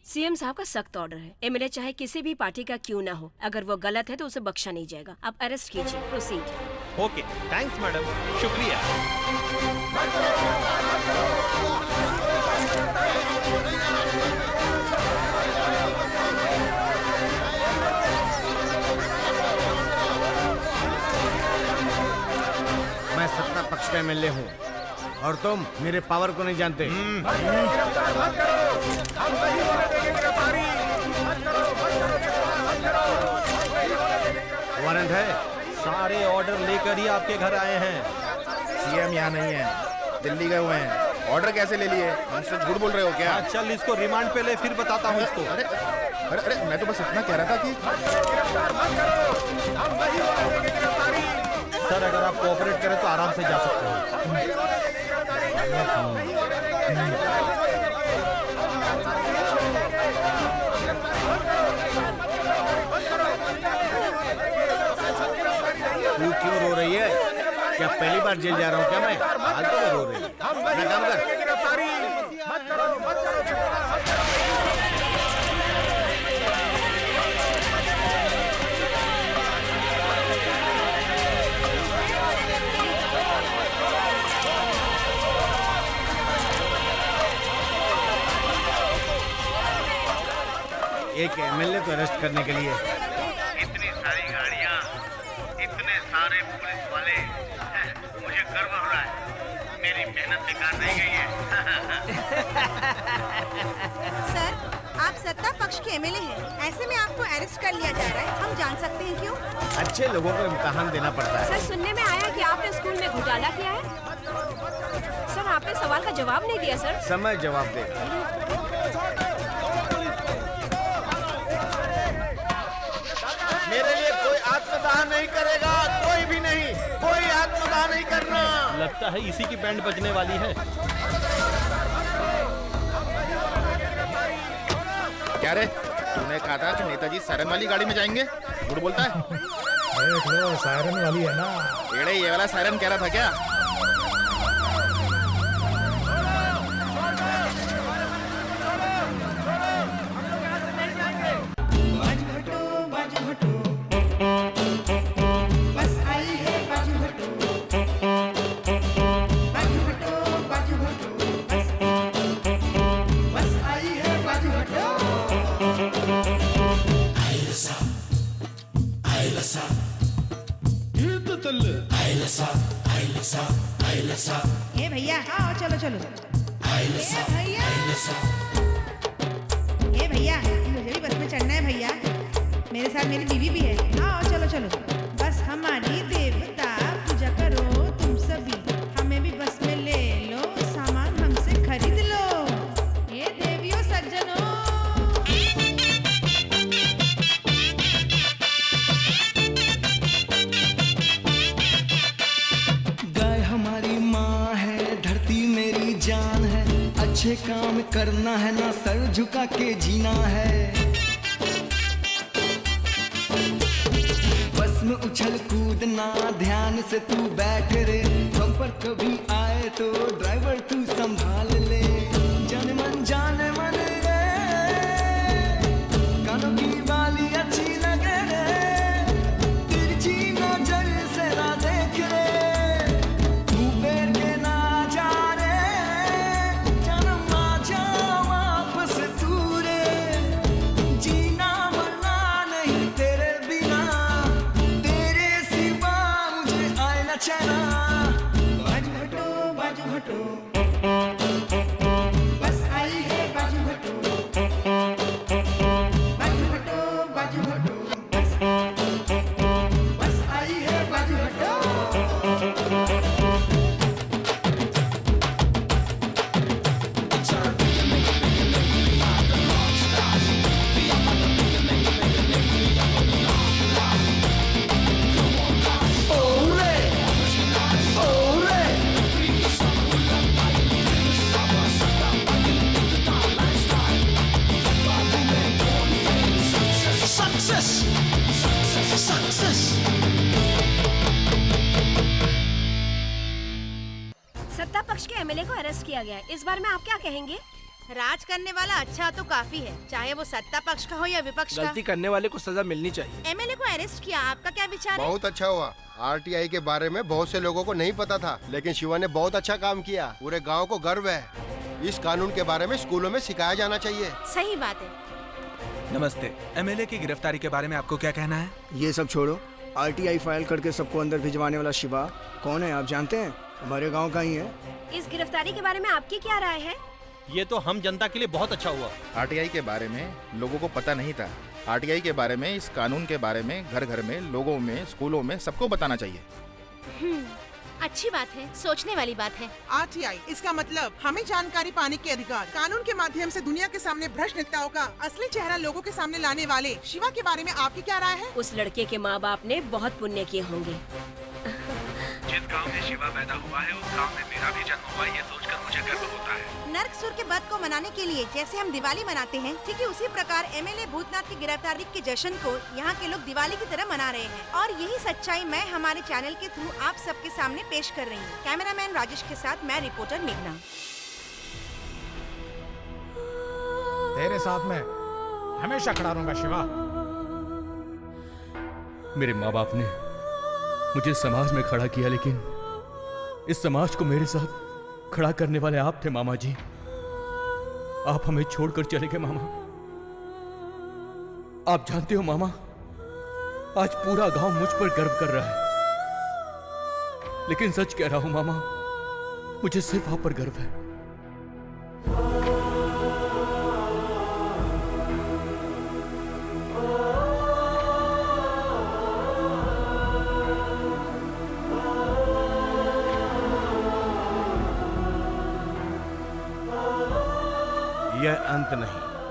CM साहब का सख्त ऑर्डर है, एमएलए चाहे किसी भी पार्टी का क्यों ना हो, अगर वो गलत है तो उसे बख्शा नहीं जाएगा। आप अरेस्ट कीजिए। प्रोसीड।
ओके, थैंक्स मैडम, शुक्रिया।
मैं सत्ता पक्ष का एमएलए हूँ और तुम मेरे पावर को नहीं जानते। वारंट है?
सारे ऑर्डर लेकर ही आपके घर आए हैं।
सीएम यहाँ नहीं है, दिल्ली गए हुए हैं। ऑर्डर कैसे ले लिए? मुझसे झूठ बोल रहे हो क्या?
चल इसको रिमांड पे ले, फिर बताता हूँ इसको।
अरे अरे अरे मैं तो बस इतना कह रहा था कि
सर अगर आप कोऑपरेट करें तो आराम से जा सकते हैं।
तू क्यों रो रही है? क्या पहली बार जेल जा रहा हूँ क्या मैं? फालतू में रो रही है। अपना काम कर। एक एमएलए को अरेस्ट करने के लिए इतनी सारी गाड़ियां, इतने सारे पुलिस वाले, मुझे गर्व हो रहा है। मेरी मेहनत बेकार नहीं गई है।
सर, आप सत्ता पक्ष के एमएलए हैं, ऐसे में आपको अरेस्ट कर लिया जा रहा है। हम जान सकते हैं क्यों?
अच्छे लोगों को इम्तिहान देना पड़ता है।
सर, सुनने में आया कि आपने स्कूल में घोटाला किया है। सर, आपने सवाल का जवाब नहीं दिया सर।
समय जवाब देगा। मेरे लिए कोई आत्मदाह नहीं करेगा, कोई भी नहीं, कोई आत्मदाह नहीं करना।
लगता है इसी की बैंड बजने वाली है।
क्या रे, तूने कहा था कि नेताजी सायरन वाली गाड़ी में जाएंगे? झूठ बोलता है।
देख लो, सायरन वाली है ना।
एड़े ये वाला सायरन कह रहा था क्या?
ए भैया, आओ चलो चलो। ए भैया, मुझे भी बस में चढ़ना है भैया। मेरे साथ मेरी बीवी भी है। आओ चलो चलो। बस हमारी देवता पूजा करो तुम सभी, हमें भी बस में ले लो, सामान हमसे खरीद लो। ये देवियों सज्जनों।
गाय हमारी माँ है, धरती मेरी जान है। मुझे काम करना है ना सर झुका के जीना है। बस में उछल कूदना ध्यान से तू बैठ रे, बम्पर कभी आए तो ड्राइवर तू संभाल ले। जान मन रे, कानों की बाली अच्छी लगे रे, तिरछी नजर से ना देख रे, तू पैर के ना जा रे, जन्म आ जा वापस तू रे, जीना मरना नहीं तेरे बिना, तेरे सिवा मुझे आए ना चैना। बाजू हटो बस आई है बाजू हटो, बाजू हटो बस आई है बाजू हटो।
सत्ता पक्ष के एमएलए को अरेस्ट किया गया है। इस बारे में आप क्या कहेंगे?
राज करने वाला अच्छा तो काफी है, चाहे वो सत्ता पक्ष का हो या विपक्ष का।
गलती करने वाले को सजा मिलनी चाहिए।
एमएलए को अरेस्ट किया, आपका क्या विचार है?
बहुत अच्छा हुआ। आरटीआई के बारे में बहुत से लोगों को नहीं पता था, लेकिन शिवा ने बहुत अच्छा काम किया। पूरे गांव को गर्व है। इस कानून के बारे में स्कूलों में सिखाया जाना चाहिए।
सही बात है।
नमस्ते। एमएलए की गिरफ्तारी के बारे में आपको क्या कहना है?
ये सब छोड़ो, आरटीआई फाइल करके सबको अंदर भिजवाने वाला शिवा कौन है आप जानते हैं? हमारे गांव का ही है।
इस गिरफ्तारी के बारे में आपकी क्या राय है?
ये तो हम जनता के लिए बहुत अच्छा हुआ।
आरटीआई के बारे में लोगों को पता नहीं था। आरटीआई के बारे में, इस कानून के बारे में घर घर में, लोगों में, स्कूलों में सबको बताना चाहिए।
अच्छी बात है, सोचने वाली बात है।
आरटीआई, इसका मतलब हमें जानकारी पाने के अधिकार। कानून के माध्यम से दुनिया के सामने भ्रष्ट नेताओं का असली चेहरा लोगों के सामने लाने वाले शिवा के बारे में आपकी क्या राय है?
उस लड़के के माँ बाप ने बहुत पुण्य किए होंगे।
जिस गांव में शिवा पैदा हुआ है, उस गांव में मेरा भी जन्म हुआ है, ये सोचकर मुझे गर्व होता है।
नरकसुर के वध को मनाने के लिए जैसे हम दिवाली मनाते हैं, ठीक है उसी प्रकार एमएलए भूतनाथ की गिरफ्तारी के जश्न को यहाँ के लोग दिवाली की तरह मना रहे हैं। और यही सच्चाई मैं हमारे चैनल के थ्रू आप सबके सामने पेश कर रही हूँ। कैमरामैन राजेश के साथ मैं रिपोर्टर मेघना।
तेरे साथ मैं हमेशा खड़ा रहूंगा शिवा।
मेरे माँ बाप ने मुझे समाज में खड़ा किया, लेकिन इस समाज को मेरे साथ खड़ा करने वाले आप थे मामा जी। आप हमें छोड़कर चले गए मामा। आप जानते हो मामा, आज पूरा गांव मुझ पर गर्व कर रहा है, लेकिन सच कह रहा हूं मामा, मुझे सिर्फ आप पर गर्व है।
यह अंत नहीं,